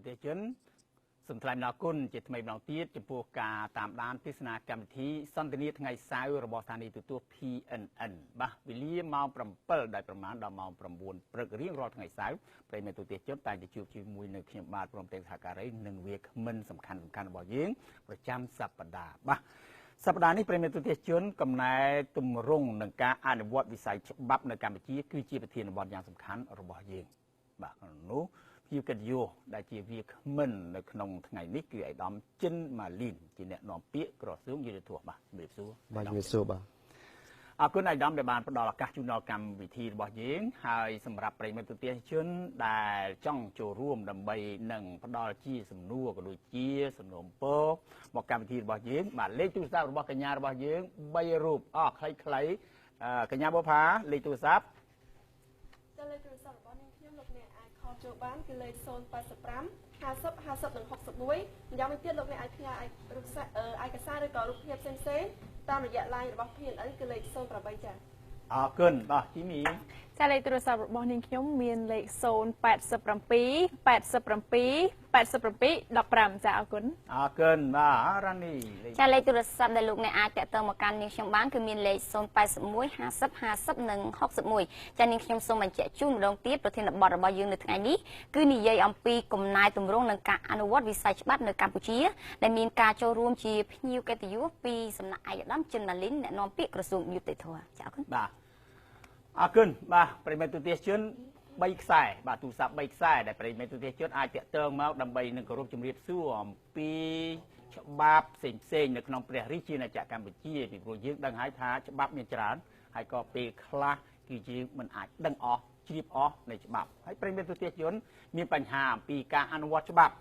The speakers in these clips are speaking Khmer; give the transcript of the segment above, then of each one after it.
เตชนสมทลายนากุลจิตไม่บางตีจมูกกาตามด้านพิษณากรรมที่สันตินิษฐ์ไงสายระบบธานีตัว PNN บ่วิลเลียมมาประเปิลได้ประมาณดาวมาประมวลประกรีรอดไงสายไปในตัวเตชนแต่จะจูบจีมวยในเขียนบาดพร้อมเต็มทาการหนึ่งเวกมันสำคัญบ่ยิงประจำสัปดาห์บ่สัปดาห์นี้ประเมินตัวเตชนกำนายตุ่มรุ่งหนึ่งการอนุวัตวิสัยฉบับในการบัญชีคือจีประเทศบอลอย่างสำคัญระบบยิงบ่นู้พิวกันโยได้จีวีคมันในขนมไงนี้คือไอ้ดอมจินมาลินจีเนี่ยนอมเปียกรอซื้อยืดถั่วบ่เบียบซูบ่เบียบซูบ่อาคุณไอ้ดอมในบ้านพดอลกาจุนกรรมวิธีบ่ยิงให้สำหรับประเมินตัวเตชนได้จ้องโจร่วมดำใบหนึ่งพดอลจีสมนัวก็โดยจีสนมโป๊กบอกการวิธีบ่ยิงมาเลขตู้ทรัพย์บอกกัญญาบ่ยิงใบรูปคล้ายๆกัญญาบ่พาเลขตู้ทรัพย์จูบ้านคือเลยโซน80 50 51 ยังไม่เทียบลงในไอพีไอรูปไอกระซ่าหรือก่อรูปเพียบเซนตามระยะลายระบบเพียงอันนี้คือเลยโซนประใบจ้ะเกินป่ะที่มีจะเลยตัวสาวบอลนิงขยมมีเลขโซน80 ดอกปรำจะเอาคุณเกินป่ะรันนี่จะเลยตัวสาวในลูกในอาจจะเติมมาการนิงขยมบ้านคือมีเลขโซน81 50 51 จะนิงขยมโซนมันจะจุ่มลงตีประเทศบอลระบายยืนในทางนี้คือนิยายอัมปีกลุ่มนายตุ่มรุ่งในการอนุวัตวิสัยฉบับในกัมพูชีได้มีการโจรวมจีบยิวกติยุปีสำนักไอ้ดำจินมาลินเนี่ยนอมปีกระทรวงยุติธรรมจะเอาคุณขึ้นบ่ประเมินตัวเตชนใบสายบ่ตูสับใบสายได้ประเมินตัวเตชนอาจจะเติมมาดำใบหนึ่งกรุบจุ่มเรียบสู้ปีฉบับเซ็งในขนมเปรี้ยริจีน่าจะการบัญชีปีโปรยึกดังหายท้าฉบับมีจานให้ก็ปีคลากี่จีมันอาจดังจีบในฉบับให้ประเมินตัวเตชนมีปัญหาปีการอนุวัตฉบับ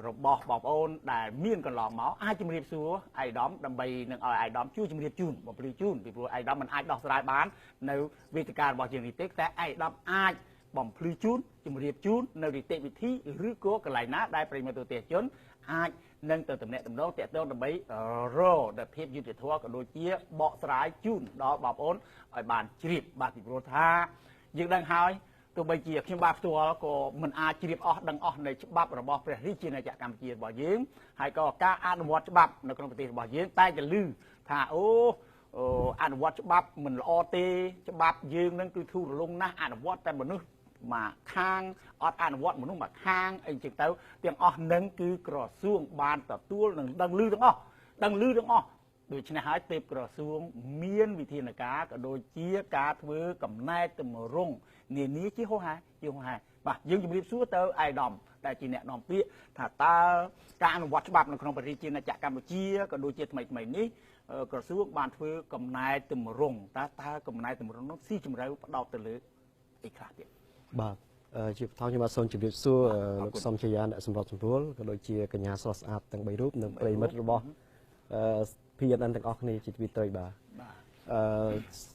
ระบอกโอนได้เมียนกันหล่อหมออาจจะมีเรียบซัวไอ้ดอมดำใบหนึ่งไอ้ดอมชู้จะมีเรียบจูนบอกปรีจูนปีโปรไอ้ดอมมันอาจดอกสลายบ้านในวิธีการบอกอย่างนี้แต่ไอ้ดอมอาจบ่มพลีจูนจะมีเรียบจูนในวิธีหรือโก้กันไหลนะได้ปริมาณตัวเตะจนอาจนั่งเติมตำแหน่งตำแหน่งเตะต้นดำใบโร่ได้เพียบยืดทั่วกับโดยเจี๊ยบสลายจูนดอกบอกโอนไอ้บานจีบบานปีโปรท่ายึดดังหายตัวใบเจียบขึ้นบาตัวแล้วก็มันอาจีบดังในฉบับระบบประเทศจีนในจากการเจียบบ่อยืมให้ก็การอนุวัตฉบับในกรมปฏิบัติบ่อยืมใต้จะลือถ้าอนุวัตฉบับมันอเตฉบับยืมนั่นคือทูลงนะอนุวัตแต่มนุษย์มาข้างอนุวัตมนุษย์มาข้างไอ้จึงเต้าเตียงนั่นคือกระทรวงบานต่อตัวหนึ่งดังลือทั้งโดยชนะหายเต็มกระทรวงเมียนวิธีนาการก็โดยเจี๊ยกาเถือกับนายตมรงเนี่ยนี้ชี้หัวหายป่ะยังจะรีบสู้เตอไอ้ดอมแต่จีเนี่ยนอมเปี้ยถ้าตาการวัดฉบับในขนมปฏิจินจากกัมพูชีก็โดยเจี๊ยใหม่นี้กระทรวงบานเถือกับนายตมรงตากับนายตมรงน้องซี่จมไรดาวเตลืออีกครั้งเดียวบ่จีบเท่าที่มาส่งจีบสู้ลูกสมชยานสมรสสมบูรณ์ก็โดยเจี๊ยกัญญาสอสอาดตั้งใบรูปหนึ่งปริมัดระบบพี่ยันอันต่างออกนี่จิตวิตรบ่า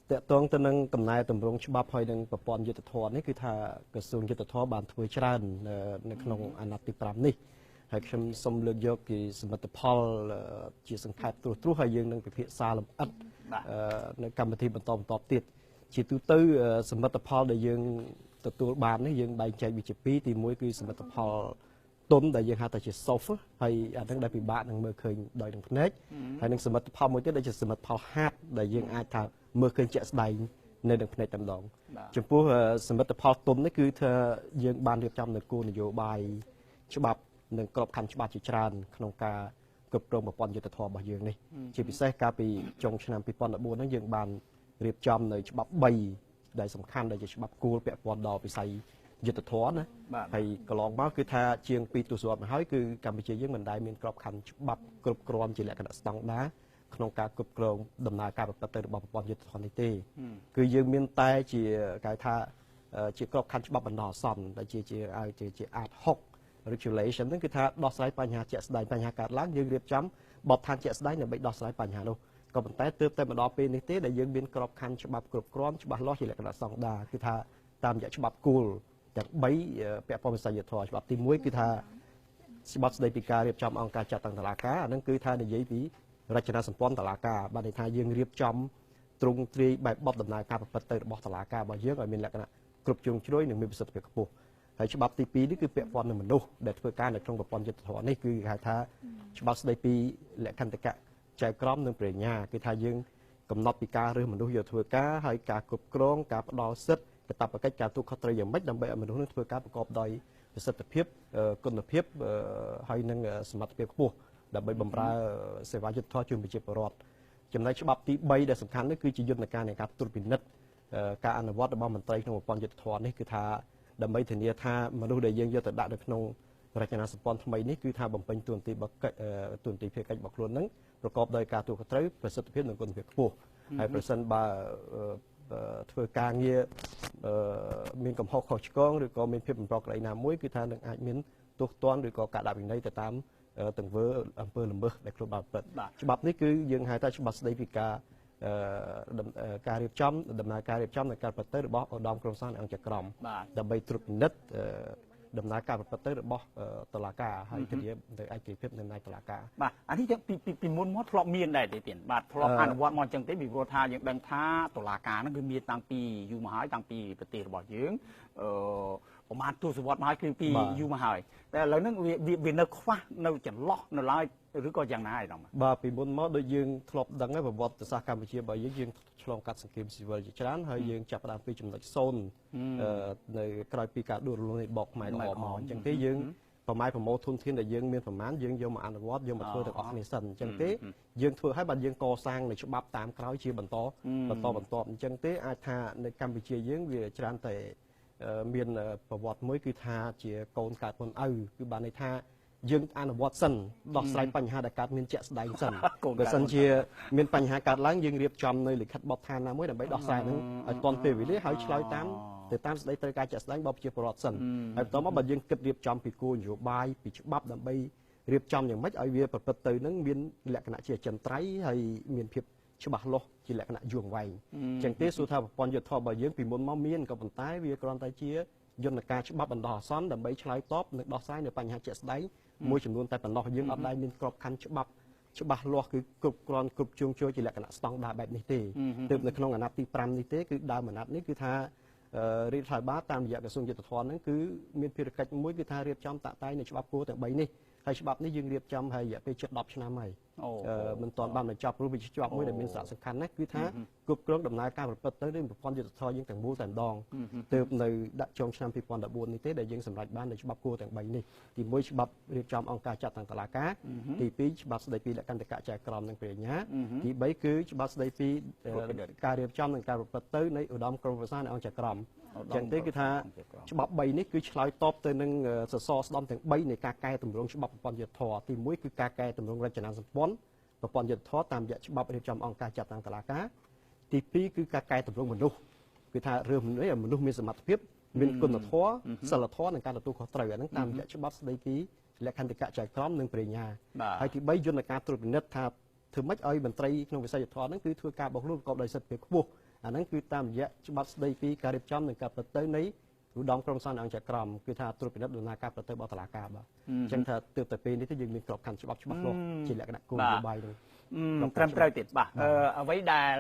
แต่ตรงตัวนึงกำนายตำรงฉบับพอยนึงประปอนยุทธทรนี่คือถ้ากระทรวงยุทธทรบานทวยชราในขนมอนาติปรามนี่ให้ชมสมเลือกยกที่สมัติพอลจีสังขัดตัวให้ยืนนั่งไปเพียซาลำอัดในกรรมธิบตอบติดจีตุตื้อสมัติพอลได้ยืนตัวบานนี่ยืนใบใจวิจิปีตีมวยคือสมัติพอลต้นแต่ยังหาแต่จะโซฟให้อันนั้นได้ปีบ้านนั่งเมื่อเคยโดยนั่งพนักให้นั่งสมัติพอมวยที่ได้จะสมัติพอฮาร์ดได้ยังอาจทำเมื่อเคยเจสไดในนั่งพนักจำลองจำพวกสมัติพอต้นนี่คือเธอยังบานเรียบจำในกูนโยบายฉบับหนึ่งกรอบคันฉบับจิตรานขนมกากบตรงแบบปอนยุทธทอบยังนี่จีพิเศษกาปีจงชนะปีปอนตะบูนั่งยังบานเรียบจำในฉบับใบได้สำคัญได้ฉบับกูเปียปอนดอไปใส่ยุทธทอนะให้กลองมาคือถ้าเชียงปีตัวสอบมาให้คือการไปเชียงมันได้มีกรอบคันฉบับกรุบกรอมจีแหลกกระดาษสตองนะขนมการกรุบกรองดำนาการแบบเตอร์บอลปอนยุทธทอนิเต้คือยังมีแต่จีการท่าจีกรอบคันฉบับบรรดาซ้ำแต่จีอาร์ตฮอกregulation นั่นคือถ้าดอสไลปัญหาเจ็ดสไลปัญหาการล้างยังเรียบจำบอกทางเจ็ดสไลเนี่ยไปดอสไลปัญหาโลก็เป็นแต่เติมแต่มาดอเป็นนิเต้แต่ยังมีกรอบคันฉบับกรุบกรอมฉบับล้อจีแหลกกระดาษสองดาคือถ้าตามอย่างฉบับกูลจากใบเปียปอมสายทอฉบับที่มวยคือท่าฉบับสไลปิการเรียบจำองการจัดตั้งตลาดกานั่นคือท่าในยัยปีรัชนาสัมปอนตลาดกาบันในท่ายังเรียบจำตรงตรีใบบอบดำนาการปฏิบัติบอตลาดกาบางเยอะก็มีลักษณะกรุบจงช่วยหนึ่งมีประสิทธิภาพ ហើយច្បាប់ទី2នេះគឺពាក់ព័ន្ធនឹងមនុស្សដែលធ្វើការនៅក្នុងប្រព័ន្ធយុត្តិធម៌នេះគឺហៅថាច្បាប់ស្តីពីលក្ខន្តិកៈចែកក្រមនិងប្រញ្ញាគឺថាយើងកំណត់ពីការរើសមនុស្សយកធ្វើការហើយការគ្រប់គ្រងការផ្ដល់សិទ្ធិកាតព្វកិច្ចការទូខុសត្រូវយ៉ាងម៉េចដើម្បីឲ្យមនុស្សនឹងធ្វើការប្រកបដោយប្រសិទ្ធភាពគុណភាពហើយនិងសមត្ថភាពខ្ពស់ដើម្បីបម្រើសេវាយុត្តិធម៌ជូនប្រជាពលរដ្ឋចំណែកច្បាប់ទី3ដែលសំខាន់នោះគឺជាយន្តការនៃការត្រួតពិនិត្យការអនុវត្តរបស់មន្ត្រីក្នុងប្រព័ន្ធយុត្តិធម៌នេះគឺថាដើម្បីធានាថាមនុស្សដែលយើងយកទៅដាក់នៅក្នុងរចនាសម្ព័ន្ធថ្មីនេះគឺថាបំពេញតួនាទីភារកិច្ចរបស់ខ្លួននឹងប្រកបដោយការទូខុសត្រូវប្រសិទ្ធភាពនិងគុណភាពខ្ពស់ហើយប្រសិនបើធ្វើការងារមានកំហុសខុសឆ្គងឬក៏មានភាពមិនប្រក្រតីណាមួយគឺថានឹងអាចមានទោសទណ្ឌឬក៏ការដាក់វិន័យទៅតាមទង្វើអំពើល្មើសដែលខ្លួនបានប្រព្រឹត្តច្បាប់នេះគឺយើងហៅថាច្បាប់ស្តីពីការរៀបចំដំណើរការរៀបចំនៃការប្រតិបត្តិរបស់ឧត្តមក្រុមប្រឹក្សាអង្គចក្រមដើម្បីត្រួតពិនិត្យដំណើរការប្រព្រឹត្តទៅរបស់តុលាការហើយធានាទៅឯកភាពនៃតុលាការបាទអានេះយើងពីមុនមកធ្លាប់មានដែរទេទៀតបាទធ្លាប់អនុវត្តមកអញ្ចឹងទេពីព្រោះថាយើងដឹងថាតុលាការហ្នឹងគឺមានតាំងពីយូរមកហើយតាំងពីប្រទេសរបស់យើងប្រហែលទសវត្សរ៍មកហើយគឺពីយូរមកហើយតែឥឡូវហ្នឹងវានៅខ្វះនៅចន្លោះនៅឡើយឬក៏យ៉ាងណាឯងបាទពីមុនមកដូចយើងធ្លាប់ដឹងហើយប្រវត្តិសាស្ត្រកម្ពុជារបស់យើងឆ្លងកាត់សង្គ្រាមស៊ីវិលជាច្រើនហើយយើងចាប់ផ្ដើមពីចំណុច0នៅក្រោយពីការដួលរលំនៃបកខ្មែរល្អមកអញ្ចឹងទេយើងប្រម៉ែប្រមូលធនធានដែលយើងមានប្រមាណយើងយកមកអនុវត្តយកមកធ្វើទាំងអស់គ្នាសិនអញ្ចឹងទេយើងធ្វើឲ្យបានយើងកសាងនៅច្បាប់តាមក្រោយជាបន្តអញ្ចឹងទេអាចថានៅកម្ពុជាយើងវាច្រើនតែមានប្រវត្តិមួយគឺថាជាកូនកើតមុនឪគឺបានន័យថាយើងអនុវត្តសិនដោះស្រាយបញ្ហាដែលកើតមានជាក់ស្ដែងសិនបើសិនជាមានបញ្ហាកើតឡើងយើងរៀបចំនៅលិខិតបទដ្ឋានណាមួយដើម្បីដោះស្រាយនឹងឲ្យទាន់ពេលវេលាហើយឆ្លើយតាមស្ដីត្រូវការជាក់ស្ដែងរបស់ប្រជាពលរដ្ឋសិនហើយបន្តមកបើយើងគិតរៀបចំពីគោលនយោបាយពីច្បាប់ដើម្បីរៀបចំយ៉ាងម៉េចឲ្យវាប្រព្រឹត្តទៅនឹងមានលក្ខណៈជាអចិន្ត្រៃយ៍ហើយមានភាពច្បាស់លាស់ជាលក្ខណៈយូរអង្វែងអញ្ចឹងទេសួរថាប្រព័ន្ធយុត្តិធម៌របស់យើងពីមុនមកមានក៏ប៉ុន្តែវាគ្រាន់តែជាយន្តការច្បាប់បណ្ដោះអាសន្នដើម្បីឆ្លើយតបនិងដោះស្រាយនៅបញ្ហាជាក់ស្ដែងមួយចំនួនតែប៉ុណ្ណោះយើងអត់ដែលមានក្របខ័ណ្ឌច្បាប់ច្បាស់លាស់គឺគ្រប់គ្រាន់គ្រប់ជ្រុងជ្រោយជាលក្ខណៈស្តង់ដារបែបនេះទេទើបនៅក្នុងអាណត្តិទី5នេះទេគឺដើមអាណត្តិនេះគឺថារាជរដ្ឋាភិបាលតាមរយៈក្រសួងយុទ្ធភ័ណ្ឌហ្នឹងគឺមានភារកិច្ចមួយគឺថារៀបចំតាក់តែងនៅច្បាប់គោលទាំង3នេះហើយច្បាប់នេះយើងរៀបចំហើយរយៈពេលជិត10ឆ្នាំហើយមិនទាន់បានបញ្ចប់ព្រោះវាជាច្បាប់មួយដែលមានសារៈសំខាន់ណាស់គឺថាគ្រប់គ្រងដំណើរការប្រព្រឹត្តទៅនឹងប្រព័ន្ធយុទ្ធសាស្ត្រយើងទាំងមូលតែម្ដងទើបនៅដាក់ចុងឆ្នាំ2014នេះទេដែលយើងសម្រេចបាននៅច្បាប់គោលទាំង3នេះទី1ច្បាប់រៀបចំអង្គការចាត់តាំងតុលាការទី2ច្បាប់ស្តីពីលក្ខន្តិកៈចែកក្រមនិងប្រញ្ញាទី3គឺច្បាប់ស្តីពីការរៀបចំនិងការប្រព្រឹត្តទៅនៃឧត្តមក្រុមប្រឹក្សានៃអង្គចក្រមចឹងទេគឺថាច្បាប់3នេះគឺឆ្លើយតបទៅនឹងសសរស្តម្ភទាំង3នៃការកែតម្រង់ច្បាប់ប្រព័ន្ធយុត្តិធម៌ទី1គឺការកែតម្រង់រចនាសម្ព័ន្ធប្រព័ន្ធយុត្តិធម៌តាមរយៈច្បាប់រៀបចំអង្គការចាត់តាំងតុលាការទី2គឺការកែតម្រង់មនុស្សគឺថារឿងមនុស្សមានសមត្ថភាពមានគុណធម៌សិលធម៌និងការទទួលខុសត្រូវអាហ្នឹងតាមរយៈច្បាប់ស្តីពីលក្ខន្តិកៈចែកក្រមនិងប្រញ្ញាហើយទី3យន្តការត្រួតពិនិត្យថាធ្វើម៉េចឲ្យមន្ត្រីក្នុងវិស័យយុត្តិធម៌ហ្នឹងគឺធ្វើការបោះលូតប្រកបដោយសិទ្ធិភាពខ្ពស់អាហ្នឹងគឺតាមរយៈច្បាប់ស្តីពីការរៀបចំនិងការប្រព្រឹត្តទៅនៃឧត្តមក្រុមប្រឹក្សាអង្គចក្រមគឺថាត្រួតពិនិត្យដំណើរការប្រព្រឹត្តទៅរបស់តុលាការបាទអញ្ចឹងថាទើបតែពេលនេះទៅយើងមានក្របខ័ណ្ឌច្បាប់ច្បាស់លាស់ជាលក្ខណៈគោលនយោបាយនឹងត្រឹមត្រូវទៀតបាទអ្វីដែ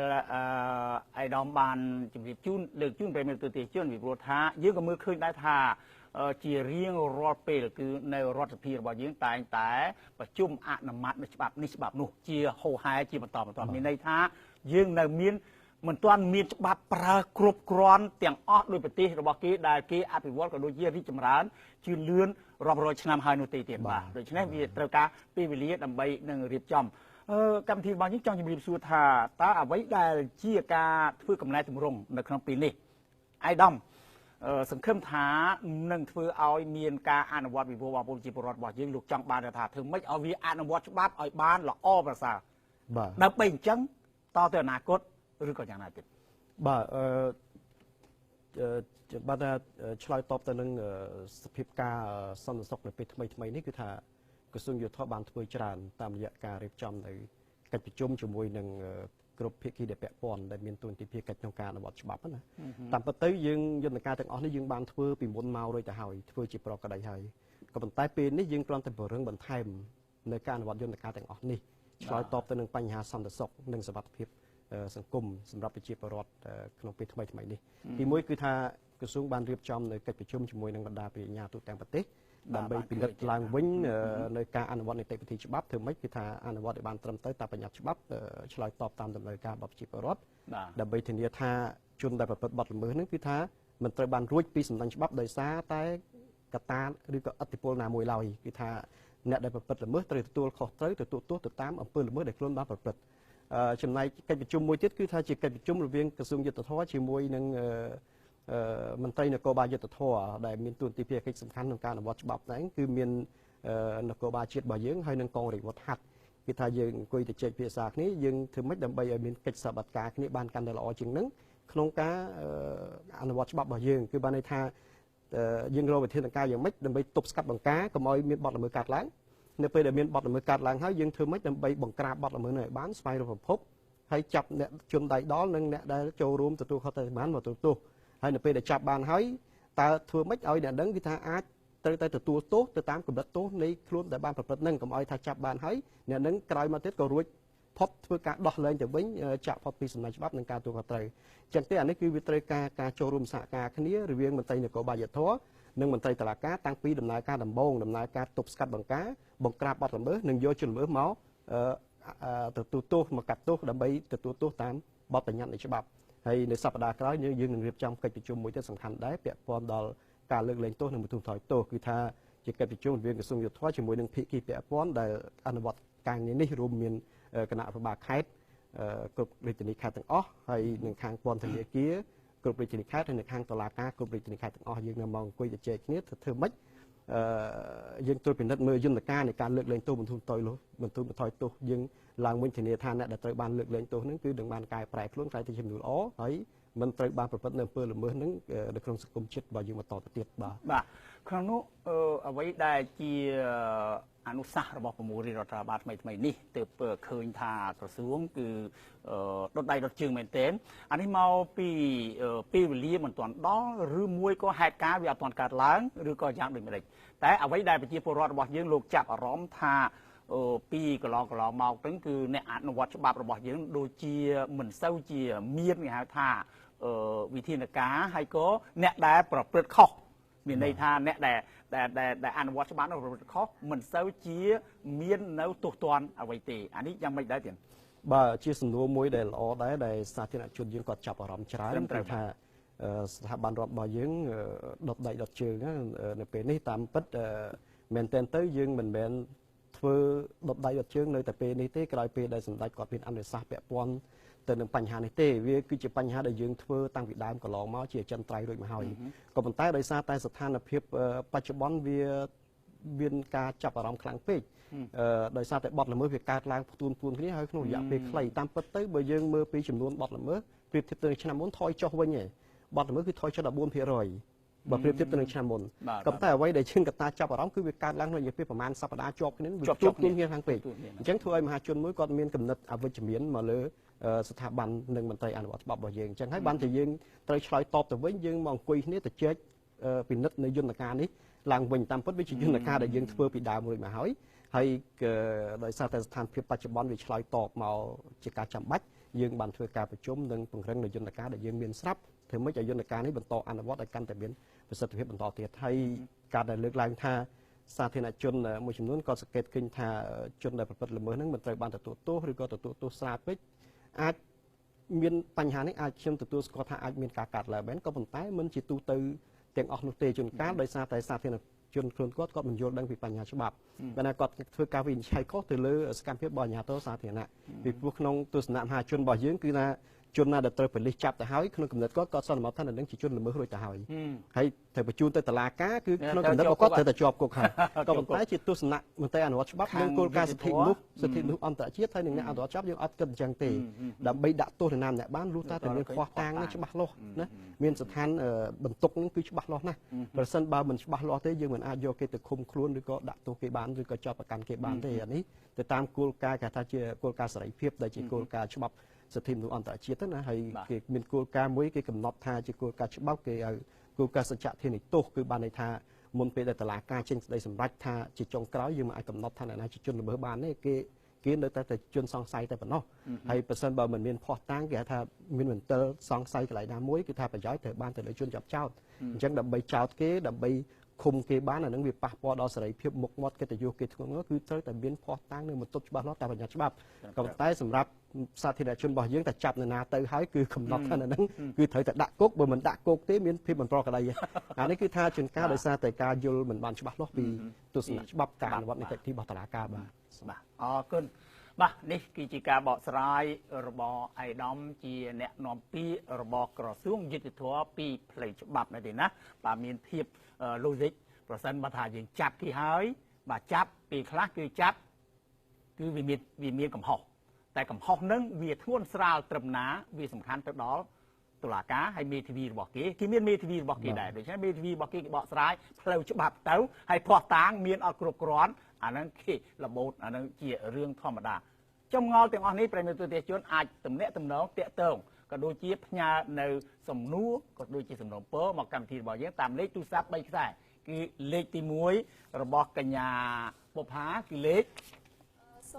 លអាយដាមបានជម្រាបជូនលើកជូនប្រិយមិត្តទូទាំងជនពីព្រោះថាយើងក៏មើលឃើញដែរថាជារៀងរាល់ពេលគឺនៅរដ្ឋសភារបស់យើងតែងតែប្រជុំអនុម័តនៅច្បាប់នេះច្បាប់នោះជាហូរហែជាបន្តមានន័យថាយើងនៅមិនទាន់មានច្បាប់ប្រើគ្រប់គ្រាន់ទាំងអស់ដោយប្រទេសរបស់គេដែលគេអភិវឌ្ឍក៏ដូចជារីកចម្រើនជឿនលឿនរាប់រយឆ្នាំហើយនោះទេទៀតបាទដូច្នេះវាត្រូវការពេលវេលាដើម្បីនឹងរៀបចំកម្មវិធីរបស់យើងចង់ជម្រាបសួរថាតើអ្វីដែលជាការធ្វើកំណែទម្រង់នៅក្នុងពេលនេះអាយដាមសង្ឃឹមថានឹងធ្វើឲ្យមានការអនុវត្តវិវត្តរបស់ប្រជាពលរដ្ឋរបស់យើងលោកចង់បានថាធ្វើម៉េចឲ្យវាអនុវត្តច្បាប់ឲ្យបានល្អប្រសើរបាទដើម្បីអញ្ចឹងតទៅអនាគតឬក៏យ៉ាងណាទៀតបាទបាទថាឆ្លើយតបទៅនឹងសភាពការសន្តិសុខនៅពេលថ្មីនេះគឺថាក្រសួងយុទ្ធភ័ណ្ឌបានធ្វើច្រើនតាមរយៈការរៀបចំនៅកិច្ចប្រជុំជាមួយនឹងគ្រប់ភាគីដែលពាក់ព័ន្ធដែលមានទួនាទីភាគកិច្ចក្នុងការអនុវត្តច្បាប់ណាតាមពិតទៅយើងយន្តការទាំងអស់នេះយើងបានធ្វើពីមុនមករួចទៅហើយធ្វើជាប្រក្រតីហើយក៏ប៉ុន្តែពេលនេះយើងគ្រាន់តែពង្រឹងបន្ថែមនៅការអនុវត្តយន្តការទាំងអស់នេះឆ្លើយតបទៅនឹងបញ្ហាសន្តិសុខនិងសុវត្ថិភាពសង្គមសម្រាប់ប្រជាពលរដ្ឋក្នុងពេលថ្មីនេះទីមួយគឺថា ក្រសួងបានរៀបចំនៅកិច្ចប្រជុំជាមួយនឹងបណ្ដាប្រញ្ញាទូទាំងប្រទេសដើម្បីពិនិត្យឡើងវិញនៅការអនុវត្តនីតិវិធីច្បាប់ធ្វើម៉េចគឺថាអនុវត្តឲ្យបានត្រឹមត្រូវតាមបញ្ញត្តិច្បាប់ឆ្លើយតបតាមតម្រូវការរបស់ប្រជាពលរដ្ឋដើម្បីធានាថាជនដែលប្រព្រឹត្តបទល្មើសហ្នឹងគឺថាមិនត្រូវបានរួចពីសម្ដេចច្បាប់ដោយសារតែកត្តាឬក៏ឥទ្ធិពលណាមួយឡើយគឺថាអ្នកដែលប្រព្រឹត្តល្មើសត្រូវទទួលខុសត្រូវទទួលទោសទៅតាមអំពើល្មើសដែលខ្លួនបានប្រព្រឹត្តចំណែកកិច្ចប្រជុំមួយទៀតគឺថាជាកិច្ចប្រជុំរវាងក្រសួងយុទ្ធភ័ពជាមួយនឹងមន្ត្រីនគរបាលយុទ្ធភ័ពដែលមានទួនាទីភារកិច្ចសំខាន់ក្នុងការអនុវត្តច្បាប់ហ្នឹងគឺមាននគរបាលជាតិរបស់យើងហើយនឹងកងរាជវុធហត្ថគឺថាយើងអង្គុយទៅជែកភាសាគ្នាយើងធ្វើម៉េចដើម្បីឲ្យមានកិច្ចសហប្រតិការគ្នាបានកាន់តែល្អជាងហ្នឹងក្នុងការអនុវត្តច្បាប់របស់យើងគឺបានន័យថាយើងរកវិធានការយ៉ាងម៉េចដើម្បីទប់ស្កាត់បង្ការកុំឲ្យមានបទល្មើសកើតឡើងនៅពេលដែលមានបទល្មើសកើតឡើងហើយយើងធ្វើម៉េចដើម្បីបង្ក្រាបបទល្មើសនេះឲ្យបានស្វែងរកប្រភពហើយចាប់អ្នកជនដៃដល់និងអ្នកដែលចូលរួមទទួលខុសត្រូវបានមកទទួលទោសហើយនៅពេលដែលចាប់បានហើយតើធ្វើម៉េចឲ្យអ្នកដឹងគឺថាអាចត្រូវតែទទួលទោសទៅតាមកម្រិតទោសនៃខ្លួនដែលបានប្រព្រឹត្តនឹងកុំឲ្យថាចាប់បានហើយអ្នកនឹងក្រោយមកទៀតក៏រួចផុតធ្វើការដោះលែងទៅវិញចាក់ផុតពីសំណាញ់ច្បាប់និងការទទួលខុសត្រូវចឹងទេអានេះគឺវាត្រូវការចូលរួមសហការគ្នារវាងមន្ត្រីនគរបាលយុត្តិធម៌និងមន្ត្រីតុលាការតាំងពីដំណើរការដំបូងដំណើរការទប់ស្កាត់បង្ការបង្ក្រាបបទល្មើសនិងយកជនល្មើសមកទទួលទោសមកកាត់ទោសដើម្បីទទួលទោសតាមបទបញ្ញត្តិនៃច្បាប់ហើយនៅសប្តាហ៍ក្រោយយើងនឹងរៀបចំកិច្ចប្រជុំមួយទៀតសំខាន់ដែរពាក់ព័ន្ធដល់ការលើកលែងទោសនិងបន្ធូរបន្ថយទោសគឺថាជាកិច្ចប្រជុំរវាងក្រសួងយុទ្ធភ័ពជាមួយនឹងភាគីពាក់ព័ន្ធដែលអនុវត្តការងារនេះរួមមានគណៈរដ្ឋបាលខេត្តគ្រប់រាជធានីខេត្តទាំងអស់ហើយនឹងខាងពន្ធនាគារគ្រប់រាជធានីខេត្តហើយនៅខាងតុលាការគ្រប់រាជធានីខេត្តទាំងអស់យើងនៅមកអង្គុយជជែកគ្នាធ្វើម៉េចយើងត្រួតពិនិត្យមើលយន្តការនៃការលើកលែងទោសបន្ធូរបន្ថយទោសយើងឡើងវិញធានាថាអ្នកដែលត្រូវបានលើកលែងទោសហ្នឹងគឺនឹងបានកែប្រែខ្លួនខ្លាយទៅជាមនុស្សល្អហើយមិនត្រូវបានប្រព្រឹត្តនៅអំពើល្មើសហ្នឹងនៅក្នុងសង្គមជាតិរបស់យើងបន្តទៅទៀតបាទក្នុងនោះអ្វីដែលជាអនុសាសន៍របស់ប្រមូលរដ្ឋាភិបាលថ្មីនេះទើបឃើញថាក្រសួងគឺដុតដៃដុតជើងមែនទែនអានេះមកពីពេលវេលាមិនទាន់ដល់ឬមួយក៏ហេតុការណ៍វាអត់ទាន់កើតឡើងឬក៏យ៉ាងដូចម្ដេចតែអ្វីដែលប្រជាពលរដ្ឋរបស់យើងលោកចាប់អារម្មណ៍ថាពីកន្លងមកហ្នឹងគឺអ្នកអនុវត្តច្បាប់របស់យើងដូចជាមិនសូវជាមានគេហៅថាវិធានការហើយក៏អ្នកដែលប្រព្រឹត្តខុសមានន័យថាអ្នកដែលអនុវត្តច្បាប់នោះប្រព្រឹត្តខុសមិនសូវជាមាននៅទោសទណ្ឌអ្វីទេអានេះយ៉ាងម៉េចដែរទៀតបាទជាសំណួរមួយដែលល្អដែរដែលសាធារណជនយើងគាត់ចាប់អារម្មណ៍ច្រើនព្រោះថាស្ថាប័នរដ្ឋរបស់យើងដុតដៃដុតជើងនៅពេលនេះតាមពិតមែនទែនទៅយើងមិនមែនធ្វើដុតដៃដុតជើងនៅតែពេលនេះទេក្រោយពេលដែលសម្ដេចគាត់មានអនុសាសន៍ពាក់ព័ន្ធទៅនឹងបញ្ហានេះទេវាគឺជាបញ្ហាដែលយើងធ្វើតាំងពីដើមកន្លងមកជាអចិន្ត្រៃយ៍រួចមកហើយក៏ប៉ុន្តែដោយសារតែស្ថានភាពបច្ចុប្បន្នវាមានការចាប់អារម្មណ៍ខ្លាំងពេកដោយសារតែបទល្មើសវាកើតឡើងផ្ទួនគ្នាហើយក្នុងរយៈពេលខ្លីតាមពិតទៅបើយើងមើលពីចំនួនបទល្មើសប្រៀបធៀបទៅនឹងឆ្នាំមុនថយចុះវិញឯងបទល្មើសគឺថយចុះ 14% បើប្រៀបធៀបទៅនឹងឆ្នាំមុនក៏តែអ្វីដែលជាងកត្តាចាប់អារម្មណ៍គឺវាកើតឡើងក្នុងរយៈពេលប្រហែលសប្តាហ៍ជាប់គ្នាវាជួបគ្នាខាងពេកអញ្ចឹងធ្វើឲ្យមហាជនមួយគាត់មានគំនិតអវិជ្ជមានមកលើស្ថាប័ននិងមន្ត្រីអនុវត្តច្បាប់របស់យើងអញ្ចឹងហើយបានតែយើងត្រូវឆ្លើយតបទៅវិញយើងមកអង្គុយគ្នាទៅជែកពិនិត្យនៅយន្តការនេះឡើងវិញតាមពិតវាជាយន្តការដែលយើងធ្វើពីដើមរួចមកហើយដោយសារតែស្ថានភាពបច្ចុប្បន្នវាឆ្លើយតបមកជាការចាំបាច់យើងបានធ្វើការប្រជុំនិងពង្រឹងនៅយន្តការដែលយើងមានស្រាប់ធ្វើម៉េចឲ្យយន្តការនេះបន្តអនុវត្តឲ្យកាន់តែមានប្រសិទ្ធភាពបន្តទៀតហើយការដែលលើកឡើងថាសាធារណជនមួយចំនួនក៏សង្កេតឃើញថាជនដែលប្រព្រឹត្តល្មើសហ្នឹងមិនត្រូវបានទទួលទោសឬក៏ទទួលទោសស្រាលពេកអាចមានបញ្ហានេះអាចខ្ញុំទទួលស្គាល់ថាអាចមានការកាត់ឡើងមែនក៏ប៉ុន្តែមិនជាទូទៅទាំងអស់នោះទេជួនកាលដោយសារតែសាធារណជនខ្លួនគាត់មិនយល់ដឹងពីបញ្ហាច្បាប់តែគាត់ធ្វើការវិនិច្ឆ័យខុសទៅលើសកម្មភាពរបស់អាជ្ញាធរសាធារណៈពីព្រោះក្នុងទស្សនៈមហាជនរបស់យើងគឺថាជនណាដែលត្រូវប៉ូលីសចាប់ទៅហើយក្នុងគំនិតគាត់សន្មតថានឹងជាជនល្មើសរួចទៅហើយត្រូវបញ្ជូនទៅតុលាការគឺក្នុងគំនិតរបស់គាត់ត្រូវតែជាប់គុកហើយក៏ប៉ុន្តែជាទស្សនៈមន្ត្រីអនុវត្តច្បាប់និងគោលការណ៍សិទ្ធិមនុស្សអន្តរជាតិហើយនឹងអ្នកអនុវត្តច្បាប់យើងអត់គិតអញ្ចឹងទេដើម្បីដាក់ទោសនរណាម្នាក់បានលុះតែមានខ្វះតាងនេះច្បាស់លាស់ណាមានស្ថានបន្ទុកនេះគឺច្បាស់លាស់ណាស់ប្រសិនបើមិនច្បាស់លាស់ទេយើងមិនអាចយកគេទៅឃុំខ្លួនឬក៏ដាក់ទោសគេបានឬក៏ចាប់ប្រកាន់គេបានទេអានេះទៅតាមគោលការណ៍គេថាជាគោលការណ៍សេរីភាពដែលជាគោលការណ៍ច្បាប់សិទ្ធិមនុស្សអន្តរជាតិទៅណាហើយគេមានគោលការណ៍មួយគេកំណត់ថាជាគោលការណ៍ច្បាប់គេឲ្យគោលការណ៍សច្ចធានិទោសគឺបានន័យថាមុនពេលដែលតុលាការចេញសេចក្តីសម្រេចថាជាចុងក្រោយយើងមិនអាចកំណត់ថាអ្នកណាជាជនល្មើសបានទេគេនៅតែជនសង្ស័យតែប៉ុណ្ណោះហើយបើសិនបើមិនមានភស្តុតាងគេថាមានមន្ទិលសង្ស័យកន្លែងណាមួយគឺថាប្រយោជន៍ត្រូវបានទៅលើជនចាប់ចោត អញ្ចឹងដើម្បីចោទគេដើម្បីឃុំគេបានអានឹងវាប៉ះពាល់ដល់សេរីភាពមុខមាត់កិត្តិយសគេធ្ងន់ធ្ងរគឺត្រូវតែមានភស្តុតាងនៅបន្ទប់ច្បាស់លាស់តាមបញ្ញត្តិច្បាប់ក៏ប៉ុន្តែសម្រាប់សាធារណជនរបស់យើងតែចាប់នរណាទៅហើយគឺកំណត់ថានៅហ្នឹងគឺត្រូវតែដាក់គុកបើមិនដាក់គុកទេមានភាពមិនប្រក្រតីអានេះគឺថាជួនកាលដោយសារតែការយល់មិនបានច្បាស់លាស់ពីទស្សនៈច្បាប់ការអនុវត្តនីតិវិធីរបស់តុលាការបាទអរគុណបាទនេះគឺជាការបកស្រាយរបស់ឯកឧត្តមជាអ្នកនាំពាក្យរបស់ក្រសួងយុតិធម៌ពីផ្លូវច្បាប់នៅទីណាបាទមានភាព logic ប្រសិនបើថាយើងចាប់គេហើយបាទចាប់ពេលខ្លះគឺចាប់គឺវាមានកំហុសតែកំហុសហ្នឹងវាធ្ងន់ស្រាលត្រឹមណាវាសំខាន់ទៅដល់តុលាការហើយមេធាវីរបស់គេមានមេធាវីរបស់គេដែរដូច្នេះមេធាវីរបស់គេបកស្រាយផ្លូវច្បាប់ទៅហើយភ័ស្តុតាងមានអត់គ្រប់គ្រាន់អាហ្នឹងគេរបូតអាហ្នឹងជារឿងធម្មតាចម្ងល់ទាំងអស់នេះប្រិយមិត្តទស្សនិកជនអាចទំនាក់ទំនងតាក់ទងក៏ដូចជាផ្ញើនៅសំណួរក៏ដូចជាសំណូមពរមកកម្មវិធីរបស់យើងតាមលេខទូរស័ព្ទ3ខ្សែគឺលេខទី1របស់កញ្ញាបុប្ផាគឺលេខ085 50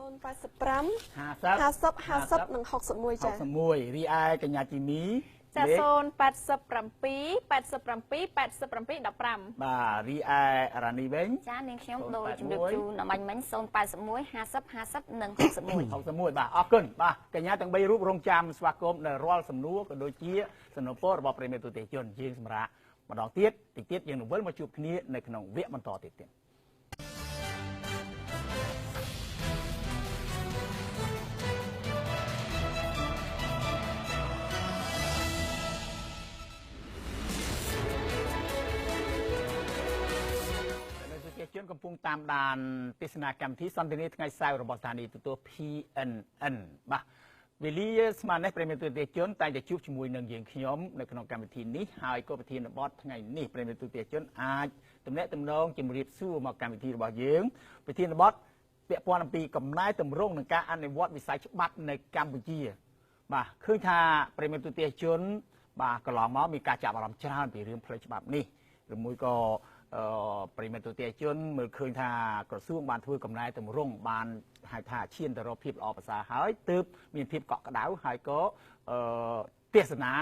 50និង61ចា៎61រីឯកញ្ញាជីមីចា087 87 87 15បាទរីឯរ៉ានីវិញចានាងខ្ញុំដូចជំរាបជូនដល់មិញ081 50 50និង61បាទអរគុណបាទកញ្ញាទាំង3រូបរងចាំស្វាគមន៍នៅរាល់សំណួរក៏ដូចជាសំណូមពររបស់ប្រិយមិត្តទូទាំងជនយើងសម្រាប់ម្ដងទៀតតិចទៀតយើងនឹងវិលមកជួបគ្នានៅក្នុងវគ្គបន្តទៀតជនកំពុងតាមដានទេសនាកម្មវិធីសន្ទនាថ្ងៃសៅរ៍របស់ស្ថានីយ៍ទូរទស្សន៍ PNN បាទវេលាស្មើនេះប្រិយមិត្តទូរទស្សនិកជនតែងតែជួបជាមួយនឹងយើងខ្ញុំនៅក្នុងកម្មវិធីនេះហើយក៏ប្រធានបទថ្ងៃនេះប្រិយមិត្តទូរទស្សនិកជនអាចទំនាក់ទំនងជំរាបសួរមកកម្មវិធីរបស់យើងប្រធានបទពាក់ព័ន្ធអំពីកំណែទម្រង់និងការអនុវត្តវិស័យច្បាប់នៅកម្ពុជាបាទឃើញថាប្រិយមិត្តទូរទស្សនិកជនបាទកន្លងមកមានការចាប់អារម្មណ៍ច្រើនពីរឿងផ្លូវច្បាប់នេះឬមួយក៏ប្រិយមិត្តទូទាំងជនមើលឃើញថាក្រសួងបានធ្វើកំណែទម្រង់បានហៅថាឈានទៅរកភាពល្អប្រសើរហើយទើបមានភាពកក់ក្ដៅហើយក៏ទេសនា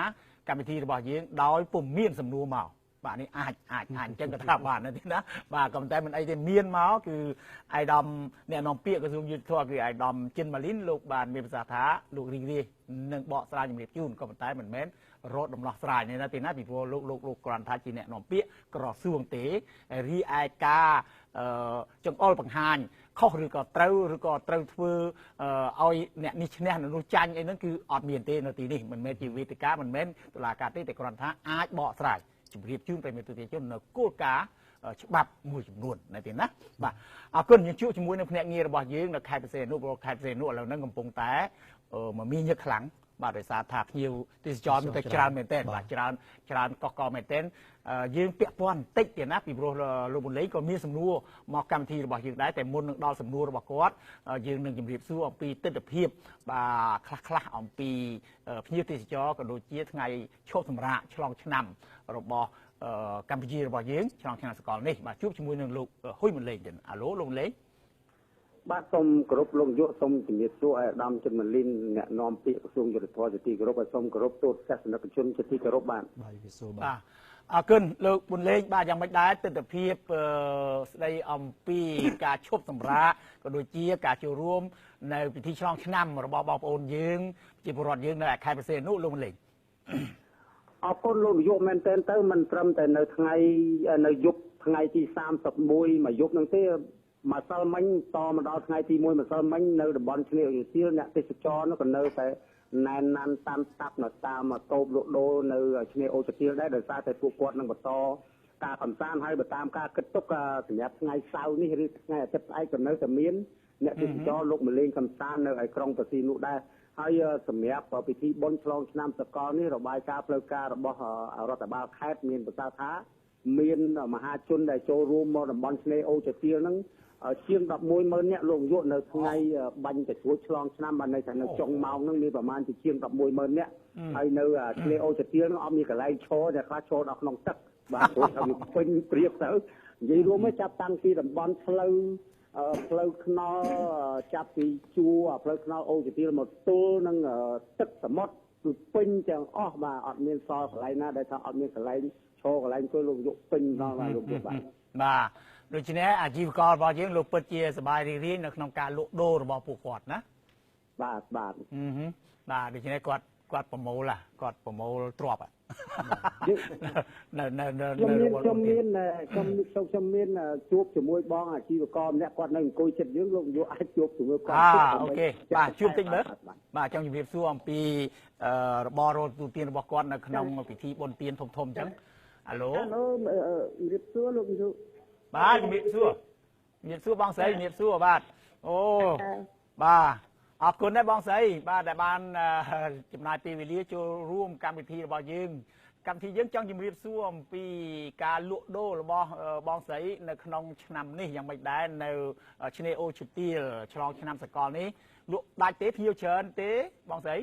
កម្មវិធីរបស់យើងដោយពុំមានសំណួរមកបាទនេះអាចអញ្ចឹងក៏ថាបានណាបាទក៏តែមិនអីទេមានមកគឺអាយដាមអ្នកនាំពាក្យក្រសួងយុទ្ធភ័ពគឺអាយដាមចិនម៉ាលីនលោកបានមានប្រសាសន៍ថាលោករីករាយនឹងបកស្រាយជំរាបជូនក៏ប៉ុន្តែមិនមែនរកដំណោះស្រាយនេះណាទេណាពីព្រោះលោកគ្រាន់ថាជាអ្នកនាំពាក្យក្រសួងទេរីឯការចង្អុលបង្ហាញខុសឬក៏ត្រូវធ្វើឲ្យអ្នកនេះឈ្នះអ្នកនោះចាញ់អីហ្នឹងគឺអត់មានទេនៅទីនេះមិនមែនជាវេទិកាមិនមែនតុលាការទេតែគ្រាន់ថាអាចបកស្រាយជម្រាបជូនប្រិយមិត្តទូទាំងជននៅគោលការណ៍ច្បាប់មួយចំនួនណាទេណាបាទអរគុណយើងជួបជាមួយនឹងភ្នាក់ងាររបស់យើងនៅខេត្តបរសេនុខេត្តបរសេនុឥឡូវហ្នឹងកំពុងតែមមាញឹកខ្លាំងបាទដោយសារថាភ្ញៀវទេសចរមានតែច្រើនមែនទែនបាទច្រើនកកមែនទែនយើងពាក់ព័ន្ធបន្តិចទៀតណាពីព្រោះលោកមុនលេងក៏មានសំណួរមកកម្មវិធីរបស់យើងដែរតែមុននឹងដល់សំណួររបស់គាត់យើងនឹងជម្រាបសួរអំពីទស្សនវិជ្ជាបាទខ្លះអំពីភ្ញៀវទេសចរក៏ដូចជាថ្ងៃឈប់សម្រាកឆ្លងឆ្នាំរបស់កម្ពុជារបស់យើងឆ្លងឆ្នាំសកលនេះបាទជួបជាមួយនឹងលោកហ៊ុយមុនលេងទៀតអាឡូលោកមុនលេងបាទសូមគោរពលោកនាយកសូមជំរាបសួរឲ្យឧត្តមចិនម៉ាលីនអ្នកនាំពាក្យក្រសួងយុទ្ធភ័ពជាទីគោរពឲ្យសូមគោរពទស្សនិកជនជាទីគោរពបាទអរគុណលោកមុនលេងបាទយ៉ាងម៉េចដែរទស្សនវិជ្ជាស្ដីអំពីការឈប់សម្រាកក៏ដូចជាការចូលរួមនៅពិធីឆ្លងឆ្នាំរបស់បងប្អូនយើងជាពលរដ្ឋយើងនៅខេត្តបរសេនុលោកមុនលេងអរគុណលោកនាយកមែនទែនទៅមិនត្រឹមតែនៅថ្ងៃនៅយប់ថ្ងៃទី31មួយយប់ហ្នឹងទេម្សិលមិញតមកដល់ថ្ងៃទី1ម្សិលមិញនៅតំបន់ឆ្នេរអូជាអ្នកទេសចរនោះក៏នៅតែណែនណាន់តាមស្ដាប់នៅតាមតូបលក់ដូរនៅឆ្នេរអូជាដែរដោយសារតែពួកគាត់នឹងបន្តការកំសាន្តហើយបើតាមការគិតទុកសម្រាប់ថ្ងៃសៅរ៍នេះឬថ្ងៃអាទិត្យស្អែកក៏នៅតែមានអ្នកទេសចរលោកមកលេងកំសាន្តនៅឯក្រុងបរសេនុដែរហើយសម្រាប់ពិធីបុណ្យឆ្លងឆ្នាំសកលនេះរបាយការណ៍ផ្លូវការរបស់រដ្ឋបាលខេត្តមានប្រកាសថាមានមហាជនដែលចូលរួមមកតំបន់ឆ្នេរអូជាហ្នឹងជាង 110000 នាក់លោកយកនៅថ្ងៃបាញ់ទៅជួយឆ្លងឆ្នាំបាននៅតែនៅចុងម៉ោងហ្នឹងមានប្រមាណជាង 110000 នាក់ហើយនៅឆ្នេរអូជាហ្នឹងអត់មានកន្លែងឈរតែខ្លះឈរដល់ក្នុងទឹកបាទព្រោះថាវាពេញព្រៀបទៅនិយាយរួមមកចាប់តាំងពីតំបន់ផ្លូវថ្នល់ចាប់ពីជួរផ្លូវថ្នល់អូជាមកទល់នឹងទឹកសមុទ្រគឺពេញទាំងអស់បាទអត់មានសល់កន្លែងណាដែលថាអត់មានកន្លែងឈ ឈរកន្លែងអង្គុយលោកយុពេញដល់បាទលោកយុបាទ បាទដូច្នេះអាជីវកររបស់យើងលោកពិតជាសប្បាយរីករាយនៅក្នុងការលក់ដូររបស់ពួកគាត់ណា បាទបាទ បាទដូច្នេះគាត់ប្រមូលគាត់ប្រមូលទ្រព្យនៅខ្ញុំមានជួបជាមួយបងអាជីវករម្នាក់គាត់នៅអង្គុយចិត្តយើងលោកយុអាចជួបជាមួយគាត់ អូខេបាទជួបតិចមើលបាទចង់ជម្រាបសួរអំពីរបររត់ទូទានរបស់គាត់នៅក្នុងពិធីបុណ្យទានធំអញ្ចឹងអាឡូ ជំរាបសួរលោកយុ បាទជំរាបសួរបងស្រីជំរាបសួរបាទអូបាទអរគុណដែរបងស្រីបាទដែលបានចំណាយពេលវេលាចូលរួមកម្មវិធីរបស់យើងកម្មវិធីយើងចង់ជំរាបសួរអំពីការលក់ដូររបស់បងស្រីនៅក្នុងឆ្នាំនេះយ៉ាងម៉េចដែរនៅឆ្នេរអូឈើទាលឆ្លងឆ្នាំសកលនេះលក់ដាច់ទេភ្ញៀវច្រើនទេបងស្រី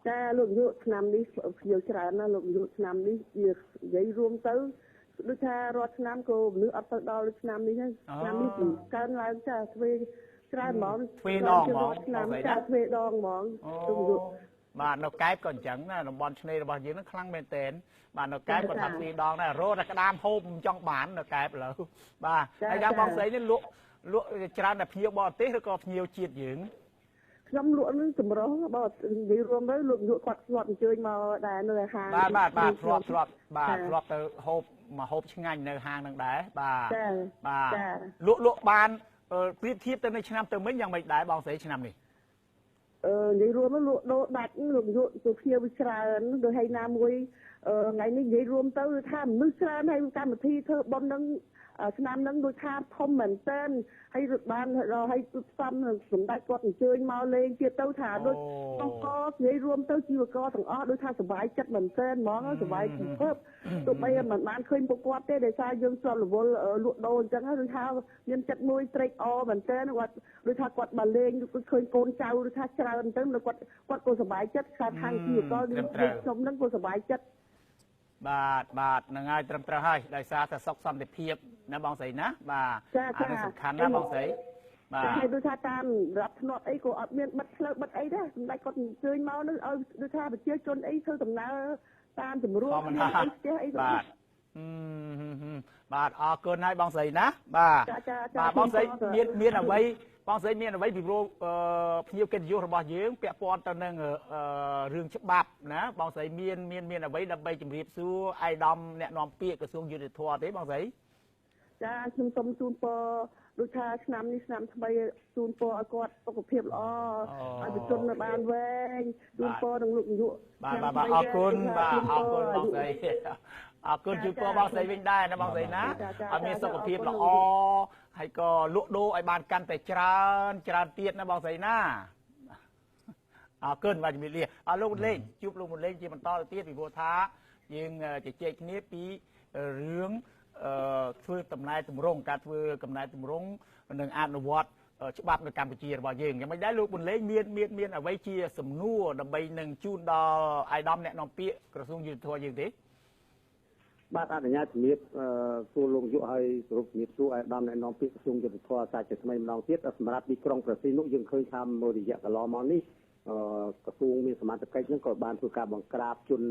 ចាលោកយុឆ្នាំនេះភ្ញៀវច្រើនណាលោកយុឆ្នាំនេះនិយាយរួមទៅដូចថារាល់ឆ្នាំក៏មនុស្សអត់ទៅដល់ឆ្នាំនេះហើយឆ្នាំនេះកើនឡើងចាទ្វេច្រើនហ្មងទ្វេដងហ្មងឆ្នាំចាទ្វេដងហ្មងលោកយុ បាទនៅកែបក៏អញ្ចឹងណាតំបន់ឆ្នេររបស់យើងនឹងខ្លាំងមែនទែនបាទនៅកែបក៏ថាទ្វេដងដែររត់តែក្តាមហូបមិនចង់បាននៅកែបឥឡូវបាទហើយយ៉ាងបងស្រីនេះលក់ច្រើនតែភ្ញៀវបរទេសឬក៏ភ្ញៀវជាតិយើង ខ្ញុំលក់នឹងចម្រុះបើនិយាយរួមទៅលោកលក់គាត់ធ្លាប់អញ្ជើញមកដែរនៅហាងបាទធ្លាប់ទៅហូបមកហូបឆ្ងាញ់នៅហាងនឹងដែរបាទលក់បានប្រៀបធៀបទៅនៅឆ្នាំទៅមិញយ៉ាងម៉េចដែរបងស្រីឆ្នាំនេះ និយាយរួមលក់ដូរដាច់លោកយុទៅភ្ញៀវច្រើនដូចហើយណាមួយថ្ងៃនេះនិយាយរួមទៅថាមនុស្សច្រើនហើយកម្មវិធីធ្វើបុណ្យនឹងឆ្នាំនឹងដូចថាធំមែនតើហើយរត់បានហើយផ្សំសម្ដេចគាត់អញ្ជើញមកលេងទៀតទៅថាដូចអង្គនិយាយរួមទៅជីវករទាំងអស់ដូចថាសុបាយចិត្តមែនតើហ្មងសុបាយពិភពទោះបីមិនបានឃើញពួកគាត់ទេដោយសារយើងស្របរវល់លក់ដូរអញ្ចឹងឬថាមានចិត្តមួយត្រេកអរមែនតើគាត់ដូចថាគាត់មកលេងឃើញកូនចៅឬថាច្រើនទៅគាត់ក៏សុបាយចិត្តខាងជីវករខ្ញុំនឹងក៏សុបាយចិត្ត បាទហ្នឹងហើយត្រឹមត្រូវហើយដោយសារតែសុខសន្តិភាពណាបងស្រីណាបាទអានេះសំខាន់ណាបងស្រីបាទហើយដូចថាតាមរាប់ធ្នាប់អីក៏អត់មានបិទផ្លូវបិទអីដែរសម្ដេចគាត់អញ្ជើញមកនឹងឲ្យដូចថាប្រជាជនអីធ្វើដំណើរតាមជំរួលផ្ទះអីបាទអរគុណហើយបងស្រីណាបាទបងស្រីមានអ្វីបងស្រីមានអ្វីពីព្រោះភ្ញៀវកិត្តិយសរបស់យើងពាក់ព័ន្ធទៅនឹងរឿងច្បាប់ណាបងស្រីមានអ្វីដើម្បីជម្រាបសួរអាយដាមអ្នកនាំពាក្យក្រសួងយុតិធម៌ទេបងស្រីចាខ្ញុំសូមជូនពរដូចថាឆ្នាំនេះឆ្នាំថ្មីជូនពរឲ្យគាត់សុខភាពល្អឲ្យប្រជុំនៅបានវែងជូនពរនឹងលោកនាយកបាទអរគុណបងស្រីអរគុណជូនពរបងស្រីវិញដែរណាបងស្រីណាឲ្យមានសុខភាពល្អហើយក៏លក់ដូរឲ្យបានកាន់តែច្រើនទៀតណាបងស្រីណាអរគុណបាទជំរាបលាលោកមុនលេងជួបលោកមុនលេងជាបន្តទៅទៀតពីព្រោះថាយើងជជែកគ្នាពីរឿងធ្វើដំណើរទម្រង់ការធ្វើកំណែទម្រង់និងអនុវត្តច្បាប់នៅកម្ពុជារបស់យើងយ៉ាងម៉េចដែរលោកមុនលេងមានអ្វីជាសំណួរដើម្បីនឹងជូនដល់អាយដាមអ្នកនាំពាក្យក្រសួងយុតិធម៌យើងទេបាទអនុញ្ញាតជំរាបសួរលោកយុឲ្យគោរពជំរាបសួរអាយដាមអ្នកនាំពាក្យក្រសួងយុតិធម៌សាជាថ្មីម្ដងទៀតសម្រាប់ទីក្រុងប្រសិទ្ធនុយើងឃើញថាមួយរយៈកន្លងមកនេះក្រសួងមានសមត្ថកិច្ចហ្នឹងក៏បានធ្វើការបង្ក្រាបជន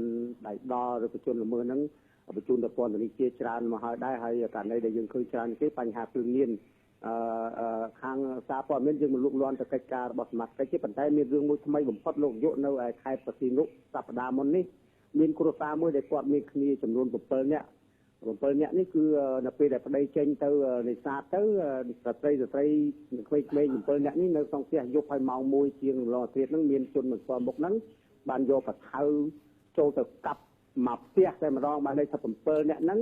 ដៃដល់ឬជនល្មើសហ្នឹងបញ្ជូនទៅពន្ធនាគារច្រើនមកហើយដែរហើយករណីដែលយើងឃើញច្រើនគេបញ្ហាគ្រឿងញៀនខាងសារព័ត៌មានយើងមិនលូកលាន់ទៅកិច្ចការរបស់សមាជិកទេប៉ុន្តែមានរឿងមួយថ្មីបំផុតលោកយុនៅឯខេត្តប្រសិទ្ធនុសប្តាហ៍មុននេះមានគ្រួសារមួយដែលគាត់មានគ្នាចំនួន7នាក់នេះគឺនៅពេលដែលប្តីចេញទៅនេសាទទៅស្ត្រីក្មេងៗ7នាក់នេះនៅក្នុងផ្ទះយប់ហើយម៉ោង1ជាងរំលងអាធ្រាត្រហ្នឹងមានជនមិនស្គាល់មុខហ្នឹងបានយកកថៅចូលទៅកាប់មកផ្ទះតែម្ដងបានន័យថា7នាក់ហ្នឹង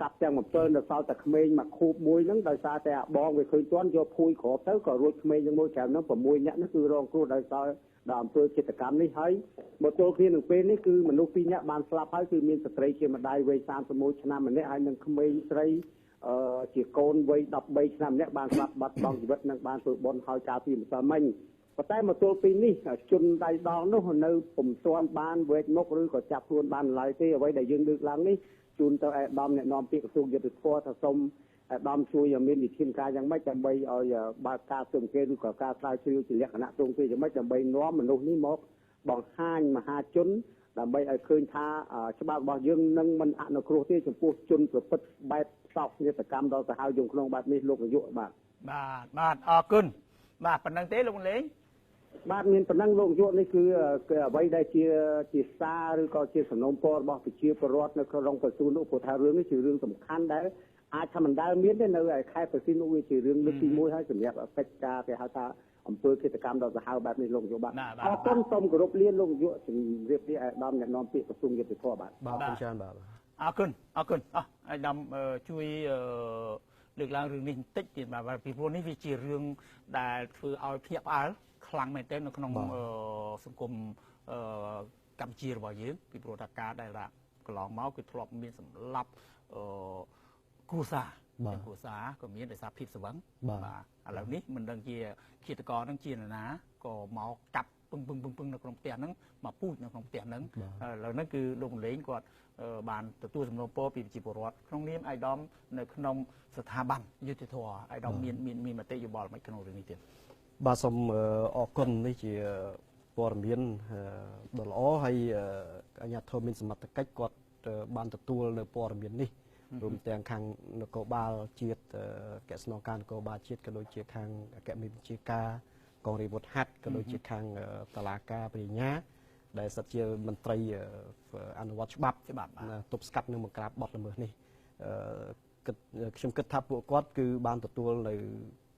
កាប់ទាំង7នៅសល់តែក្មេងមកខូបមួយហ្នឹងដោយសារតែអាបងវាឃើញទាន់យកភួយក្របទៅក៏រួចក្មេងទាំងមួយច្រើនហ្នឹង6នាក់ហ្នឹងគឺរងគ្រោះដោយសារដល់អំពើចិត្តកម្មនេះហើយមកទល់គ្នានឹងពេលនេះគឺមនុស្ស2នាក់បានស្លាប់ហើយគឺមានស្ត្រីជាម្ដាយវ័យ31ឆ្នាំម្នាក់ហើយនិងក្មេងស្រីជាកូនវ័យ13ឆ្នាំម្នាក់បានស្លាប់បាត់បង់ជីវិតនិងបានធ្វើបុណ្យហើយការពីម្សិលមិញប៉ុន្តែមកទល់ពេលនេះជនដៃដល់នោះនៅពុំទាន់បានវែកមុខឬក៏ចាប់ខ្លួនបានឡើយទេអ្វីដែលយើងលើកឡើងនេះជូនទៅអាយដាមអ្នកនាំពាក្យក្រសួងយុតិធម៌ថាសូមអាយដាមជួយមានវិធានការយ៉ាងម៉េចដើម្បីឲ្យបើកការស៊ើបអង្កេតឬក៏ការស្រាវជ្រាវជាលក្ខណៈទ្រង់ទ្រាយយ៉ាងម៉េចដើម្បីនាំមនុស្សនេះមកបង្ហាញមហាជន ដើម្បីឲ្យឃើញថាច្បាប់របស់យើងនឹងមិនអនុគ្រោះទេចំពោះជនប្រព្រឹត្តបែបសោកនាដកម្មដល់សាហាវយងក្នុងបែបនេះលោកនាយកបាទអរគុណបាទប៉ុណ្ណឹងទេលោកលេងបាទមានប៉ុណ្ណឹងលោកនាយកនេះគឺអ្វីដែលជាសារឬក៏ជាសំណូមពររបស់ប្រជាពលរដ្ឋនៅក្នុងប្រទេសនោះព្រោះថារឿងនេះជារឿងសំខាន់ដែលអាចថាមិនដែលមានទេនៅខេត្តប្រសិទ្ធនោះវាជារឿងលើកទី1ហើយសម្រាប់កិច្ចការគេហៅថាអំពើឃាតកម្មដល់សាហាវបែបនេះលោកនាយកបាទអរគុណសូមគោរពលាលោកនាយកជម្រាបលាអាដាមអ្នកនាំពាក្យក្រសួងយុតិធម៌បាទច្រើនបាទអរគុណអាដាមជួយលើកឡើងរឿងនេះបន្តិចទៀតបាទពីព្រោះនេះវាជារឿងដែលធ្វើឲ្យភ្ញាក់ផ្អើលខ្លាំងមែនទែននៅក្នុងសង្គមកម្ពុជារបស់យើងពីព្រោះថាការដែលកន្លងមកគឺធ្លាប់មានសម្លាប់គ្រួសារគ្រួសារក៏មានដោយសារភាពស្វឹងបាទឥឡូវនេះមិនដឹងជាឃាតករនឹងជានរណាក៏មកកាប់ពឹងនៅក្នុងផ្ទះហ្នឹងមកពូជនៅក្នុងផ្ទះហ្នឹងឥឡូវហ្នឹងគឺលោកលេងគាត់បានទទួលសំណូមពរពីប្រជាពលរដ្ឋក្នុងនាមអាយដាមនៅក្នុងស្ថាប័នយុតិធធម៌អាយដាមមានមតិយោបល់មិនក្នុងរឿងនេះទៀតបាទសូមអរគុណនេះជាព័ត៌មានដ៏ល្អហើយអាជ្ញាធរមានសមត្ថកិច្ចគាត់បានទទួលនៅព័ត៌មាននេះរួមទាំងខាងនគរបាលជាតិកសិណការនគរបាលជាតិក៏ដូចជាខាងអគ្គមេបញ្ជាការកងរាជវុធហត្ថក៏ដូចជាខាងតុលាការបរិញ្ញាដែលសិតជាមន្ត្រីអនុវត្តច្បាប់ទប់ស្កាត់នឹងបង្ក្រាបបទល្មើសនេះខ្ញុំគិតថាពួកគាត់គឺបានទទួលនៅ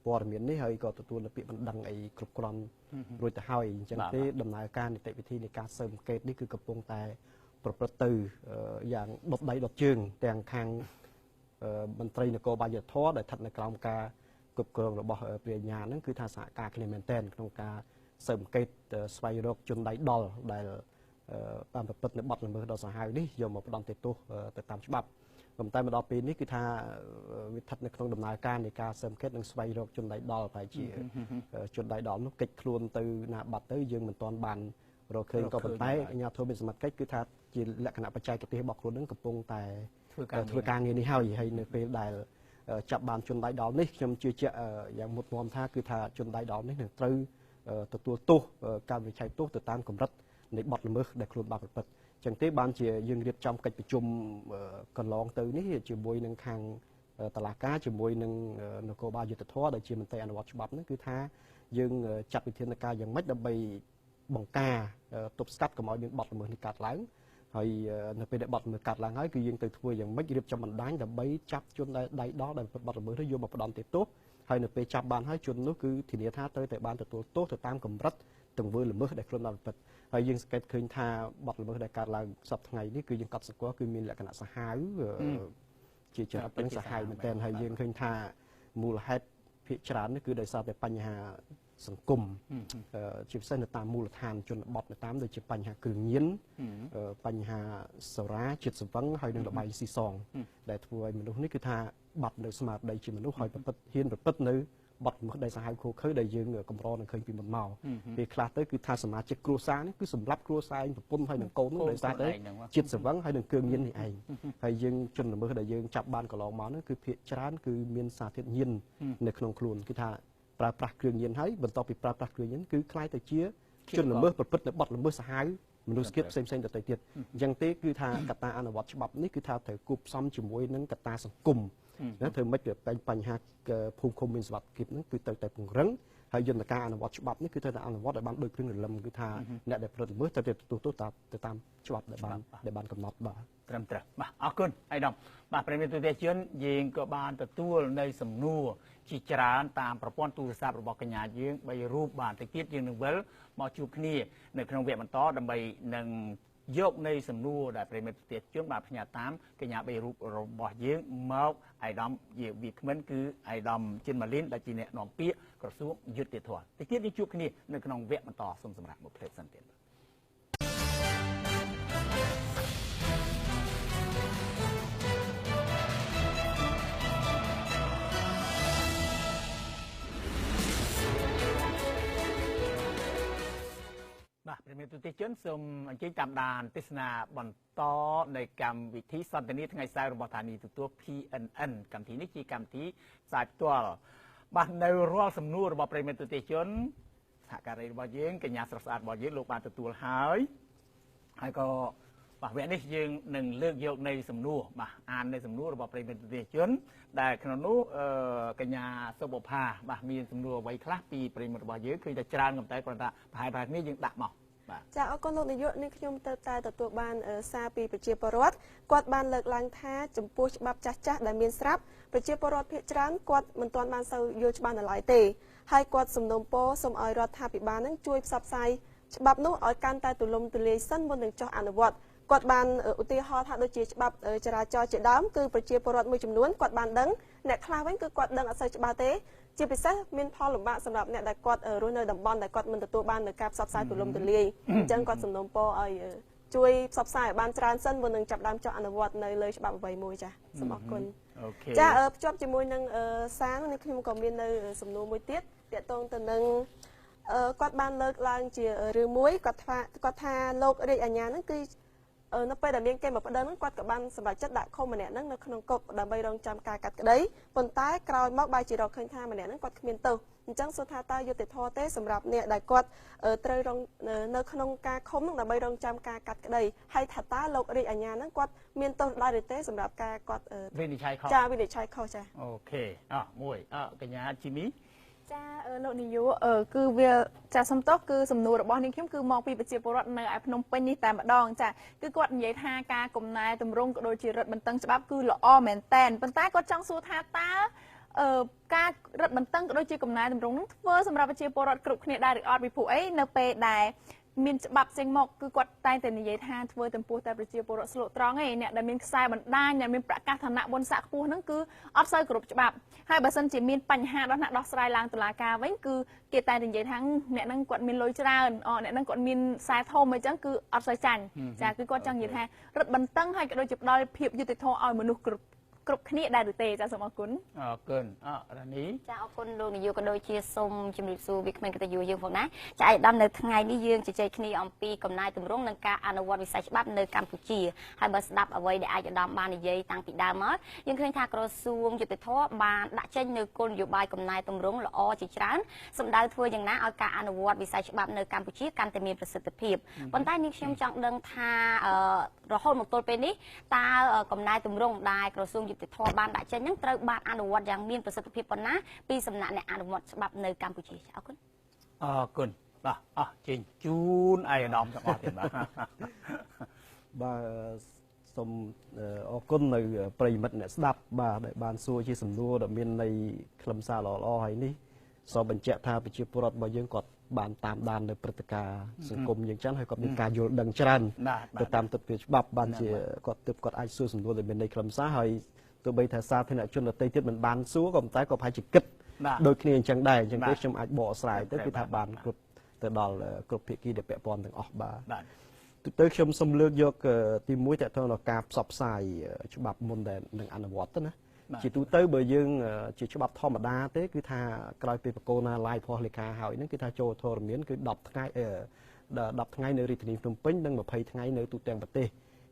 ព័ត៌មាននេះហើយក៏ទទួលនៅពាក្យបណ្ដឹងអីគ្រប់គ្រាន់រួចទៅហើយអញ្ចឹងទេដំណើរការនីតិវិធីនៃការស៊ើបអង្កេតនេះគឺកំពុងតែប្រព្រឹត្តទៅយ៉ាងដុតដៃដុតជើងទាំងខាងមន្ត្រីនគរបាលយុត្តិធម៌ដែលស្ថិតនៅក្រោមការគ្រប់គ្រងរបស់ព្រះអាជ្ញាហ្នឹងគឺថាសហការគ្នាមែនទែនក្នុងការស៊ើបអង្កេតស្វែងរកជនដៃដល់ដែលបានប្រព្រឹត្តនៅបទល្មើសដ៏សាហាវនេះយកមកផ្ដន្ទាទោសទៅតាមច្បាប់ប៉ុន្តែមកដល់ពេលនេះគឺថាវាស្ថិតនៅក្នុងដំណើរការនៃការស៊ើបអង្កេតនិងស្វែងរកជនដៃដល់ប្រហែលជាជនដៃដល់នោះកិច្ចខ្លួនទៅណាបាត់ទៅយើងមិនទាន់បានរកឃើញក៏ប៉ុន្តែអាជ្ញាធរមានសមត្ថកិច្ចគឺថាជាលក្ខណៈបច្ចេកទេសរបស់ខ្លួននឹងកំពុងតែធ្វើការងារនេះហើយនៅពេលដែលចាប់បានជនដៃដល់នេះខ្ញុំជឿជាក់យ៉ាងមុតមមថាគឺថាជនដៃដល់នេះនឹងត្រូវទទួលទោសការវិនិច្ឆ័យទោសទៅតាមកម្រិតនៃបទល្មើសដែលខ្លួនបានប្រព្រឹត្តចឹងទេបានជាយើងរៀបចំកិច្ចប្រជុំកន្លងទៅនេះជាមួយនឹងខាងតុលាការជាមួយនឹងនគរបាលយុត្តិធម៌ដែលជាមន្ត្រីអនុវត្តច្បាប់នេះគឺថាយើងចាត់វិធានការយ៉ាងម៉េចដើម្បីបង្ការទប់ស្កាត់កុំឲ្យមានបទល្មើសនេះកើតឡើងហើយនៅពេលដែលបទល្មើសកើតឡើងហើយគឺយើងទៅធ្វើយ៉ាងម៉េចរៀបចំបណ្ដាញដើម្បីចាប់ជនដៃដល់ដែលប្រព្រឹត្តបទល្មើសនេះយកមកផ្ដន្ទាទោសហើយនៅពេលចាប់បានហើយជននោះគឺធានាថាត្រូវតែបានទទួលទោសទៅតាមកម្រិតទង្វើល្មើសដែលខ្លួនបានប្រព្រឹត្តហើយយើងសង្កេតឃើញថាបទល្មើសដែលកើតឡើងសប្តាហ៍ថ្ងៃនេះគឺយើងកត់សម្គាល់គឺមានលក្ខណៈសាហាវជាចរិតនឹងសាហាវមែនទែនហើយយើងឃើញថាមូលហេតុភាគច្រើននេះគឺដោយសារតែបញ្ហាសង្គមជាពិសេសនៅតាមមូលដ្ឋានជនបទនៅតាមដូចជាបញ្ហាគ្រឿងញៀនបញ្ហាសេរ៉ាជាតិស្វឹងហើយនឹងលបែងស៊ីសងដែលធ្វើឲ្យមនុស្សនេះគឺថាបាត់នៅស្មារតីជាមនុស្សហើយប្រព្រឹត្តហ៊ានប្រព្រឹត្តនៅបទល្មើសដែលសាហាវឃោឃៅដែលយើងកម្រនឹងឃើញពីមុនមកពេលខ្លះទៅគឺថាសមាជិកគ្រួសារនេះគឺសម្រាប់គ្រួសារឯងប្រពន្ធហើយនឹងកូននោះដោយសារតែជាតិស្វឹងហើយនឹងគ្រឿងញៀននេះឯងហើយយើងជនល្មើសដែលយើងចាប់បានកន្លងមកនោះគឺភាគច្រើនគឺមានសារធាតុញៀននៅក្នុងខ្លួនគឺថាប្រើប្រាស់គ្រឿងញៀនហើយបន្ទាប់ពីប្រើប្រាស់គ្រឿងញៀនគឺคล้ายទៅជាជនល្មើសប្រព្រឹត្តនៅបទល្មើសសាហាវមនុស្សជាតិផ្សេងទៅទៀតអញ្ចឹងទេគឺថាកត្តាអនុវត្តច្បាប់នេះគឺថាត្រូវគូផ្សំជាមួយនឹងកត្តាសង្គមណាធ្វើម៉េចទៅបញ្ហាភូមិឃុំមានសុវត្ថិភាពហ្នឹងគឺត្រូវតែពង្រឹងហើយយន្តការអនុវត្តច្បាប់នេះគឺត្រូវតែអនុវត្តឲ្យបានដូចគ្រឿងរលឹមគឺថាអ្នកដែលប្រព្រឹត្តល្មើសត្រូវតែទទួលទោសទៅតាមច្បាប់ដែលបានកំណត់បាទត្រឹមត្រូវបាទអរគុណអាយដាមបាទប្រិយមិត្តទូទាំងជនយើងក៏បានទទួលនៅសំណួរជាច្រើនតាមប្រព័ន្ធទូរស័ព្ទរបស់កញ្ញាយើង3រូបបាទតិចទៀតយើងនឹងវិលមកជួបគ្នានៅក្នុងវគ្គបន្តដើម្បីនឹងយកនៃសំណួរដែលប្រិយមិត្តទូទាំងជនបានផ្ញើតាមកញ្ញា3រូបរបស់យើងមកអាយដាមជាវាគ្មិនគឺអាយដាមចិនម៉ាលីនដែលជាអ្នកនាំពាក្យក្រសួងយុត្តិធម៌តិចទៀតយើងជួបគ្នានៅក្នុងវគ្គបន្តសូមសម្រាប់មួយភ្លេចសិនទៀតបាទប្រិយមិត្តទូទាំងជនសូមអញ្ជើញតាមដានទេសនាបន្តនៃកម្មវិធីសន្ទនាថ្ងៃសៅរ៍របស់ស្ថានីយទូរទស្សន៍ PNN កម្មវិធីនេះជាកម្មវិធីផ្សាយផ្ទាល់បាទនៅរាល់សំណួររបស់ប្រិយមិត្តទូទាំងជនសហការីរបស់យើងកញ្ញាស្រស់ស្អាតរបស់យើងលោកបានទទួលហើយ ហើយក៏បាទវគ្គនេះយើងនឹងលើកយកនៅសំណួរបាទអាននៅសំណួររបស់ប្រិយមិត្តទស្សនិកជនដែលក្នុងនោះកញ្ញាសុបុផាបាទមានសំណួរអ្វីខ្លះពីប្រិយមិត្តរបស់យើងឃើញតែច្រើនប៉ុន្តែគ្រាន់តែប្រហែលគ្នាយើងដាក់មកចាអរគុណលោកនាយកនេះខ្ញុំទៅតែទទួលបានសារពីប្រជាពលរដ្ឋគាត់បានលើកឡើងថាចំពោះច្បាប់ចាស់ដែលមានស្រាប់ប្រជាពលរដ្ឋភាគច្រើនគាត់មិនទាន់បានសូវយល់ច្បាស់នៅឡើយទេហើយគាត់សំណូមពរសូមឲ្យរដ្ឋាភិបាលនឹងជួយផ្សព្វផ្សាយច្បាប់នោះឲ្យកាន់តែទូលំទូលាយសិនមុននឹងចុះអនុវត្តគាត់បានឧទាហរណ៍ថាដូចជាច្បាប់ចរាចរណ៍ជាដើមគឺប្រជាពលរដ្ឋមួយចំនួនគាត់បានដឹងអ្នកខ្លះវិញគឺគាត់ដឹងអត់សូវច្បាស់ទេជាពិសេសមានផលលំបាកសម្រាប់អ្នកដែលគាត់រស់នៅតំបន់ដែលគាត់មិនទទួលបាននៅការផ្សព្វផ្សាយទូលំទូលាយអញ្ចឹងគាត់សំណូមពរឲ្យជួយផ្សព្វផ្សាយឲ្យបានច្រើនសិនមុននឹងចាប់ដើមចុះអនុវត្តនៅលើច្បាប់អ្វីមួយចាសូមអរគុណចាភ្ជាប់ជាមួយនឹងសារនេះខ្ញុំក៏មាននៅសំណួរមួយទៀតទាក់ទងទៅនឹងគាត់បានលើកឡើងជារឿងមួយគាត់ថាលោករាជអាជ្ញាហ្នឹងគឺនៅពេលដែលមានគេមកប្តឹងហ្នឹងគាត់ក៏បានសម្រេចចិត្តដាក់ឃុំម្នាក់ហ្នឹងនៅក្នុងគុកដើម្បីរងចាំការកាត់ក្តីប៉ុន្តែក្រោយមកបែរជារកឃើញថាម្នាក់ហ្នឹងគាត់គ្មានទោសអញ្ចឹងសួរថាតើយុត្តិធម៌ទេសម្រាប់អ្នកដែលគាត់ត្រូវរងនៅក្នុងការឃុំហ្នឹងដើម្បីរងចាំការកាត់ក្តីហើយថាតើលោករាជអាជ្ញាហ្នឹងគាត់មានទោសដែរឬទេសម្រាប់ការគាត់វិនិច្ឆ័យខុសចាវិនិច្ឆ័យខុសចាអូខេមួយកញ្ញាជីមីចាលោកនាយកគឺវាចាសំទោសគឺសំណួររបស់នាងខ្ញុំគឺមកពីប្រជាពលរដ្ឋនៅឯភ្នំពេញនេះតែម្ដងចាគឺគាត់និយាយថាការកំណែតម្រង់ក៏ដូចជារដ្ឋបន្តឹងច្បាប់គឺល្អមែនតែនប៉ុន្តែគាត់ចង់សួរថាតើការរដ្ឋបន្តឹងក៏ដូចជាកំណែតម្រង់នឹងធ្វើសម្រាប់ប្រជាពលរដ្ឋគ្រប់គ្នាដែរឬអត់ពីព្រោះអីនៅពេលដែលមានច្បាប់ផ្សេងមកគឺគាត់តែងតែនិយាយថាធ្វើចំពោះតែប្រជាពលរដ្ឋស្លូតត្រង់ឯងអ្នកដែលមានខ្សែបណ្ដាញអ្នកមានប្រកាសឋានៈបុណ្យស័ក្តិខ្ពស់ហ្នឹងគឺអត់សូវគ្រប់ច្បាប់ហើយបើសិនជាមានបញ្ហាដោះស្រាយឡើងតុលាការវិញគឺគេតែនិយាយថាអ្នកហ្នឹងគាត់មានលុយច្រើនអ្នកហ្នឹងគាត់មានខ្សែធំអីចឹងគឺអត់សូវចាញ់ចាគឺគាត់ចង់និយាយថារឹតបន្តឹងហើយក៏ដូចជាផ្ដល់ភាពយុត្តិធម៌ឲ្យមនុស្សគ្រប់គ្នាដែរឬទេចាសូមអរគុណអរគុណរ៉ានីចាអរគុណលោកនាយកក៏ដូចជាសូមជម្រាបសួរវាគ្មិនកិត្តិយសយើងផងណាចាឯកឧត្តមនៅថ្ងៃនេះយើងជជែកគ្នាអំពីកំណែតម្រង់និងការអនុវត្តវិស័យច្បាប់នៅកម្ពុជាហើយបើស្ដាប់អ្វីដែលឯកឧត្តមបាននិយាយតាំងពីដើមមកយើងឃើញថាក្រសួងយុតិធធម៌បានដាក់ចេញនៅគោលនយោបាយកំណែតម្រង់ល្អជាច្រើនសម្ដៅធ្វើយ៉ាងណាឲ្យការអនុវត្តវិស័យច្បាប់នៅកម្ពុជាកាន់តែមានប្រសិទ្ធភាពប៉ុន្តែនេះខ្ញុំចង់ដឹងថារហូតមកទល់ពេលនេះតើកំណែតម្រង់ដែលក្រសួងយុតិធម៌បានដាក់ចេញហ្នឹងត្រូវបានអនុវត្តយ៉ាងមានប្រសិទ្ធភាពប៉ុណ្ណាពីសំណាក់អ្នកអនុវត្តច្បាប់នៅកម្ពុជាអរគុណអរគុណបាទចេញជូនឯកឧត្តមទាំងអស់ទៀតបាទសូមអរគុណនៅប្រិយមិត្តអ្នកស្ដាប់បាទដែលបានសួរជាសំណួរដែលមាននៃខ្លឹមសារល្អៗហើយនេះសូមបញ្ជាក់ថាប្រជាពលរដ្ឋរបស់យើងគាត់បានតាមដាននៅព្រឹត្តិការណ៍សង្គមយ៉ាងចឹងហើយគាត់មានការយល់ដឹងច្រើនទៅតាមទស្សនវិជ្ជាច្បាប់បានជាគាត់អាចសួរសំណួរដែលមាននៃខ្លឹមសារហើយទោះបីថាសាធារណជនដទៃទៀតមិនបានសួរក៏ប៉ុន្តែក៏ប្រហែលជាគិតដូចគ្នាអញ្ចឹងដែរអញ្ចឹងទេខ្ញុំអាចបកស្រាយទៅគឺថាបានគ្រប់ទៅដល់គ្រប់ភាគីដែលពាក់ព័ន្ធទាំងអស់បាទទៅខ្ញុំសូមលើកយកទី1តទៅដល់ការផ្សព្វផ្សាយច្បាប់មុនដែលនឹងអនុវត្តទៅណាជាទូទៅបើយើងជាច្បាប់ធម្មតាទេគឺថាក្រោយពេលបកគោណាឡាយផុសលេខាហើយហ្នឹងគឺថាចូលធរមានគឺ10ថ្ងៃនៅរាជធានីភ្នំពេញនិង20ថ្ងៃនៅទូទាំងប្រទេស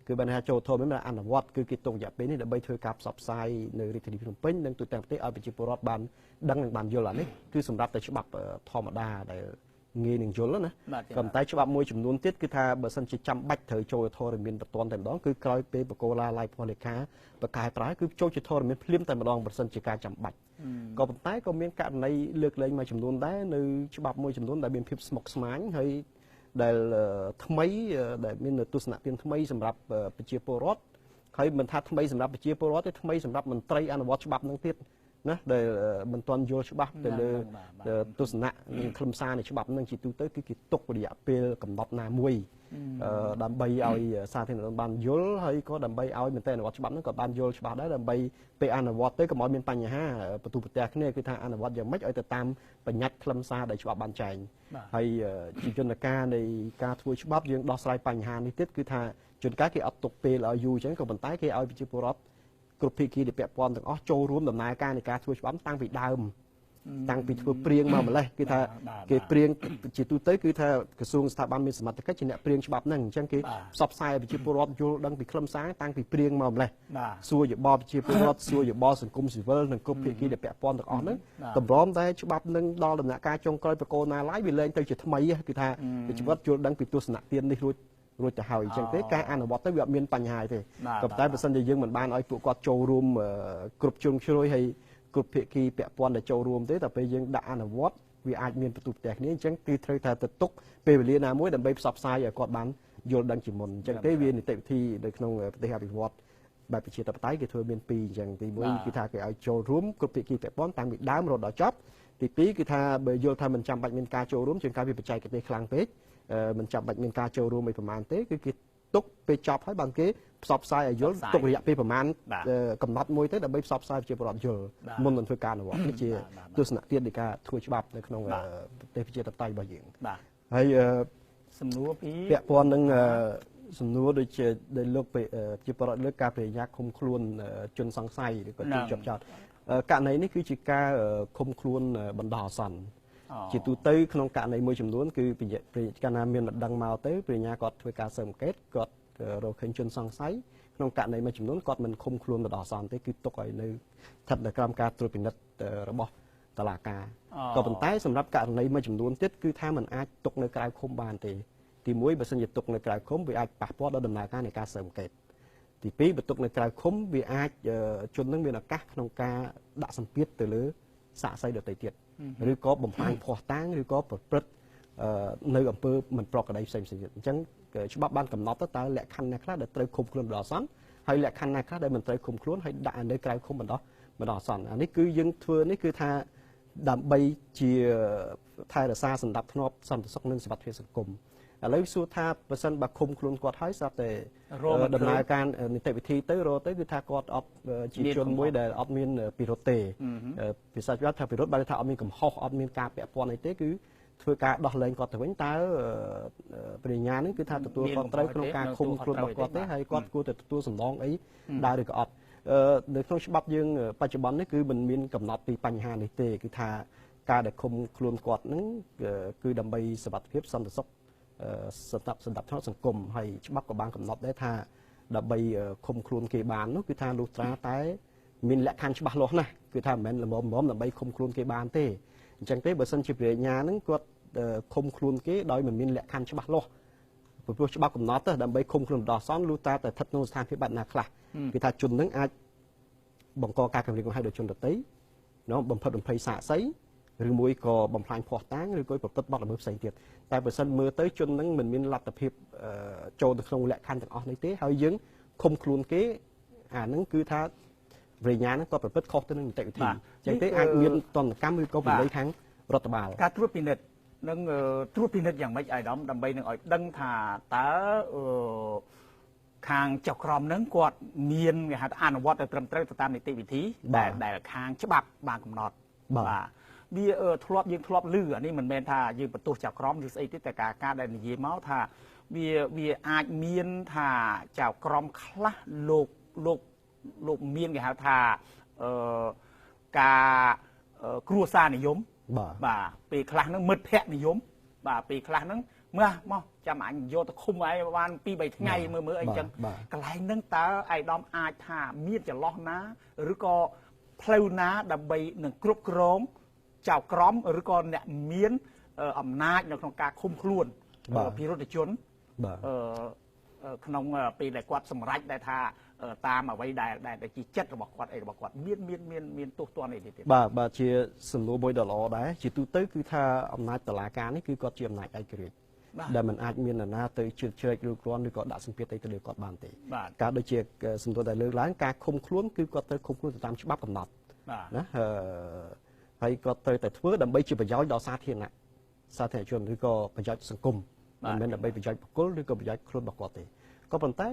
គឺបានថាចូលធរមានអនុវត្តគឺគេទុករយៈពេលនេះដើម្បីធ្វើការផ្សព្វផ្សាយនៅរាជធានីភ្នំពេញនិងទូទាំងប្រទេសឲ្យប្រជាពលរដ្ឋបានដឹងនិងបានយល់អានេះគឺសម្រាប់តែច្បាប់ធម្មតាដែលងាយនឹងយល់ណាក៏ប៉ុន្តែច្បាប់មួយចំនួនទៀតគឺថាបើសិនជាចាំបាច់ត្រូវចូលធរមានបន្ទាន់តែម្ដងគឺក្រោយពេលបកគោឡាយផុសលេខាបកកែប្រែគឺចូលជាធរមានភ្លាមតែម្ដងបើសិនជាការចាំបាច់ក៏ប៉ុន្តែក៏មានករណីលើកលែងមួយចំនួនដែរនៅច្បាប់មួយចំនួនដែលមានភាពស្មុគស្មាញហើយដែលថ្មីដែលមានទស្សនៈទានថ្មីសម្រាប់ប្រជាពលរដ្ឋហើយមិនថាថ្មីសម្រាប់ប្រជាពលរដ្ឋទេថ្មីសម្រាប់មន្ត្រីអនុវត្តច្បាប់នឹងទៀតណាដែលមិនទាន់យល់ច្បាស់ទៅលើទស្សនៈនិងខ្លឹមសារនៃច្បាប់នឹងជាទូទៅគឺគេទុករយៈពេលកំណត់ណាមួយដើម្បីឲ្យសាធារណជនបានយល់ហើយក៏ដើម្បីឲ្យមន្ត្រីអនុវត្តច្បាប់នឹងក៏បានយល់ច្បាស់ដែរដើម្បីពេលអនុវត្តទៅកុំឲ្យមានបញ្ហាបន្ទូប្រទះគ្នាគឺថាអនុវត្តយ៉ាងម៉េចឲ្យទៅតាមបញ្ញត្តិខ្លឹមសារដែលច្បាប់បានចែងហើយជាយន្តការនៃការធ្វើច្បាប់យើងដោះស្រាយបញ្ហានេះទៀតគឺថាជួនកាលគេអត់ទុកពេលឲ្យយូរអញ្ចឹងក៏ប៉ុន្តែគេឲ្យប្រជាពលរដ្ឋគ្រប់ភាគីដែលពាក់ព័ន្ធទាំងអស់ចូលរួមដំណើរការនៃការធ្វើច្បាប់តាំងពីដើមតាំងពីធ្វើព្រៀងមកម្លេះគឺថាគេព្រៀងជាទូទៅគឺថាក្រសួងស្ថាប័នមានសមត្ថកិច្ចជាអ្នកព្រៀងច្បាប់ហ្នឹងអញ្ចឹងគេផ្សព្វផ្សាយឲ្យប្រជាពលរដ្ឋយល់ដឹងពីខ្លឹមសារតាំងពីព្រៀងមកម្លេះសួរយោបល់ប្រជាពលរដ្ឋសួរយោបល់សង្គមស៊ីវិលនិងគ្រប់ភាគីដែលពាក់ព័ន្ធទាំងអស់ហ្នឹងតម្រាំតែច្បាប់នឹងដល់ដំណាក់កាលចុងក្រោយបកគោណាឡាយវាលែងទៅជាថ្មីគឺថាប្រជាពលរដ្ឋយល់ដឹងពីទស្សនៈទាននេះរួច រួចទៅហើយអញ្ចឹងទេការអនុវត្តទៅវាអត់មានបញ្ហាទេក៏តែបើសិនជាយើងមិនបានឲ្យពួកគាត់ចូលរួមគ្រប់ជ្រុងជ្រោយហើយគ្រប់ភាគីពាក់ព័ន្ធដែលចូលរួមទេតែពេលយើងដាក់អនុវត្តវាអាចមានបន្ទុកផ្ទះគ្នាអញ្ចឹងគឺត្រូវតែទៅទុកពេលវេលាណាមួយដើម្បីផ្សព្វផ្សាយឲ្យគាត់បានយល់ដឹងជាមុនអញ្ចឹងទេវានីតិវិធីនៅក្នុងប្រទេសអភិវឌ្ឍបែបប្រជាធិបតេយ្យគេធ្វើមាន2អញ្ចឹងទី1គឺថាគេឲ្យចូលរួមគ្រប់ភាគីពាក់ព័ន្ធតាំងពីដើមរហូតដល់ចប់ទី2គឺថាបើយល់ថាមិនចាំបាច់មានការចូលរួមជាងការវាបច្ចេកទេសខ្លាំងពេកមិនចាំបាច់មានការចូលរួមអីប្រហែលទេគឺគេទុកពេលចប់ហើយបានគេផ្សព្វផ្សាយឲ្យយល់ទុករយៈពេលប្រហែលកំណត់មួយទៅដើម្បីផ្សព្វផ្សាយជាប្រវត្តិយល់មុននឹងធ្វើការអនុវត្តនេះជាទស្សនៈទៀតនៃការធ្វើច្បាប់នៅក្នុងប្រទេសប្រជាធិបតេយ្យរបស់យើងហើយសំណួរពីពាក់ព័ន្ធនឹងសំណួរដូចជាដែលលោកជាប្រវត្តិលើកការប្រញាប់ឃុំខ្លួនជនសង្ស័យឬក៏ជនជាប់ចោតករណីនេះគឺជាការឃុំខ្លួនបណ្ដោះអាសន្នជាទូទៅក្នុងករណីមួយចំនួនគឺកាលណាមានម្ដងមកទៅប្រញ្ញាគាត់ធ្វើការស៊ើបអង្កេតគាត់រកឃើញជនសង្ស័យក្នុងករណីមួយចំនួនគាត់មិនឃុំខ្លួនបណ្ដោះអាសន្នទេគឺទុកឲ្យនៅស្ថិតនៅក្រោមការត្រួតពិនិត្យរបស់តុលាការក៏ប៉ុន្តែសម្រាប់ករណីមួយចំនួនទៀតគឺថាมันអាចទុកនៅក្រៅឃុំបានទេទី1បើសិនជាទុកនៅក្រៅឃុំវាអាចប៉ះពាល់ដល់ដំណើរការនៃការស៊ើបអង្កេតទី2បើទុកនៅក្រៅឃុំវាអាចជននឹងមានឱកាសក្នុងការដាក់សម្ពាធទៅលើសាក្សីដទៃទៀតឬក៏បំផ្លាញភស្តុតាងឬក៏ប្រព្រឹត្តនៅអំពើមិនប្រក្រតីផ្សេងៗទៀតអញ្ចឹងច្បាប់បានកំណត់ទៅតើលក្ខខណ្ឌណាខ្លះដែលត្រូវឃុំខ្លួនបណ្ដោះអាសន្នហើយលក្ខខណ្ឌណាខ្លះដែលមិនត្រូវឃុំខ្លួនហើយដាក់នៅក្រៅឃុំបណ្ដោះអាសន្នអានេះគឺយើងធ្វើនេះគឺថាដើម្បីជាថែរក្សាសណ្ដាប់ធ្នាប់សន្តិសុខនិងសុវត្ថិភាពសង្គមឥឡូវសួរថាបើសិនបើឃុំខ្លួនគាត់ហើយស្រាប់តែដំណើរការនីតិវិធីទៅរកទៅគឺថាគាត់អត់ជាជនមួយដែលអត់មានពិរុទ្ធទេភាសាច្បាប់ថាពិរុទ្ធបានថាអត់មានកំហុសអត់មានការពាក់ព័ន្ធអីទេគឺធ្វើការដោះលែងគាត់ទៅវិញតើបរិញ្ញានេះគឺថាទទួលខុសត្រូវក្នុងការឃុំខ្លួនរបស់គាត់ទេហើយគាត់គួរតែទទួលសំណងអីដែរឬក៏អត់នៅក្នុងច្បាប់យើងបច្ចុប្បន្ននេះគឺមិនមានកំណត់ពីបញ្ហានេះទេគឺថាការដែលឃុំខ្លួនគាត់ហ្នឹងគឺដើម្បីសុវត្ថិភាពសន្តិសុខសណ្ដាប់ធ្នាប់សង្គមហើយច្បាប់ក៏បានកំណត់ដែរថាដើម្បីឃុំខ្លួនគេបាននោះគឺថាលុះត្រាតែមានលក្ខខណ្ឌច្បាស់លាស់ណាស់គឺថាមិនមែនល្មមដើម្បីឃុំខ្លួនគេបានទេអញ្ចឹងទេបើសិនជាព្រះញ្ញានឹងគាត់ឃុំខ្លួនគេដោយមិនមានលក្ខខណ្ឌច្បាស់លាស់ព្រោះច្បាប់កំណត់ទៅដើម្បីឃុំខ្លួនបណ្ដោះអាសន្នលុះត្រាតែស្ថិតក្នុងស្ថានភាពបែបណាខ្លះគឺថាជននឹងអាចបង្កការគំរាមកំហែងដល់ជនដទៃបំផិតបំភ័យសាក្សីឬមួយក៏បំផ្លាញភស្តុតាងឬក៏ប្រព្រឹត្តបទល្មើសផ្សេងទៀតតែបើសិនមើលទៅជននឹងមិនមានលទ្ធភាពចូលទៅក្នុងលក្ខខណ្ឌទាំងអស់នេះទេហើយយើងឃុំខ្លួនគេអានឹងគឺថាវិញ្ញាណហ្នឹងក៏ប្រព្រឹត្តខុសទៅនឹងនីតិវិធីអញ្ចឹងទេអាចមានទណ្ឌកម្មឬក៏វិន័យខាងរដ្ឋបាលការត្រួតពិនិត្យនឹងត្រួតពិនិត្យយ៉ាងម៉េចអាយដាមដើម្បីនឹងឲ្យដឹងថាតើខាងចៅក្រមហ្នឹងគាត់មានគេហៅថាអនុវត្តទៅត្រឹមត្រូវទៅតាមនីតិវិធីដែលខាងច្បាប់បានកំណត់បាទវាធ្លាប់យើងធ្លាប់ឮអានេះមិនមែនថាយើងបន្ទោសចៅក្រមឬស្អីទេតែការដែលនិយាយមកថាវាអាចមានថាចៅក្រមខ្លះលោកមានគេហៅថាការគ្រួសារនិយមបាទពេលខ្លះហ្នឹងមិត្តភ័ក្តិនិយមបាទពេលខ្លះហ្នឹងមកចាំអញយកទៅឃុំឯងបាន 2-3 ថ្ងៃមើលអីចឹងកន្លែងហ្នឹងតើអាយដាមអាចថាមានចន្លោះណាឬក៏ផ្លូវណាដើម្បីនឹងគ្រប់គ្រងចៅក្រមឬក៏អ្នកមានអំណាចនៅក្នុងការឃុំខ្លួនពិរុទ្ធជនក្នុងពេលដែលគាត់សម្រេចដែលថាតាមអ្វីដែលជាចិត្តរបស់គាត់អីរបស់គាត់មានទោសទណ្ឌអីទៀតបាទជាសំណួរមួយដ៏ល្អដែរជាទូទៅគឺថាអំណាចតុលាការនេះគឺគាត់ជាអំណាចឯករាជ្យដែលมันអាចមាននរណាទៅជ្រៀតជ្រែកឬគ្រាន់ឬក៏ដាក់សម្ពាធអីទៅលើគាត់បានទេការដូចជាសំណួរដែលលើកឡើងការឃុំខ្លួនគឺគាត់ត្រូវឃុំខ្លួនទៅតាមច្បាប់កំណត់ណាហើយគាត់ត្រូវតែធ្វើដើម្បីជាប្រយោជន៍ដល់សាធារណជនឬក៏ប្រយោជន៍សង្គមមិនមែនដើម្បីប្រយោជន៍បុគ្គលឬក៏ប្រយោជន៍ខ្លួនរបស់គាត់ទេក៏ប៉ុន្តែ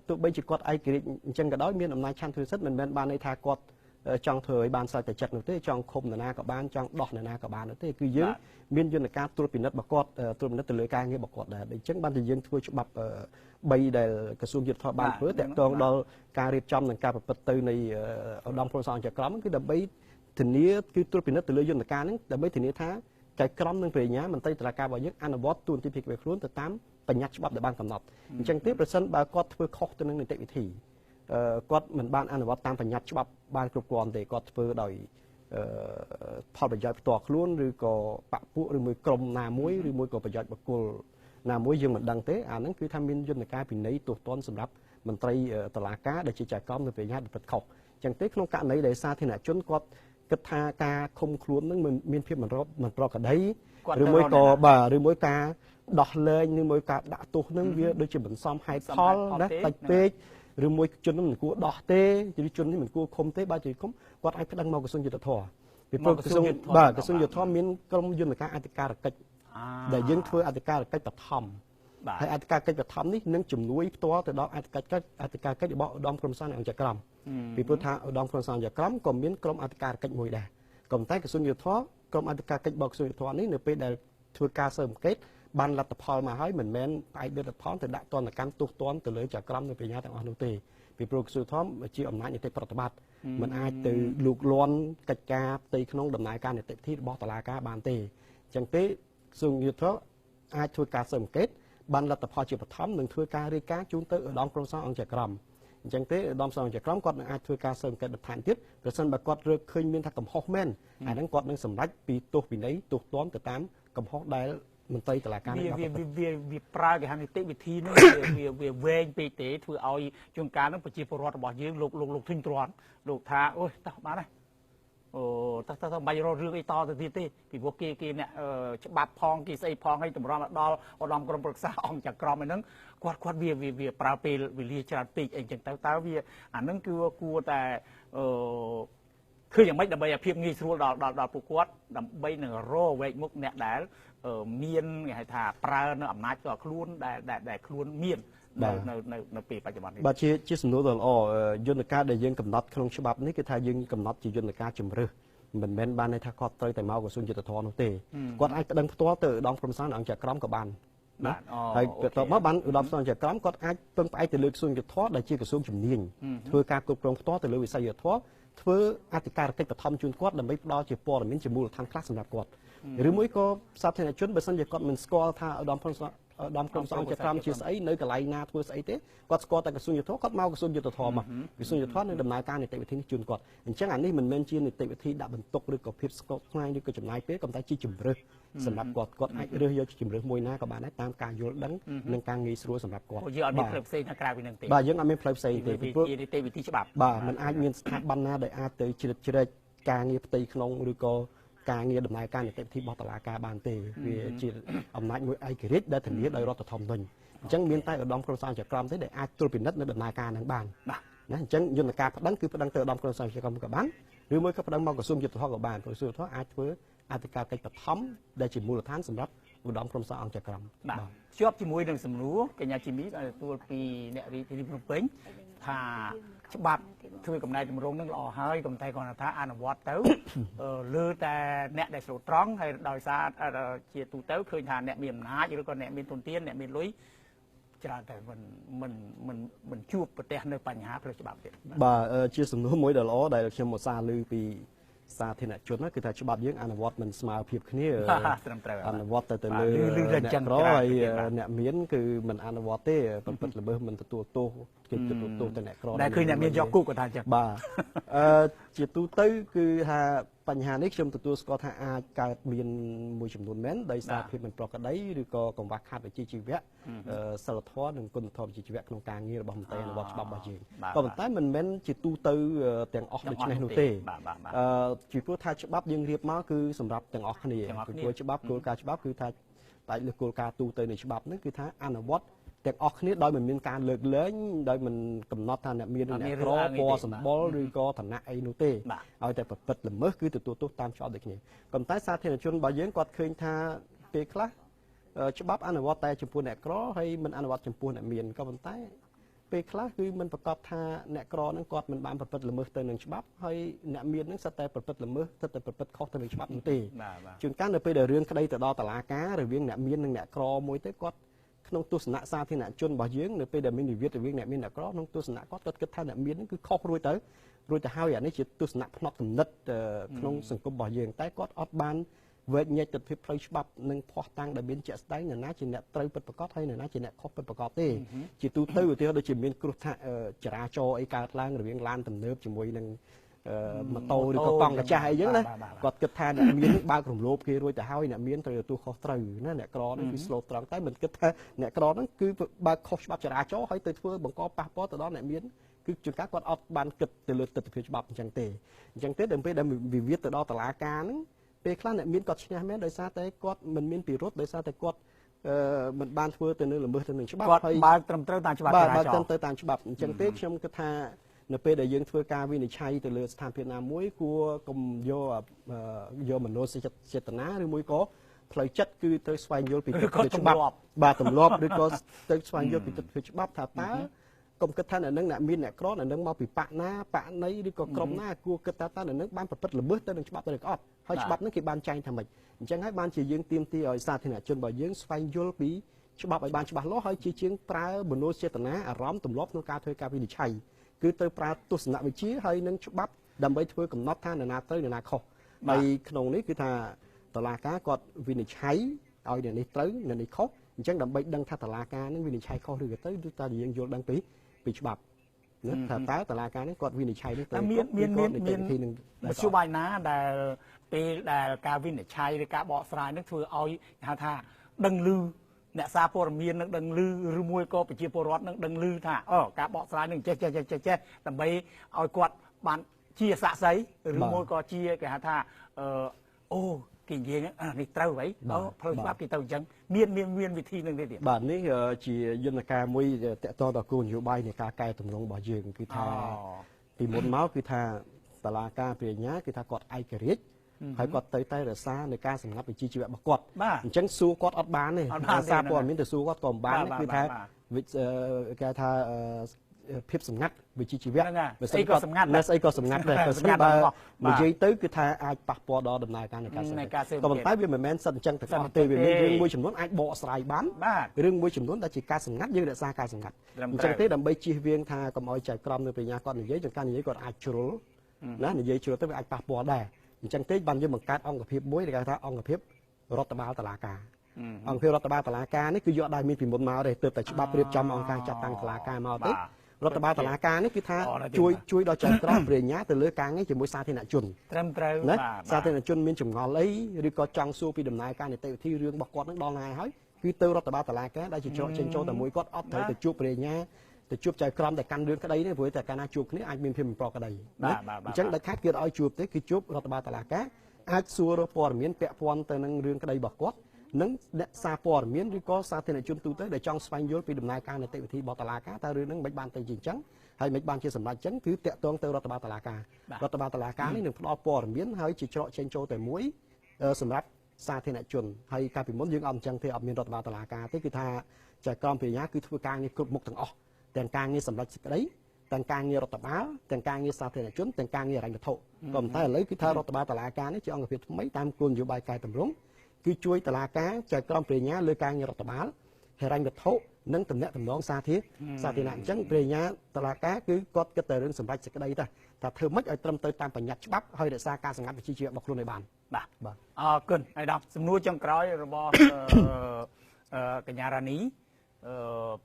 ទោះបីជាគាត់ឯករាជ្យអញ្ចឹងក៏ដោយមានអំណាចឆន្ទៈសិទ្ធិមិនមែនបានន័យថាគាត់ចង់ធ្វើឲ្យបានស្រេចតែចិត្តនោះទេចង់ឃុំនរណាក៏បានចង់ដោះនរណាក៏បាននោះទេគឺយើងមានយន្តការត្រួតពិនិត្យរបស់គាត់ត្រួតពិនិត្យទៅលើការងាររបស់គាត់ដែរអញ្ចឹងបានតែយើងធ្វើច្បាប់3ដែលក្រសួងយុទ្ធសាស្ត្របានធ្វើតាក់ទងដល់ការរៀបចំនិងការប្រព្រឹត្តទៅនៃឧត្តមប្រវត្តិអង្គចក្រមគឺដើម្បីធានាគឺត្រួតពិនិត្យទៅលើយន្តការហ្នឹងដើម្បីធានាថាចៅក្រមនិងព្រះញ្ញាមន្ត្រីតុលាការរបស់យើងអនុវត្តទូនទីភេកវាខ្លួនទៅតាមបញ្ញត្តិច្បាប់ដែលបានកំណត់អញ្ចឹងទេប្រសិនបើគាត់ធ្វើខុសទៅនឹងនីតិវិធីគាត់មិនបានអនុវត្តតាមបញ្ញត្តិច្បាប់បានគ្រប់គ្រាន់ទេគាត់ធ្វើដោយផលប្រយោជន៍ផ្ទាល់ខ្លួនឬក៏បកពួកឬមួយក្រុមណាមួយឬមួយក៏ប្រយោជន៍បុគ្គល ណាមួយយើងមិនដឹងទេអាហ្នឹងគឺថាមានយន្តការពិន័យទោសទណ្ឌសម្រាប់មន្ត្រីតុលាការដែលជាចៅក្រមនៅពេលញ៉ាំប្រព្រឹត្តខុសអញ្ចឹងទេក្នុងករណីដែលសាធារណជនគាត់គិតថាការឃុំខ្លួននឹងមានភាពមិនប្រក្រតីឬមួយក៏ឬមួយការដោះលែងឬមួយការដាក់ទោសនឹងវាដូចជាមិនសមហេតុផលណាតិចពេកឬមួយជននឹងមិនគួរដោះទេឬជននេះមិនគួរឃុំទេបើជាឃុំគាត់អាចប្តឹងមកក្រសួងយុទ្ធភ័ពពីព្រោះក្រសួងក្រសួងយុទ្ធភ័ពមានក្រុមយន្តការអធិការកិច្ចដែលយើងធ្វើអធិការកិច្ចបឋមហើយអធិការកិច្ចបឋមនេះនឹងជំនួយផ្ទាល់ទៅដល់អធិការកិច្ចរបស់ឧត្តមក្រុមប្រឹក្សាអង្គក្រមពីព្រោះថាឧត្តមក្រុមប្រឹក្សាអង្គក្រមក៏មានក្រុមអធិការកិច្ចមួយដែរក៏ប៉ុន្តែក្រសួងយុទ្ធភ័ពក្រុមអធិការកិច្ចរបស់ក្រសួងយុទ្ធភ័ពនេះនៅពេលដែលធ្វើការស៊ើបអង្កេតបានលទ្ធផលមកហើយមិនមែនផ្អែកលើលទ្ធផលទៅដាក់ទណ្ឌកម្មទោសទណ្ឌទៅលើចៅក្រមនៅពេលទាំងអស់នោះទេពីព្រោះក្រសួងធម្មជាអំណាចនីតិប្រតិបត្តិมันអាចទៅលូកលាន់កិច្ចការផ្ទៃក្នុងដំណើរការនីតិវិធីរបស់តុលាការបានទេអញ្ចឹងទេក្រសួងយុទ្ធភ័ពអាចធ្វើការស៊ើបអង្កេតបានលទ្ធផលជាបឋមនឹងធ្វើការរាយការណ៍ជូនទៅឧត្តមក្រុមប្រឹក្សាអង្គក្រមអញ្ចឹងទេឧត្តមក្រុមអង្គក្រមគាត់នឹងអាចធ្វើការស៊ើបអង្កេតបន្ថែមទៀតប្រសិនបើគាត់រកឃើញមានថាកំហុសមែនអាហ្នឹងគាត់នឹងសម្រេចពីទោសវិន័យទោសទណ្ឌទៅតាមកំហុសដែលមន្ត្រីតុលាការវាប្រើគេហៅនីតិវិធីនឹងវាវែងពេកទេធ្វើឲ្យជួនកាលនឹងប្រជាពលរដ្ឋរបស់យើងលោកធុញទ្រាន់លោកថាអូយតោះបានហើយអូតោះបាច់រករឿងអីតទៅទៀតទេពីព្រោះគេអ្នកច្បាប់ផងគេស្អីផងឲ្យតម្រាំដល់ឧត្តមក្រុមប្រឹក្សាអង្គចក្រមឯហ្នឹងគាត់វាប្រើពេលវេលាច្រើនពេកអីចឹងទៅតើវាអាហ្នឹងគឺគួរតែគឺយ៉ាងម៉េចដើម្បីឲ្យភាពងាយស្រួលដល់ពួកគាត់ដើម្បីនឹងរកវែកមុខអ្នកដែលមានគេហៅថាប្រើនៅអំណាចរបស់ខ្លួនដែលខ្លួនមាននៅពេលបច្ចុប្បន្ននេះបាទជាសំណួរដ៏ល្អយន្តការដែលយើងកំណត់ក្នុងច្បាប់នេះគឺថាយើងកំណត់ជាយន្តការជំរើសមិនមែនបានន័យថាគាត់ត្រូវតែមកក្រសួងយុទ្ធភ័ពនោះទេគាត់អាចប្តឹងផ្ទាល់ទៅឧត្តមក្រុមប្រឹក្សាអង្គចក្រមក៏បានណាហើយបន្ទាប់មកបានឧត្តមក្រុមអង្គចក្រមគាត់អាចពឹងផ្អែកទៅលើក្រសួងយុទ្ធភ័ពដែលជាក្រសួងជំនាញធ្វើការគ្រប់គ្រងផ្ទាល់ទៅលើវិស័យយុទ្ធភ័ពធ្វើអធិការកិច្ចបឋមជូនគាត់ដើម្បីផ្ដល់ជាព័ត៌មានជាមូលដ្ឋានខ្លះសម្រាប់គាត់ឬមួយក៏សាធារណជនបើសិនជាគាត់មិនស្គាល់ថាឧត្តមក្រុមប្រឹក្សាអង្គចក្រមជាស្អីនៅកន្លែងណាធ្វើស្អីទេគាត់ស្គាល់តែក្រសួងយុទ្ធភ័ពគាត់មកក្រសួងយុទ្ធភ័ពមកក្រសួងយុទ្ធភ័ពនឹងដំណើរការនីតិវិធីនេះជូនគាត់អញ្ចឹងអានេះមិនមែនជានីតិវិធីដាក់បន្ទុកឬក៏ភាពស្កប់ស្ងាយឬក៏ចំណាយពេលក៏តែជាជំរើសសម្រាប់គាត់អាចរើសយកជំរើសមួយណាក៏បានដែរតាមការយល់ដឹងនិងការងាយស្រួលសម្រាប់គាត់យើងអត់មានផ្លូវផ្សេងណាក្រៅពីនឹងទេបាទយើងអត់មានផ្លូវផ្សេងទេពីព្រោះនីតិវិធីច្បាប់បាទมันអាចមានស្ថាប័នណាដែលអាចទៅជ្រៀតជ្រែកការងារផ្ទៃក្នុងឬក៏ការងារដំណើរការនីតិវិធីរបស់តុលាការបានទេវាជាអំណាចមួយឯករាជ្យដែលធានាដោយរដ្ឋធម្មនុញ្ញអញ្ចឹងមានតែឧត្តមក្រុមប្រឹក្សាចក្រមទេដែលអាចត្រួតពិនិត្យនៅដំណើរការហ្នឹងបានណាអញ្ចឹងយន្តការប្តឹងគឺប្តឹងទៅឧត្តមក្រុមប្រឹក្សាចក្រមក៏បានឬមួយក៏ប្តឹងមកក្រសួងយុទ្ធភ័ពក៏បានក្រសួងយុទ្ធភ័ពអាចធ្វើអធិការកិច្ចបឋមដែលជាមូលដ្ឋានសម្រាប់ឧត្តមក្រុមប្រឹក្សាអង្គចក្រមបាទភ្ជាប់ជាមួយនឹងសំណួរកញ្ញាជីមីបានទទួលពីអ្នករាជធានីភ្នំពេញថាច្បាប់ធ្វើកំណែតម្រង់នឹងល្អហើយក៏តែគាត់ថាអនុវត្តទៅលើតែអ្នកដែលស្លូតត្រង់ហើយដោយសារជាទូទៅឃើញថាអ្នកមានអំណាចឬក៏អ្នកមានទុនធានអ្នកមានលុយច្រើនតែមិនជួបប្រទះនៅបញ្ហាផ្លូវច្បាប់ទេបាទជាសំណួរមួយដ៏ល្អដែលខ្ញុំឧស្សាហ៍លើពីសាធារណជនគឺថាច្បាប់យើងអនុវត្តមិនស្មើភាពគ្នាត្រឹមត្រូវអនុវត្តទៅលើអ្នកក្រហើយអ្នកមានគឺមិនអនុវត្តទេពិតល្មើសមិនទទួលទោសគេទទួលទោសទៅអ្នកក្រដែលឃើញអ្នកមានយកគុកគាត់ថាអញ្ចឹងបាទជាទូទៅគឺថាបញ្ហានេះខ្ញុំទទួលស្គាល់ថាអាចកើតមានមួយចំនួនមែនដោយសារភាពមិនប្រក្រតីឬក៏កង្វះខាតវិជ្ជាជីវៈសិលធម៌និងគុណធម៌វិជ្ជាជីវៈក្នុងការងាររបស់មន្ត្រីអនុវត្តច្បាប់របស់យើងក៏ប៉ុន្តែមិនមែនជាទូទៅទាំងអស់ដូច្នេះនោះទេពីព្រោះថាច្បាប់យើងរៀបមកគឺសម្រាប់ទាំងអស់គ្នាពីព្រោះច្បាប់គោលការណ៍ច្បាប់គឺថាផ្អែកលើគោលការណ៍ទូទៅនៃច្បាប់ហ្នឹងគឺថាអនុវត្តទាំងអស់គ្នាដោយមិនមានការលើកលែងដោយមិនកំណត់ថាអ្នកមានអ្នកក្រពណ៌សម្បុរឬក៏ឋានៈអីនោះទេឲ្យតែប្រព្រឹត្តល្មើសគឺទទួលទោសតាមច្បាប់ដូចគ្នាប៉ុន្តែសាធារណជនរបស់យើងគាត់ឃើញថាពេលខ្លះច្បាប់អនុវត្តតែចំពោះអ្នកក្រហើយមិនអនុវត្តចំពោះអ្នកមានក៏ប៉ុន្តែពេលខ្លះគឺមិនប្រកាសថាអ្នកក្រហ្នឹងគាត់មិនបានប្រព្រឹត្តល្មើសទៅនឹងច្បាប់ហើយអ្នកមានហ្នឹងសិតតែប្រព្រឹត្តល្មើសសិតតែប្រព្រឹត្តខុសទៅនឹងច្បាប់នោះទេជួនកាលនៅពេលដែលរឿងក្តីទៅដល់តុលាការរវាងអ្នកមាននិងអ្នកក្រមួយទៅគាត់ក្នុងទស្សនៈសាធារណជនរបស់យើងនៅពេលដែលមានវិវាទរវាងអ្នកមានអ្នកក្រក្នុងទស្សនៈគាត់គិតថាអ្នកមានហ្នឹងគឺខុសរួចទៅហើយអានេះជាទស្សនៈផ្នត់គំនិតក្នុងសង្គមរបស់យើងតែគាត់អត់បានវែកញែកទិដ្ឋភាពផ្លូវច្បាប់និងភ័ស្តុតាងដែលមានជាក់ស្ដែងនរណាជាអ្នកត្រូវពិតប្រាកដហើយនរណាជាអ្នកខុសពិតប្រាកដទេជាទូទៅឧទាហរណ៍ដូចជាមានគ្រោះថ្នាក់ចរាចរណ៍អីកើតឡើងរវាងឡានទំនើបជាមួយនឹង ម៉ូតូឬក៏កង់កាចាស់អីចឹងណាគាត់គិតថាអ្នកមានបើករំលោភគេរួចទៅហើយអ្នកមានត្រូវទទួលខុសត្រូវណាអ្នកក្រហ្នឹងគឺ slow ត្រង់តែមិនគិតថាអ្នកក្រហ្នឹងគឺបើខុសច្បាប់ចរាចរណ៍ហើយទៅធ្វើបង្កប៉ះពាល់ទៅដល់អ្នកមានគឺជួនកាលគាត់អត់បានគិតទៅលើទស្សនវិជ្ជាច្បាប់អញ្ចឹងទេដល់ពេលដែលវិវាទទៅដល់តុលាការហ្នឹងពេលខ្លះអ្នកមានគាត់ឈ្នះមែនដោយសារតែគាត់មិនមានពិរុទ្ធដោយសារតែគាត់មិនបានធ្វើទៅនៅល្មើសទៅនឹងច្បាប់ហើយបើត្រឹមត្រូវតាមច្បាប់ចរាចរណ៍បើត្រឹមត្រូវតាមច្បាប់អញ្ចឹងទេខ្ញុំគិតថានៅពេលដែលយើងធ្វើការវិនិច្ឆ័យទៅលើស្ថានភាពណាមួយគួរកុំយកមនោសញ្ចេតនាឬមួយក៏ផ្លូវចិត្តគឺត្រូវស្វែងយល់ពីទស្សនវិជ្ជាច្បាប់បាទទម្លាប់ឬក៏ទៅស្វែងយល់ពីទស្សនវិជ្ជាច្បាប់ថាតើកុំគិតថាអ្នកនឹងអ្នកមានអ្នកក្រអ្នកនឹងមកពីបកណាបកណីឬក៏ក្រុមណាគួរគិតថាតើអ្នកនឹងបានប្រព្រឹត្តល្មើសទៅនឹងច្បាប់ឬក៏អត់ហើយច្បាប់នឹងគេបានចែងថាម៉េចអញ្ចឹងហើយបានជាយើងទាមទារឲ្យសាធារណជនរបស់យើងស្វែងយល់ពីច្បាប់ឲ្យបានច្បាស់លាស់ហើយជាជាងប្រើមនោចេតនាអារម្មណ៍ទម្លាប់ក្នុងការធ្វើការវិនិច្ឆ័យគឺទៅប្រើទស្សនវិជ្ជាហើយនឹងច្បាប់ដើម្បីធ្វើកំណត់ថានរណាត្រូវនរណាខុសហើយក្នុងនេះគឺថាតុលាការគាត់វិនិច្ឆ័យឲ្យអ្នកនេះត្រូវអ្នកនេះខុសអញ្ចឹងដើម្បីដឹងថាតុលាការនឹងវិនិច្ឆ័យខុសឬក៏ទៅគឺតែយើងយល់ដឹងពីច្បាប់ណាថាតើតុលាការនេះគាត់វិនិច្ឆ័យនេះទៅមានមធ្យោបាយណាដែលពេលដែលការវិនិច្ឆ័យឬការបកស្រាយនឹងធ្វើឲ្យហៅថាដឹងឮអ្នកសារព័ត៌មាននឹងដឹងឮឬមួយក៏ប្រជាពលរដ្ឋនឹងដឹងឮថាការបកស្រាយនឹងចេះដើម្បីឲ្យគាត់បានជាសាក្សីឬមួយក៏ជាគេហៅថាអូគេនិយាយនេះត្រូវហើយផ្លូវច្បាប់គេទៅអញ្ចឹងមានវិធីនឹងទេទៀតបាទនេះជាយន្តការមួយតកតដល់គោលនយោបាយនៃការកែតម្រង់របស់យើងគឺថាពីមុនមកគឺថាតុលាការព្រះញ្ញាគឺថាគាត់ឯករាជ្យហើយគាត់ទៅតែរក្សានៅការសម្ងាត់វិជ្ជាជីវៈរបស់គាត់អញ្ចឹងសួរគាត់អត់បានទេសារព័ត៌មានទៅសួរគាត់ក៏មិនបានគឺថាគេថាភាពសម្ងាត់វិជ្ជាជីវៈបើស្អីក៏សម្ងាត់ស្អីក៏សម្ងាត់ដែរបើស្អីបើនិយាយទៅគឺថាអាចប៉ះពាល់ដល់ដំណើរការនៃការសេដ្ឋកិច្ចក៏ប៉ុន្តែវាមិនមែនសិតអញ្ចឹងទាំងអស់ទេវាមានរឿងមួយចំនួនអាចបកស្រាយបានរឿងមួយចំនួនដែលជាការសម្ងាត់យើងរក្សាការសម្ងាត់អញ្ចឹងទេដើម្បីជៀសវាងថាកុំឲ្យចៅក្រមនៅបញ្ញាគាត់និយាយចង្ការនិយាយគាត់អាចជ្រុលណានិយាយជ្រុលទៅវាអាចប៉ះពាល់ដែរអញ្ចឹងទេបានយើងបង្កើតអង្គភាពមួយដែលគេថាអង្គភាពរដ្ឋបាលតុលាការអង្គភាពរដ្ឋបាលតុលាការនេះគឺយកដើមមានពីមុនមកទេទើបតែច្បាប់រៀបចំអង្គការចាត់តាំងតុលាការមកទេរដ្ឋបាលតុលាការនេះគឺថាជួយដល់ចៅក្រមព្រះញ្ញាទៅលើការងារជាមួយសាធារណជនត្រឹមត្រូវណាសាធារណជនមានចម្ងល់អីឬក៏ចង់សួរពីដំណើរការនីតិវិធីរឿងរបស់គាត់នឹងដល់ណាហើយគឺទៅរដ្ឋបាលតុលាការដែលជាច្រកចេញចូលតែមួយគាត់អត់ត្រូវទៅជួបព្រះញ្ញាទៅជួបចៅក្រមតែកាន់រឿងក្តីនេះព្រោះតែកាលណាជួបគ្នាអាចមានភាពមិនប្រក្រតីណាអញ្ចឹងដល់ខាត់គេឲ្យជួបទេគឺជួបរដ្ឋបាលតុលាការអាចសួរព័ត៌មានពាក់ព័ន្ធទៅនឹងរឿងក្តីរបស់គាត់និងអ្នកសារព័ត៌មានឬក៏សាធារណជនទូទៅដែលចង់ស្វែងយល់ពីដំណើរការនីតិវិធីរបស់តុលាការតើរឿងហ្នឹងមិនបានទៅជាអញ្ចឹងហើយមិនបានជាសម្ដេចអញ្ចឹងគឺតាក់ទងទៅរដ្ឋបាលតុលាការរដ្ឋបាលតុលាការនេះនឹងផ្ដល់ព័ត៌មានហើយជាច្រកចេញចូលតែមួយសម្រាប់សាធារណជនហើយកាលពីមុនយើងអត់អញ្ចឹងទេអត់មានរដ្ឋបាលតុលាការទេគឺថាចៅក្រមព្រះញ្ញាគឺធ្វើការងារគ្រប់មុខទាំងអស់ទាំងការងារសម្ដេចសេចក្តីទាំងការងាររដ្ឋបាលទាំងការងារសាធារណជនទាំងការងារហិរញ្ញវត្ថុក៏ប៉ុន្តែឥឡូវគឺថារដ្ឋបាលតុលាការនេះជាអង្គភាពថ្មីតាមគោលនយោបាយកែតម្រង់គឺជួយតុលាការចៅក្រមព្រះញ្ញាលើការងាររដ្ឋបាលហិរញ្ញវត្ថុនិងតំណែងតំណងសាធារណៈអញ្ចឹងព្រះញ្ញាតុលាការគឺគាត់គិតតែរឿងសម្រាប់សេចក្តីតែថាធ្វើម៉េចឲ្យត្រឹមត្រូវតាមបញ្ញត្តិច្បាប់ហើយរក្សាការសម្ងាត់វិជ្ជាជីវៈរបស់ខ្លួនឲ្យបានបាទអរគុណហើយដល់សំណួរចុងក្រោយរបស់កញ្ញារ៉ាន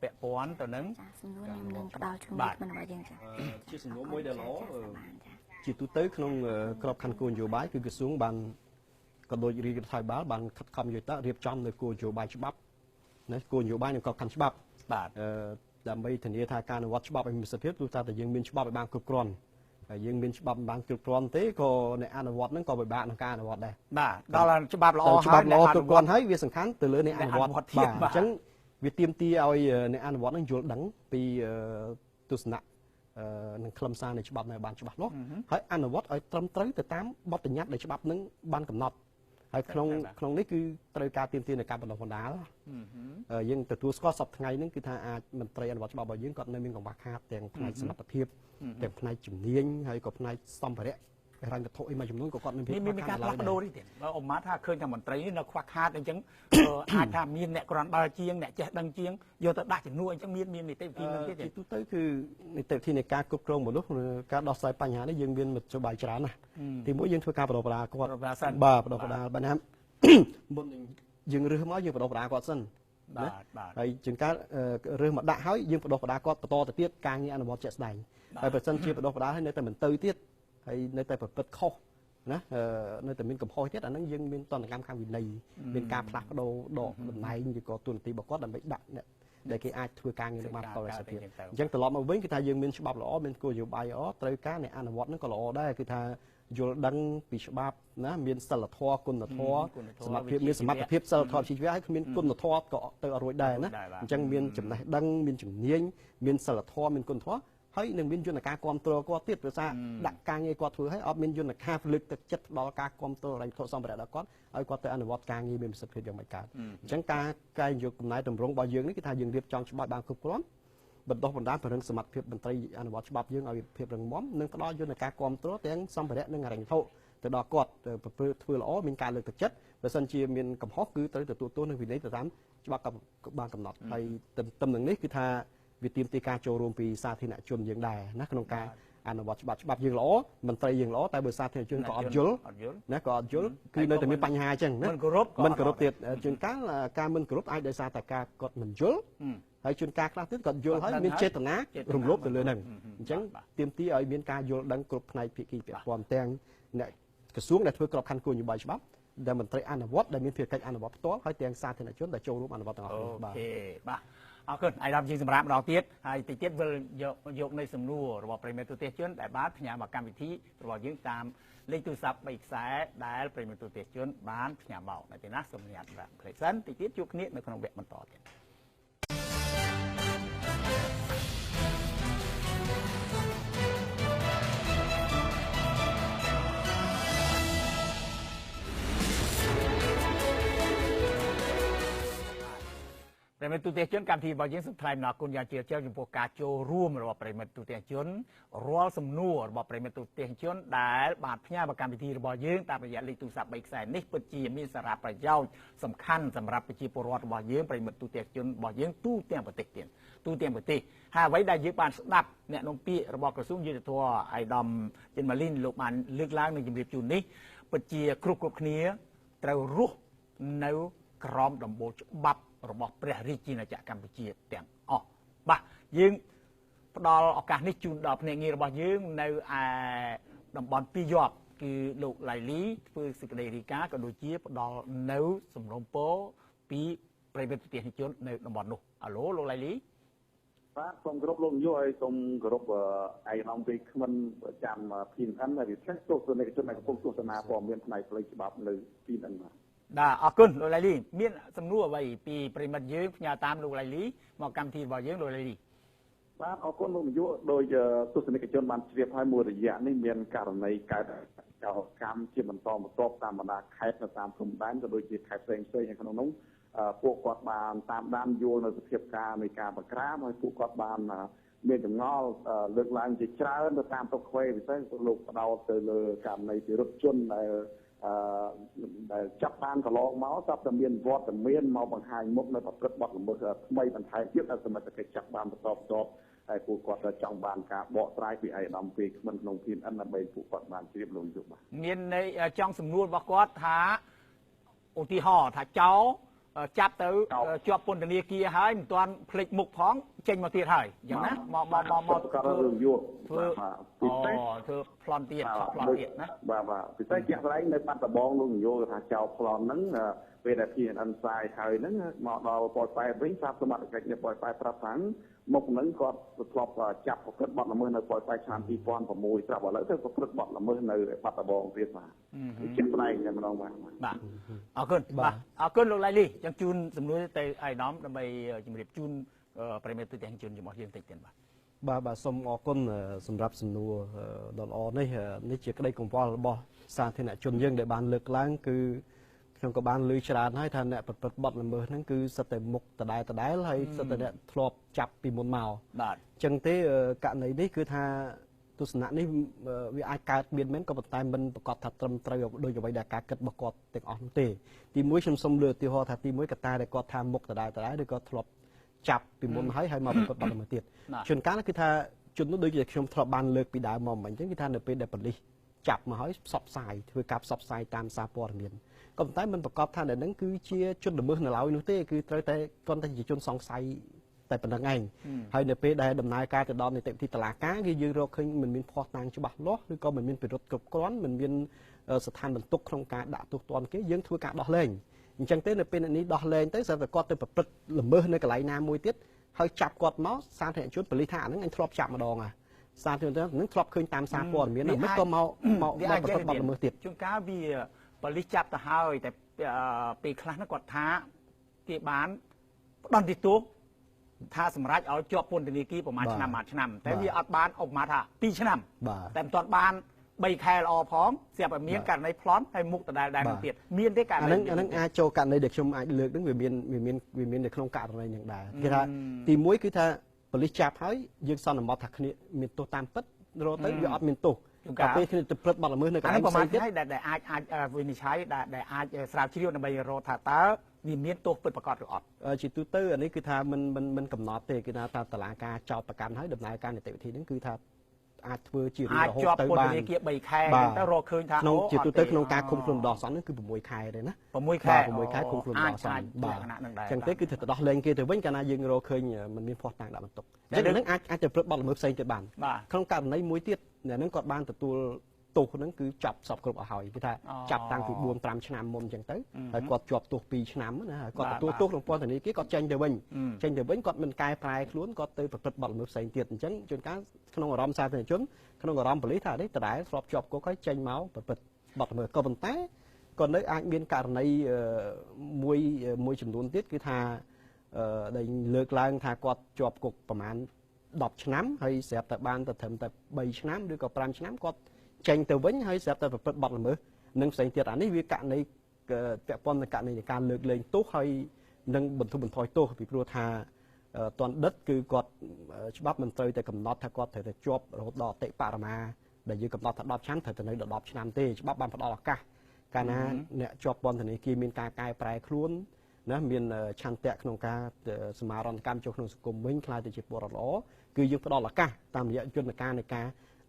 ីពាក់ព័ន្ធទៅនឹងសំណួរខ្ញុំនឹងផ្ដល់ជំនួយរបស់យើងចាជាសំណួរមួយដែលល្អជាទូទៅក្នុងក្របខ័ណ្ឌគោលនយោបាយគឺក្រសួងបានក៏ដូចរាជរដ្ឋាភិបាលបានខិតខំយកទៅរៀបចំនៅគោលនយោបាយច្បាប់ណាគោលនយោបាយនិងក្របខ័ណ្ឌច្បាប់បាទដើម្បីធានាថាការអនុវត្តច្បាប់ឲ្យមានប្រសិទ្ធភាពទោះតែយើងមានច្បាប់ឲ្យបានគ្រប់គ្រាន់ហើយយើងមានច្បាប់បានគ្រប់គ្រាន់ទេក៏អ្នកអនុវត្តហ្នឹងក៏ពិបាកក្នុងការអនុវត្តដែរបាទដល់ច្បាប់ល្អហើយច្បាប់ល្អគ្រប់គ្រាន់ហើយវាសំខាន់ទៅលើអ្នកអនុវត្តបាទអញ្ចឹងវាទាមទារឲ្យអ្នកអនុវត្តហ្នឹងយល់ដឹងពីទស្សនៈនឹងខ្លឹមសារនៃច្បាប់នៅបានច្បាស់លាស់ហើយអនុវត្តឲ្យត្រឹមត្រូវទៅតាមបទបញ្ញត្តិដែលច្បាប់នឹងបានកំណត់ហើយក្នុងនេះគឺត្រូវការទាមទារនៃការបណ្ដុះបណ្ដាលយើងទទួលស្គាល់សពថ្ងៃហ្នឹងគឺថាអាចមន្ត្រីអនុវត្តច្បាប់របស់យើងគាត់នៅមានកង្វះខាតទាំងផ្នែកសមត្ថភាពទាំងផ្នែកជំនាញហើយក៏ផ្នែកសម្ភារៈហិរញ្ញវត្ថុអីមួយចំនួនក៏គាត់មានការផ្លាស់ប្ដូរនេះទៀតបើអ៊ំម៉ាថាឃើញថាមន្ត្រីនេះនៅខ្វះខាតអញ្ចឹងអាចថាមានអ្នកក្រាន់បើជាងអ្នកចេះដឹងជាងយកទៅដាក់ជំនួសអញ្ចឹងមាននីតិវិធីនឹងទៀតទូទៅគឺនីតិវិធីនៃការគ្រប់គ្រងមនុស្សការដោះស្រាយបញ្ហានេះយើងមានមធ្យោបាយច្រើនណាស់ទីមួយយើងធ្វើការបដិបដាគាត់បាទបដិបដាបញ្ហាមុនយើងរើសមកយើងបដិបដាគាត់សិនបាទហើយជាងការរើសមកដាក់ហើយយើងបដិបដាគាត់បន្តទៅទៀតការងារអនុវត្តជាក់ស្ដែងហើយបើសិនជាបដិបដាហើយនៅតែមិនទៅទៀតហើ ហើយនៅតែប្រព្រឹត្តខុសណានៅតែមានកំហុសទៀតអាហ្នឹងយើងមានតន្តកម្មខាងវិន័យមានការផ្លាស់ប្ដូរដកតំណែងឬក៏ទូនាទីរបស់គាត់ដើម្បីដាក់អ្នកដែលគេអាចធ្វើការងារនឹងបានបន្តសិទ្ធិភាពអញ្ចឹងត្រឡប់មកវិញគឺថាយើងមានច្បាប់ល្អមានគោលនយោបាយល្អត្រូវការអ្នកអនុវត្តហ្នឹងក៏ល្អដែរគឺថាយល់ដឹងពីច្បាប់ណាមានសិលធម៌គុណធម៌សមត្ថភាពមានសមត្ថភាពសិលធម៌ជីវៈហើយគ្មានគុណធម៌ក៏ទៅអត់រួចដែរណាអញ្ចឹងមានចំណេះដឹងមានជំនាញមានសិលធម៌មានគុណធម៌ហើយនឹងមានយន្តការគ្រប់គ្រងគាត់ទៀតព្រោះថាដាក់ការងារគាត់ធ្វើឲ្យអត់មានយន្តការលើកទឹកចិត្តដល់ការគ្រប់គ្រងរៃធុសម្ភារៈដល់គាត់ឲ្យគាត់ទៅអនុវត្តការងារមានប្រសិទ្ធភាពយ៉ាងម៉េចកើតអញ្ចឹងការកែយកកំណែតម្រង់របស់យើងនេះគឺថាយើងរៀបចំច្បាប់បានគ្រប់គ្រាន់បណ្ដុះបណ្ដាលពង្រឹងសមត្ថភាពមន្ត្រីអនុវត្តច្បាប់យើងឲ្យភាពរឹងមាំនិងផ្ដល់យន្តការគ្រប់គ្រងទាំងសម្ភារៈនិងហិរញ្ញវត្ថុទៅដល់គាត់ប្រព្រឹត្តធ្វើល្អមានការលើកទឹកចិត្តបើសិនជាមានកំហុសគឺត្រូវទទួលទោសនឹងវិន័យទៅតាមច្បាប់បានកំណត់ហើយទន្ទឹមនឹងនេះគឺថាវាទាមទារការចូលរួមពីសាធារណជនយើងដែរណាក្នុងការអនុវត្តច្បាប់យើងល្អមន្ត្រីយើងល្អតែបើសាធារណជនក៏អត់យល់ណាក៏អត់យល់គឺនៅតែមានបញ្ហាអញ្ចឹងណាមិនគោរពទៀតជួនកាលការមិនគោរពអាចដោយសារតែការគាត់មិនយល់ហើយជួនកាលខ្លះទៀតគាត់យល់ហើយមានចេតនារំលោភទៅលើហ្នឹងអញ្ចឹងទាមទារឲ្យមានការយល់ដឹងគ្រប់ផ្នែកភាគីពាក់ព័ន្ធទាំងអ្នកក្រសួងដែលធ្វើក្របខ័ណ្ឌគោលនយោបាយច្បាប់ដែលមន្ត្រីអនុវត្តដែលមានភារកិច្ចអនុវត្តផ្ទាល់ហើយទាំងសាធារណជនដែលចូលរួមអនុវត្តទាំងអស់គ្នាបាទអូខេបាទអរគុណអាយដាមជាងសម្រាប់ម្ដងទៀតហើយតិចទៀតវិលយកនៅសំណួររបស់ប្រិមិត្តទូទេសជនដែលបានផ្ញើមកកម្មវិធីរបស់យើងតាមលេខទូរស័ព្ទ3ខ្សែដែលប្រិមិត្តទូទេសជនបានផ្ញើមកនៅទីណាសូមអនុញ្ញាតសម្រាប់ផ្លេចសិនតិចទៀតជួបគ្នានៅក្នុងវគ្គបន្តទៀតប្រិមិត្តទូទេសជនកម្មវិធីរបស់យើងសូមថ្លែងអំណរគុណយ៉ាងជ្រាលជ្រៅចំពោះការចូលរួមរបស់ប្រិមិត្តទូទេសជនរាល់សំណួររបស់ប្រិមិត្តទូទេសជនដែលបានផ្ញើមកកម្មវិធីរបស់យើងតាមរយៈលេខទូរស័ព្ទ3ខ្សែនេះពិតជាមានសារៈប្រយោជន៍សំខាន់សម្រាប់ប្រជាពលរដ្ឋរបស់យើងប្រិមិត្តទូទេសជនរបស់យើងទូទាំងប្រទេសទៀតទូទាំងប្រទេសហើយអ្វីដែលយើងបានស្ដាប់អ្នកនាំពាក្យរបស់ក្រសួងយុទ្ធភ័ពអាយដាមចិនម៉ាលីនលោកបានលើកឡើងនៅជំរាបជូននេះពិតជាគ្រប់គ្នាត្រូវរស់នៅក្រោមដំបូលច្បាប់របស់ព្រះរាជាណាចក្រកម្ពុជាទាំងអស់បាទយើងផ្ដល់ឱកាសនេះជូនដល់ភ្នាក់ងាររបស់យើងនៅឯតំបន់ពីយប់គឺលោកឡៃលីធ្វើសេចក្តីរាយការណ៍ក៏ដូចជាផ្ដល់នៅសំណុំពរពីប្រិយមិត្តទេសជននៅតំបន់នោះអាឡូលោកឡៃលីបាទសូមគោរពលោកនាយកហើយសូមគោរពឯកឧត្តមពីក្មិនប្រចាំ PNN ដែលពិសេសទស្សនិកជនដែលកំពុងទស្សនាព័ត៌មានផ្នែកផ្លូវច្បាប់នៅ PNN បាទបាទអរគុណលោកឡៃលីមានសំណួរអ្វីពីប្រិមិត្តយើងផ្ញើតាមលោកឡៃលីមកកម្មវិធីរបស់យើងលោកឡៃលីបាទអរគុណលោកនាយកដោយទស្សនិកជនបានជ្រាបហើយមួយរយៈនេះមានករណីកើតចោរកម្មជាបន្តបន្ទាប់តាមបណ្ដាខេត្តនៅតាមព្រំដែនក៏ដូចជាខេត្តផ្សេងៗនៅក្នុងនោះពួកគាត់បានតាមដានយល់នៅសភាពការនៃការបង្ក្រាបហើយពួកគាត់បានមានចម្ងល់លើកឡើងជាច្រើនទៅតាមតុខ្វេពិសេសលោកបដោតទៅលើករណីពីរថជនដែលចាប់បានកន្លងមកស្រាប់តែមានវត្តមានមកបង្ហាញមុខនៅប្រព្រឹត្តបទល្មើសថ្មីបន្ថែមទៀតដែលសមត្ថកិច្ចចាប់បានបន្តហើយពួកគាត់ចង់បានការបកស្រាយពីឯកឧត្តមពីក្មិនក្នុង PNN ដើម្បីពួកគាត់បានជ្រាបលោកយុបាទមានចង់សំណួររបស់គាត់ថាឧទាហរណ៍ថាចោលចាប់ទៅជាប់ពន្ធនាគារហើយមិនទាន់ភ្លេចមុខផងចេញមកទៀតហើយអញ្ចឹងណាមកធ្វើរឿងយកធ្វើធ្វើប្លន់ទៀតប្លន់ទៀតណាបាទពិសេសជាក់ស្ដែងនៅបាត់ដំបងលោកនាយកថាចោលប្លន់ហ្នឹងពេលដែល PNN ផ្សាយហើយហ្នឹងមកដល់ប៉ុលប៉ែវិញស្រាប់សមត្ថកិច្ចនៅប៉ុលប៉ែប្រាប់ថាមុខហ្នឹងគាត់ធ្លាប់ចាប់ប្រព្រឹត្តបទល្មើសនៅប៉ុលប៉ែឆ្នាំ2006ស្រាប់ឥឡូវទៅប្រព្រឹត្តបទល្មើសនៅបាត់ដំបងទៀតបាទជាក់ស្ដែងតែម្ដងបាទអរគុណបាទអរគុណលោកឡៃលីចឹងជូនសំណួរទៅអាយដាមដើម្បីជម្រាបជូនប្រិមិត្តទូទាំងជនរបស់យើងតិចទៀតបាទសូមអរគុណសម្រាប់សំណួរដ៏ល្អនេះជាក្តីកង្វល់របស់សាធារណជនយើងដែលបានលើកឡើងគឺខ្ញុំក៏បានលើច្រើនហើយថាអ្នកប្រព្រឹត្តបទល្មើសហ្នឹងគឺសិតតែមុខដដែលហើយសិតតែអ្នកធ្លាប់ចាប់ពីមុនមកបាទអញ្ចឹងទេករណីនេះគឺថាទស្សនៈនេះវាអាចកើតមានមែនក៏ប៉ុន្តែមិនប្រកាសថាត្រឹមត្រូវដោយអ្វីដែលការគិតរបស់គាត់ទាំងអស់នោះទេទីមួយខ្ញុំសូមលើកឧទាហរណ៍ថាទីមួយកត្តាដែលគាត់ថាមុខដដែលឬក៏ធ្លាប់ចាប់ពីមុនហើយមកប្រព្រឹត្តបទល្មើសទៀតជួនកាលគឺថាជននោះដូចជាខ្ញុំធ្លាប់បានលើកពីដើមមកអញ្ចឹងគឺថានៅពេលដែលប៉ូលីសចាប់មកហើយផ្សព្វផ្សាយធ្វើការផ្សព្វផ្សាយតាមសារព័ត៌មានក៏ប៉ុន្តែមិនប្រកបថានៅនឹងគឺជាជនល្មើសនៅឡើយនោះទេគឺត្រូវតែគាត់តែជាជនសង្ស័យ តែប៉ុណ្្នឹងឯងហើយនៅពេលដែលដំណើរការទៅដល់នីតិវិធីតុលាការគឺយើងរកឃើញមិនមានភ័ស្តុតាងច្បាស់លាស់ឬក៏មិនមានពិរុទ្ធគ្រប់គ្រាន់មិនមានស្ថានបន្ទុកក្នុងការដាក់ទោសទណ្ឌគេយើងធ្វើការដោះលែងអញ្ចឹងទេនៅពេលនេះដោះលែងទៅស្រាប់តែគាត់ទៅប្រព្រឹត្តល្មើសនៅកន្លែងណាមួយទៀតហើយចាប់គាត់មកសាធារណជនប៉ូលីសថាអាហ្នឹងអញធ្លាប់ចាប់ម្ដងហើយសាធារណជនហ្នឹងធ្លាប់ឃើញតាមសារព័ត៌មានមិនក៏មកប្រព្រឹត្តបទល្មើសទៀតជួនកាលវាប៉ូលីសចាប់ទៅហើយតែពេលខ្លះហ្នឹងគាត់ថាគេបានផ្ដន់ទោសថាសម្រាប់ឲ្យជាប់ពន្ធនាគារប្រហែលឆ្នាំតែវាអត់បានឧបមាថា2ឆ្នាំតែមិនទាន់បាន3ខែល្អផងស្រាប់តែមានករណីប្លន់ហើយមុខដដែលនឹងទៀតមានទេករណីហ្នឹងអាចចូលករណីដែលខ្ញុំអាចលើកហ្នឹងវាមាននៅក្នុងករណីហ្នឹងដែរគេថាទី1គឺថាប៉ូលីសចាប់ហើយយើងសន្មតថាគ្នាមានទោសតាមពិតរត់ទៅវាអត់មានទោសតែពេលគ្នាទៅព្រឹត្តបទល្មើសនៅកន្លែងផ្សេងទៀតដែលអាចវិនិច្ឆ័យដែលអាចស្រាវជ្រាវដើម្បីរកថាតើវាមានទោសពិតប្រាកដឬអត់ជាទូទៅអានេះគឺថាមិនកំណត់ទេគឺថាតុលាការចោទប្រកាន់ហើយដំណើរការនីតិវិធីហ្នឹងគឺថាអាចធ្វើជារហូតទៅបានអាចជាប់ពន្ធនាគារ3ខែទៅរកឃើញថាក្នុងជាទូទៅក្នុងការឃុំខ្លួនដល់អសន្នហ្នឹងគឺ6ខែទេណា6ខែឃុំខ្លួនដល់អសន្នបាទអញ្ចឹងទេគឺទៅដោះលែងគេទៅវិញកាលណាយើងរកឃើញมันមានភ័ស្តុតាងដាក់បន្ទុកអញ្ចឹងហ្នឹងអាចទៅព្រឹត្តបទល្មើសផ្សេងទៀតបានក្នុងករណីមួយទៀតអ្នកហ្នឹងគាត់បានទទួលទោសហ្នឹងគឺចាប់សពគ្រប់អស់ហើយគឺថាចាប់តាំងពី4-5 ឆ្នាំមុនអញ្ចឹងទៅហើយគាត់ជាប់ទោស2ឆ្នាំណាហើយគាត់ទទួលទោសក្នុងពន្ធនាគារគាត់ចេញទៅវិញគាត់មិនកែប្រែខ្លួនគាត់ទៅប្រព្រឹត្តបទល្មើសផ្សេងទៀតអញ្ចឹងជួនកាលក្នុងអារម្មណ៍សាធារណជនក្នុងអារម្មណ៍ប៉ូលីសថានេះដដែលធ្លាប់ជាប់គុកហើយចេញមកប្រព្រឹត្តបទល្មើសក៏ប៉ុន្តែក៏នៅអាចមានករណីមួយចំនួនទៀតគឺថាដែលលើកឡើងថាគាត់ជាប់គុកប្រហែល10ឆ្នាំហើយស្រាប់តែបានទៅត្រឹមតែ3ឆ្នាំឬក៏5ឆ្នាំគាត់ចេញទៅវិញហើយស្រាប់តែប្រព្រឹត្តបទល្មើសនឹងផ្សេងទៀតអានេះវាករណីពាក់ព័ន្ធនឹងករណីនៃការលើកលែងទោសហើយនឹងបន្ធូរបន្ថយទោសពីព្រោះថាតនដិតគឺគាត់ច្បាប់មិនត្រូវតែកំណត់ថាគាត់ត្រូវតែជាប់រហូតដល់អតិបរមាដែលយើងកំណត់ថា10ឆ្នាំត្រូវតែនៅដល់10ឆ្នាំទេច្បាប់បានផ្ដល់ឱកាសកាលណាអ្នកជាប់ពន្ធនាគារមានការកែប្រែខ្លួនណាមានឆន្ទៈក្នុងការសមារណកម្មចូលក្នុងសង្គមវិញខ្លាយទៅជាពលរដ្ឋល្អគឺយើងផ្ដល់ឱកាសតាមរយៈយន្តការនៃការ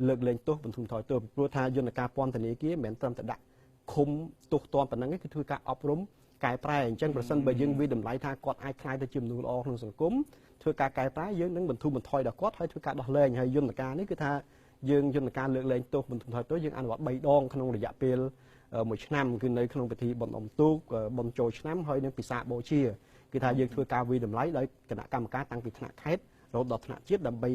លើកលែងទោសបន្ធូរបន្ថយទោសពីព្រោះថាយន្តការពន្ធនាគារមិនមែនត្រឹមតែដាក់ឃុំទោសទណ្ឌប៉ុណ្ណឹងទេគឺធ្វើការអប់រំកែប្រែអញ្ចឹងប្រសិនបើយើងវិតម្លៃថាគាត់អាចខ្លាយទៅជាមនុស្សល្អក្នុងសង្គមធ្វើការកែប្រែយើងនឹងបន្ធូរបន្ថយដល់គាត់ហើយធ្វើការដោះលែងហើយយន្តការនេះគឺថាយើងយន្តការលើកលែងទោសបន្ធូរបន្ថយទោសយើងអនុវត្ត3ដងក្នុងរយៈពេល1ឆ្នាំគឺនៅក្នុងពិធីបុណ្យអុំទូកបុណ្យចូលឆ្នាំហើយនឹងពិសាខបូជាគឺថាយើងធ្វើការវិតម្លៃដោយគណៈកម្មការតាំងពីថ្នាក់ខេត្តរហូតដល់ថ្នាក់ជាតិដើម្បី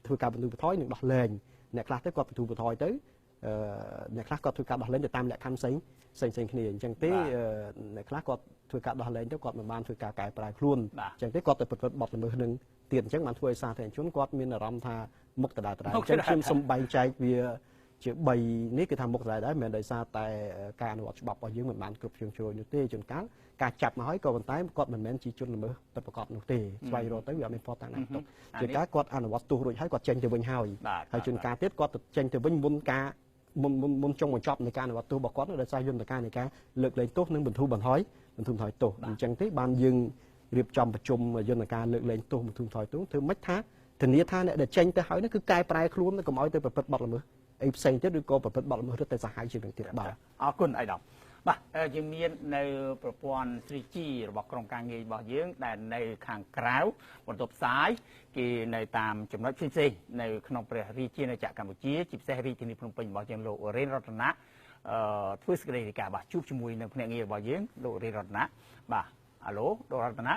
ធ្វើការបន្ធូរបន្ថយនិងដោះលែងអ្នកខ្លះទៅគាត់បន្ធូរបន្ថយទៅអ្នកខ្លះគាត់ធ្វើការដោះលែងទៅតាមលក្ខខណ្ឌផ្សេងគ្នាអញ្ចឹងទេអ្នកខ្លះគាត់ធ្វើការដោះលែងទៅគាត់មិនបានធ្វើការកែប្រែខ្លួនអញ្ចឹងទេគាត់ទៅប្រព្រឹត្តបទល្មើសនឹងទៀតអញ្ចឹងបានធ្វើឲ្យសាធារណជនគាត់មានអារម្មណ៍ថាមុខដដែលអញ្ចឹងខ្ញុំសូមបែងចែកវាជា3នេះគឺថាមុខដដែលដែរមិនមែនដោយសារតែការអនុវត្តច្បាប់របស់យើងមិនបានគ្រប់ជ្រុងជ្រោយនោះទេជួនកាលការចាប់មកហើយក៏ប៉ុន្តែគាត់មិនមែនជាជនល្មើសពិតប្រាកដនោះទេស្វែងរកទៅវាអត់មានភ័ស្តុតាងណាទុកជួនកាលគាត់អនុវត្តទោសរួចហើយគាត់ចេញទៅវិញហើយជួនកាលទៀតគាត់ទៅចេញទៅវិញមុនចុងបញ្ចប់នៃការអនុវត្តទោសរបស់គាត់ដោយសារយន្តការនៃការលើកលែងទោសនិងបន្ធូរបន្ថយទោសអញ្ចឹងទេបានយើងរៀបចំប្រជុំយន្តការលើកលែងទោសបន្ធូរបន្ថយទោសធ្វើម៉េចថាធានាថាអ្នកដែលចេញទៅហើយនោះគឺកែប្រែខ្លួនកុំឲ្យទៅប្រព្រឹត្តបទល្មើសអីផ្សេងទៀតឬក៏ប្រព្រឹត្តបទល្មើសរឹតតែសាហាវជាងនឹងទៀតបាទអរគុណអាយដាមបាទយើងមាននៅប្រព័ន្ធ 3G របស់ក្រុមការងាររបស់យើងដែលនៅខាងក្រៅបន្ទប់ផ្សាយគេនៅតាមចំណុចផ្សេងៗនៅក្នុងព្រះរាជាណាចក្រកម្ពុជាជាពិសេសរាជធានីភ្នំពេញរបស់យើងលោករ៉េនរតនៈធ្វើសេចក្តីរាយការណ៍បាទជួបជាមួយនឹងភ្នាក់ងាររបស់យើងលោករ៉េនរតនៈបាទអាឡូលោករតនៈ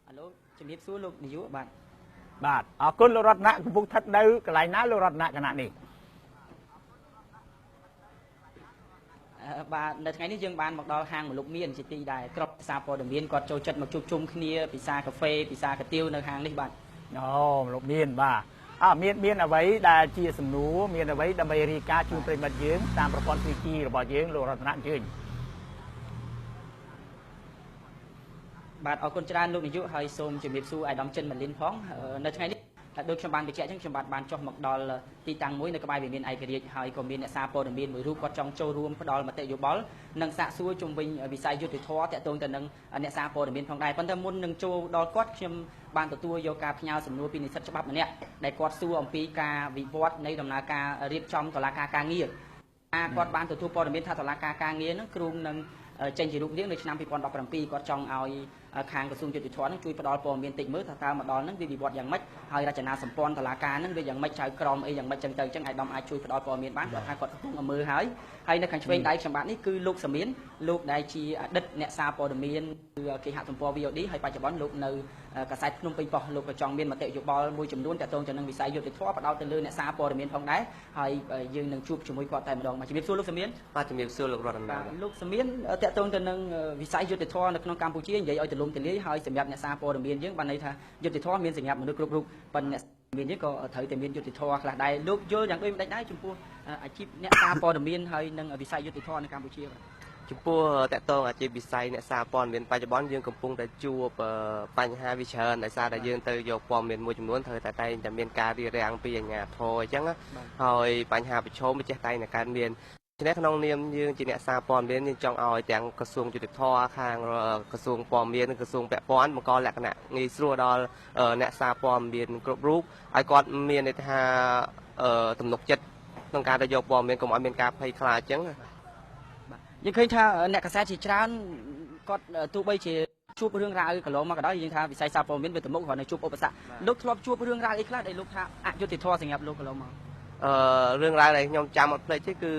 អាឡូជំរាបសួរលោកនាយកបាទអរគុណលោករតនៈកំពុងស្ថិតនៅកន្លែងណាលោករតនៈគណៈនេះបាទនៅថ្ងៃនេះយើងបានមកដល់ហាងមលុបមានជាទីដែលក្រុមសារព័ត៌មានគាត់ចូលចិត្តមកជួបជុំគ្នាពិសាកាហ្វេពិសាកាទៀវនៅហាងនេះបាទអូមលុបមានបាទមានអ្វីដែលជាសំណួរមានអ្វីដើម្បីរាយការណ៍ជូនប្រិមិត្តយើងតាមប្រព័ន្ធ 3G របស់យើងលោករតនៈអញ្ជើញបាទអរគុណច្រើនលោកនាយកហើយសូមជំរាបសួរអាយដាមចិនម៉ាលីនផងនៅថ្ងៃនេះដូចខ្ញុំបានបញ្ជាក់អញ្ចឹងខ្ញុំបានចុះមកដល់ទីតាំងមួយនៅក្បែរវិមានឯករាជ្យហើយក៏មានអ្នកសារព័ត៌មានមួយរូបគាត់ចង់ចូលរួមផ្ដល់មតិយោបល់និងសាកសួរជុំវិញវិស័យយុត្តិធម៌តាក់ទងទៅនឹងអ្នកសារព័ត៌មានផងដែរប៉ុន្តែមុននឹងចូលដល់គាត់ខ្ញុំបានទទួលយកការផ្ញើសំណួរពីនិស្សិតច្បាប់ម្នាក់ដែលគាត់សួរអំពីការវិវត្តនៃដំណើរការរៀបចំតុលាការការងារគាត់បានទទួលព័ត៌មានថាតុលាការការងារនឹងគ្រោងនឹងចេញជារូបរាងនៅឆ្នាំ2017គាត់ចង់ឲ្យ ខាងក្រសួងយុតិធម៌នឹងជួយផ្ដល់ព័ត៌មានតិចមើលថាតើមកដល់ហ្នឹងវាវិវត្តយ៉ាងម៉េចហើយរចនាសម្ព័ន្ធតុលាការហ្នឹងវាយ៉ាងម៉េចចៅក្រមអីយ៉ាងម៉េចចឹងទៅអញ្ចឹងអាយដាមអាចជួយផ្ដល់ព័ត៌មានបានគាត់ថាគាត់កំពុងមើលហើយនៅខាងឆ្វេងដៃខ្ញុំបាទនេះគឺលោកសមៀនលោកដែលជាអតីតអ្នកសារព័ត៌មានគឺគេហទំព័រ VOD ហើយបច្ចុប្បន្នលោកនៅកាសែតភ្នំពេញប៉ុស្តិ៍លោកក៏ចង់មានមតិយោបល់មួយចំនួនទាក់ទងទៅនឹងវិស័យយុតិធម៌បដោតទៅលើអ្នកសារព័ត៌មានផងដែរហើយយើងនឹងជួបជាមួយគាត់តែម្ដងមកជំរាបសួរលោកសមៀនបាទជំរាបសួរលោករតនាលោកសមៀនទាក់ទងទៅនឹងវិស័យយុតិធម៌នៅក្នុងកម្ពុជានិយាយឲ្យទូលំទូលាយហើយសម្រាប់អ្នកសារព័ត៌មានយើងបានន័យថាយុតិធម៌មានសម្រាប់មនុស្សគ្រប់រូបប៉ុន្តែមានយើងក៏ត្រូវតែមានយុតិធម៌ខ្លះដែរលោកយល់យ៉ាងដូចម្ដេចដែរចំពោះអាជីពអ្នកសារព័ត៌មានហើយនិងវិស័យយុតិធម៌នៅកម្ពុជាបាទចំពោះតកតងអាជីពវិស័យអ្នកសារព័ត៌មានបច្ចុប្បន្នយើងកំពុងតែជួបបញ្ហាវិច្រើនដោយសារតែយើងទៅយកព័ត៌មានមួយចំនួនត្រូវតែតែងតែមានការរារាំងពីអាជ្ញាធរអញ្ចឹងហើយបញ្ហាប្រឈមវាចេះតែងតែកើតមានឆ្នេះក្នុងនាមយើងជាអ្នកសារព័ត៌មានយើងចង់ឲ្យទាំងក្រសួងយុតិធម៌ខាងក្រសួងព័ត៌មាននិងក្រសួងពាក់ព័ន្ធបង្កលក្ខណៈងាយស្រួលដល់អ្នកសារព័ត៌មានគ្រប់រូបឲ្យគាត់មានន័យថាទំនុកចិត្តក្នុងការទៅយកព័ត៌មានកុំឲ្យមានការភ័យខ្លាចអញ្ចឹងយើងឃើញថាអ្នកកាសែតជាច្រើនគាត់ទោះបីជាជួបរឿងរ៉ាវកន្លងមកក៏ដោយយើងថាវិស័យសារព័ត៌មានវាទៅមុខគ្រាន់តែជួបឧបសគ្គលោកធ្លាប់ជួបរឿងរ៉ាវអីខ្លះដែលលោកថាអយុត្តិធម៌សម្រាប់លោកកន្លងមករឿងរ៉ាវដែលខ្ញុំចាំអត់ភ្លេចទេគឺ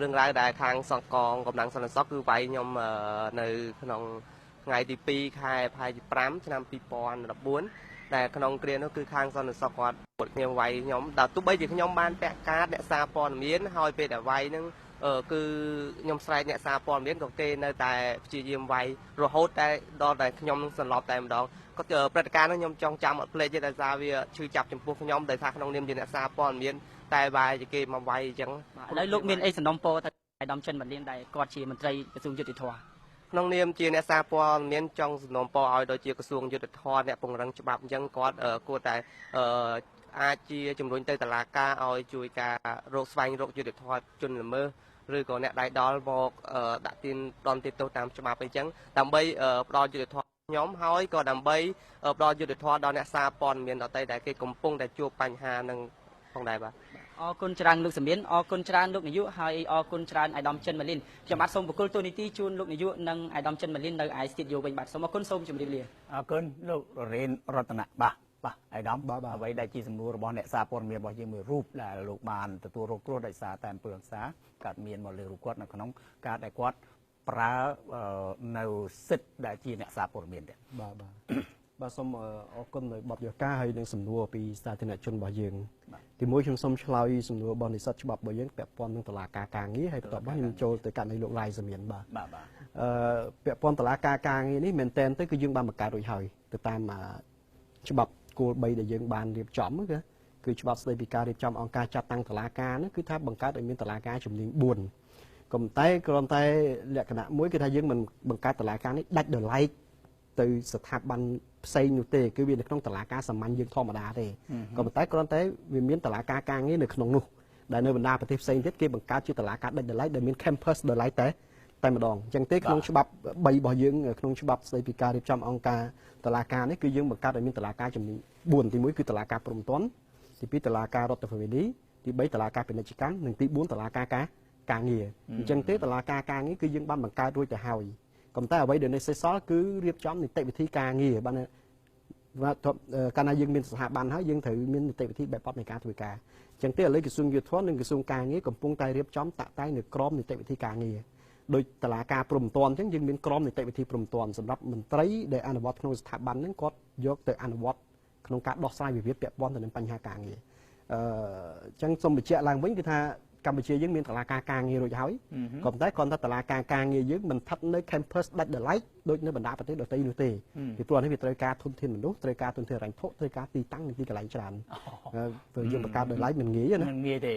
រឿងរ៉ាវដែលខាងសង្កងកម្លាំងសន្តិសុខគឺវាយខ្ញុំនៅក្នុងថ្ងៃទី2ខែផែ5ឆ្នាំ2014ដែលក្នុងគ្រានោះគឺខាងសន្តិសុខគាត់ពុតខ្ញុំវាយខ្ញុំដល់ទោះបីជាខ្ញុំបានពាក់កាតអ្នកសារព័ត៌មានហើយពេលដែលវាយនឹងគឺខ្ញុំស្រែកអ្នកសារព័ត៌មានក៏គេនៅតែព្យាយាមវាយរហូតតែដល់តែខ្ញុំសន្លប់តែម្ដងក៏ព្រឹត្តិការណ៍នោះខ្ញុំចង់ចាំអត់ភ្លេចទេដោយសារវាឈឺចាប់ចំពោះខ្ញុំដោយសារក្នុងនាមជាអ្នកសារព័ត៌មានតែវាយគេមកវាយអញ្ចឹងឥឡូវលោកមានអីសំណុំពរទៅអាយដាមចិនម៉ាលីនដែលគាត់ជាមន្ត្រីក្រសួងយុតិធម៌ក្នុងនាមជាអ្នកសារព័ត៌មានចង់សំណូមពរឲ្យដូចជាក្រសួងយុតិធម៌អ្នកពង្រឹងច្បាប់អញ្ចឹងគាត់គួរតែអាចជាជំរុញទៅតុលាការឲ្យជួយការរកស្វែងរកយុតិធម៌ជនល្មើសឬក៏អ្នកដៃដល់មកដាក់ទានដនទោសតាមច្បាប់អីចឹងដើម្បីផ្ដល់យុត្តិធម៌ខ្ញុំហើយក៏ដើម្បីផ្ដល់យុត្តិធម៌ដល់អ្នកសារព័ត៌មានដទៃដែលគេកំពុងតែជួបបញ្ហានឹងផងដែរបាទអរគុណច្រើនលោកសមៀនអរគុណច្រើនលោកនាយកហើយអរគុណច្រើនអាយដាមចិនម៉ាលីនខ្ញុំបាទសូមបកគលទូនីតិជូនលោកនាយកនិងអាយដាមចិនម៉ាលីននៅឯស្ទីឌីយោវិញបាទសូមអរគុណសូមជម្រាបលាអរគុណលោករ៉េនរតនៈបាទអាយដាមអ្វីដែលជាសំណួររបស់អ្នកសារព័ត៌មានរបស់យើងមួយរូបដែលលោកបានទទួលរងគ្រោះដោយសារតែអំពើហិង្សាកើតមានមកលើរូបគាត់នៅក្នុងការដែលគាត់ប្រើនៅសិទ្ធិដែលជាអ្នកសារព័ត៌មានដែរបាទសូមអរគុណនៅបទយកាហើយនឹងសំណួរពីសាធារណជនរបស់យើងទីមួយខ្ញុំសូមឆ្លើយសំណួររបស់និស្សិតច្បាប់របស់យើងពាក់ព័ន្ធនឹងតុលាការការងារហើយបន្ទាប់មកខ្ញុំចូលទៅករណីលោករាយសមៀនបាទពាក់ព័ន្ធតុលាការការងារនេះមែនតែនទៅគឺយើងបានបង្កើតរួចហើយទៅតាមច្បាប់គោល3ដែលយើងបានរៀបចំគឺច្បាប់ស្តីពីការរៀបចំអង្គការចាត់តាំងតុលាការនោះគឺថាបង្កើតឲ្យមានតុលាការជំនាញ4ក៏តែគ្រាន់តែលក្ខណៈមួយគឺថាយើងមិនបង្កើតតុលាការនេះដាច់ដោយឡែកទៅស្ថាប័នផ្សេងនោះទេគឺវានៅក្នុងតុលាការសាមញ្ញយើងធម្មតាទេក៏ប៉ុន្តែគ្រាន់តែវាមានតុលាការការងារនៅក្នុងនោះដែលនៅបណ្ដាប្រទេសផ្សេងទៀតគេបង្កើតជាតុលាការដាច់ដោយឡែកដែលមាន campus ដោយឡែកតែម្ដងអញ្ចឹងទេក្នុងច្បាប់3របស់យើងក្នុងច្បាប់ស្តីពីការរៀបចំអង្គការតុលាការនេះគឺយើងបង្កើតឲ្យមានតុលាការជំនាញ4ទី1គឺតុលាការព្រហ្មទណ្ឌទី2តុលាការរដ្ឋធម្មនុញ្ញទី3តុលាការពាណិជ្ជកម្មនិងទី4តុលាការការងារអញ្ចឹងទេតុលាការការងារគឺយើងបានបង្កើតរួចទៅហើយក៏តែអ្វីដែលនៅសេសសល់គឺរៀបចំនីតិវិធីការងារបានកាលណាយើងមានស្ថាប័នហើយយើងត្រូវមាននីតិវិធីបែបបទនៃការធ្វើការអញ្ចឹងទេឥឡូវក្រសួងយុតិធម៌និងក្រសួងការងារកំពុងតែរៀបចំតាក់តែងនៅក្រមនីតិវិធីការងារដោយតុលាការព្រហ្មទណ្ឌអញ្ចឹងយើងមានក្រមនីតិវិធីព្រហ្មទណ្ឌសម្រាប់មន្ត្រីដែលអនុវត្តក្នុងស្ថាប័នហ្នឹងគាត់យកទៅអនុវត្តក្នុងការដោះស្រាយវិវាទពាក់ព័ន្ធទៅនឹងបញ្ហាការងារអញ្ចឹងសូមបញ្ជាក់ឡើងវិញគឺថាកម្ពុជាយើងមានតុលាការការងាររួចហើយក៏ប៉ុន្តែគ្រាន់តែតុលាការការងារយើងមិនស្ថិតនៅ campus ដាច់ដោយឡែកដូចនៅបណ្ដាប្រទេសដទៃនោះទេពីព្រោះនេះវាត្រូវការធនធានមនុស្សត្រូវការធនធានហិរញ្ញវត្ថុត្រូវការទីតាំងនិងទីកន្លែងច្រើនព្រោះយើងបង្កើតដោយឡែកមិនងាយណា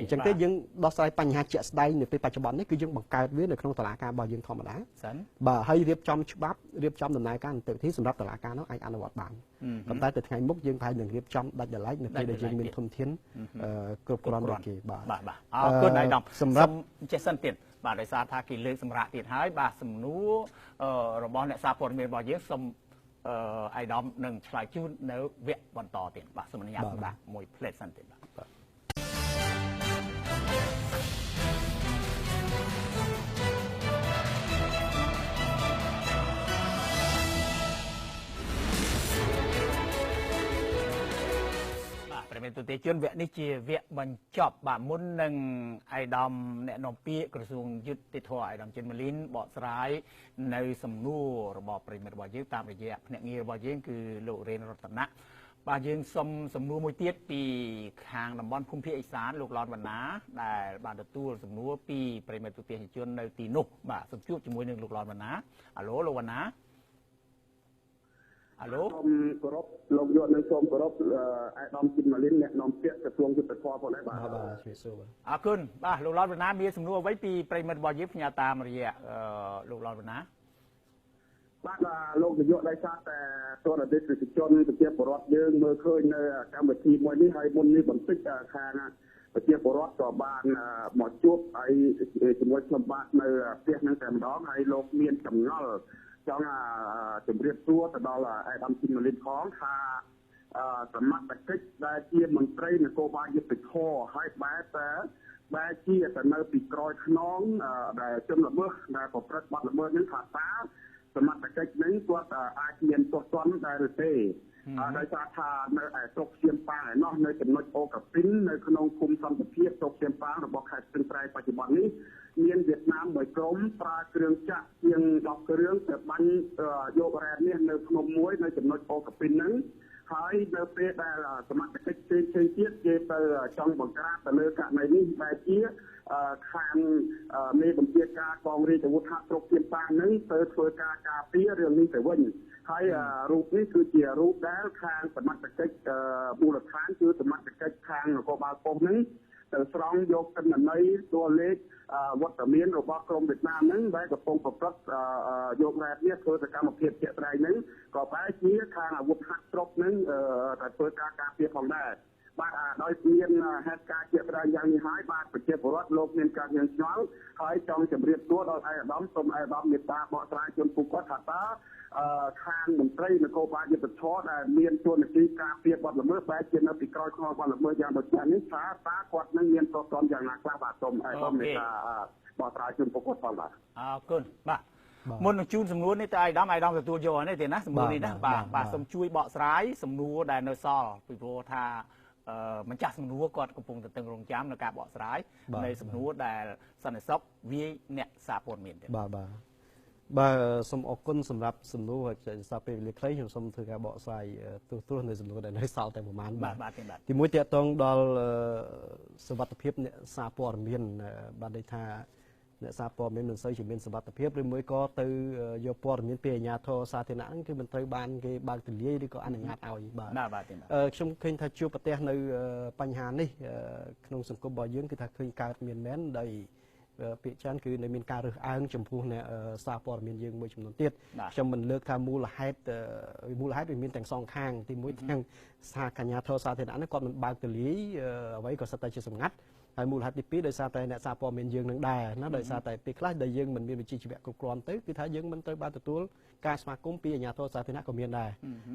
អញ្ចឹងទេយើងដោះស្រាយបញ្ហាជាក់ស្ដែងនៅពេលបច្ចុប្បន្ននេះគឺយើងបង្កើតវានៅក្នុងតុលាការរបស់យើងធម្មតាបាទហើយរៀបចំច្បាប់រៀបចំដំណើរការនីតិវិធីសម្រាប់តុលាការនោះអាចអនុវត្តបានប៉ុន្តែទៅថ្ងៃមុខយើងប្រហែលនឹងរៀបចំដាច់ដោយឡែកនៅពេលដែលយើងមានធនធានគ្រប់គ្រាន់ដូចគេបាទអរគុណអាយដាមសម្រាប់ចេះសិនទៀតបាទដោយសារថាគេលើកសម្រាប់ទៀតហើយបាទសំណួររបស់អ្នកសារព័ត៌មានរបស់យើងសូមអាយដាមនឹងឆ្លើយជូននៅវគ្គបន្តទៀតបាទសូមអនុញ្ញាតបាទមួយផ្លេតសិនទៀតបាទ តិជនវគ្គនេះជាវគ្គបញ្ចប់បាទមុននឹងអាយដាមអ្នកនាំពាក្យក្រសួងយុតិធម៌អាយដាមចិនម៉ាលីនបកស្រាយនៅសំណួររបស់ប្រិមិត្តរបស់យើងតាមរយៈភ្នាក់ងាររបស់យើងគឺលោករ៉េនរតនៈបាទយើងសុំសំណួរមួយទៀតពីខាងតំបន់ភូមិភាគឦសានលោកឡនវណ្ណាដែលបានទទួលសំណួរពីប្រិមិត្តទូទាំងជននៅទីនោះបាទសូមជួបជាមួយនឹងលោកឡនវណ្ណាអាឡូលោកវណ្ណាអាឡូសូមគោរពលោកយកនឹងសូមគោរពអាយដាមជីនម៉ាលីនអ្នកនាំពាក្យក្រសួងយុទ្ធភ័ពផងដែរបាទបាទជំរាបសួរបាទអរគុណបាទលោកឡនវណ្ណាមានសំណួរអ្វីពីប្រិមិត្តរបស់យើងផ្ញើតាមរយៈលោកឡនវណ្ណាបាទលោកនាយកដោយសារតែទស្សនវិជ្ជាជនប្រជាពលរដ្ឋយើងមើលឃើញនៅកម្មវិធីមួយនេះហើយមុននេះបន្តិចខាងប្រជាពលរដ្ឋក៏បានមកជួបហើយជាមួយខ្ញុំបាទនៅផ្ទះនឹងតែម្ដងហើយលោកមានចម្ងល់ចង់ជម្រាបសួរទៅដល់អាយដាមជីនម៉ាលីនផងថាសមត្ថកិច្ចដែលជាមន្ត្រីនគរបាលយុត្តិធម៌ហើយបែរជាទៅនៅពីក្រោយខ្នងដែលជនល្មើសដែលប្រព្រឹត្តបទល្មើសនឹងថាតើសមត្ថកិច្ចនឹងគាត់អាចមានទោសទណ្ឌដែរឬទេដោយសារថានៅឯស្រុកសៀមប៉ាងឯណោះនៅចំណុចអូកាពីននៅក្នុងគុំសន្តិភាពស្រុកសៀមប៉ាងរបស់ខេត្តស្ទឹងត្រែងបច្ចុប្បន្ននេះមានវៀតណាមមួយក្រុមប្រើគ្រឿងចាក់ជាង10គ្រឿងទៅបាញ់យករ៉ែតនេះនៅក្នុងមួយនៅចំណុចអូកាពីនហ្នឹងហើយនៅពេលដែលសមត្ថកិច្ចផ្សេងទៀតគេទៅចង់បង្ក្រាបទៅលើករណីនេះបែរជាខាងមេបញ្ជាការកងរាជអាវុធហត្ថស្រុកសៀមប៉ាងហ្នឹងទៅធ្វើការការពាររឿងនេះទៅវិញហើយរូបនេះគឺជារូបដែលខាងសមត្ថកិច្ចមូលដ្ឋានគឺសមត្ថកិច្ចខាងនគរបាលប៉ុស្តិ៍ហ្នឹងទៅស្រង់យកទិន្នន័យតួលេខវត្តមានរបស់ក្រមវៀតណាមហ្នឹងដែលកំពុងប្រព្រឹត្តយករ៉ែតនេះធ្វើសកម្មភាពជាក់ស្ដែងហ្នឹងក៏បែរជាខាងអាវុធហត្ថស្រុកហ្នឹងតែធ្វើការការពារផងដែរបាទដោយមានហេតុការណ៍ជាក់ស្ដែងយ៉ាងនេះហើយបាទប្រជាពលរដ្ឋលោកមានការញញឆ្ងល់ហើយចង់ជម្រាបសួរដល់អាយដាមសូមអាយដាមមេត្តាបកស្រាយជូនពួកគាត់ថាតើខាងមន្ត្រីនគរបាលយុត្តិធម៌ដែលមានទួនាទីការពារបទល្មើសបែរជានៅពីក្រោយខ្នងបទល្មើសយ៉ាងដូចនេះថាតើគាត់នឹងមានទោសទណ្ឌយ៉ាងណាខ្លះបាទសូមអាយដាមមេត្តាបកស្រាយជូនពួកគាត់ផងបាទអរគុណបាទមុននឹងជូនសំណួរនេះទៅអាយដាមទទួលយកនេះទេណាសំណួរនេះណាបាទសូមជួយបកស្រាយសំណួរដែលនៅសល់ពីព្រោះថាម្ចាស់សំណួរគាត់កំពុងតែតឹងរង់ចាំនៅការបកស្រាយនៃសំណួរដែលសន្តិសុខវាយអ្នកសារព័ត៌មានទេបាទសូមអរគុណសម្រាប់សំណួរសារពេលវេលាខ្លីខ្ញុំសូមធ្វើការបកស្រាយទោះនៅសំណួរដែលនៅសល់តែប្រហែលបាទទីមួយតកតងដល់សុវត្ថិភាពអ្នកសារព័ត៌មានបានន័យថាអ្នកសារព័ត៌មានមិនសូវជាមានសុវត្ថិភាពឬមួយក៏ទៅយកព័ត៌មានពីអាជ្ញាធរសាធារណៈហ្នឹងគឺមិនត្រូវបានគេបើកទូលាយឬក៏អនុញ្ញាតឲ្យបាទខ្ញុំឃើញថាជួបប្រទះនៅបញ្ហានេះក្នុងសង្គមរបស់យើងគឺថាឃើញកើតមានមែនដោយពាក្យច្រើនគឺនៅមានការរើសអើងចំពោះអ្នកសារព័ត៌មានយើងមួយចំនួនទៀតខ្ញុំមិនលើកថាមូលហេតុវាមានទាំងសងខាងទីមួយទាំងសហកញ្ញាធរសាធារណៈហ្នឹងគាត់មិនបើកទូលាយអ្វីក៏សិតតែជាសម្ងាត់ហើយមូលហេតុទី2ដោយសារតែអ្នកសារព័ត៌មានយើងនឹងដែរណាដោយសារតែពេលខ្លះដែលយើងមិនមានវិជ្ជាជីវៈគ្រប់គ្រាន់ទៅគឺថាយើងមិនត្រូវបានទទួលការស្វាគមន៍ពីអាជ្ញាធរសាធារណៈក៏មានដែរ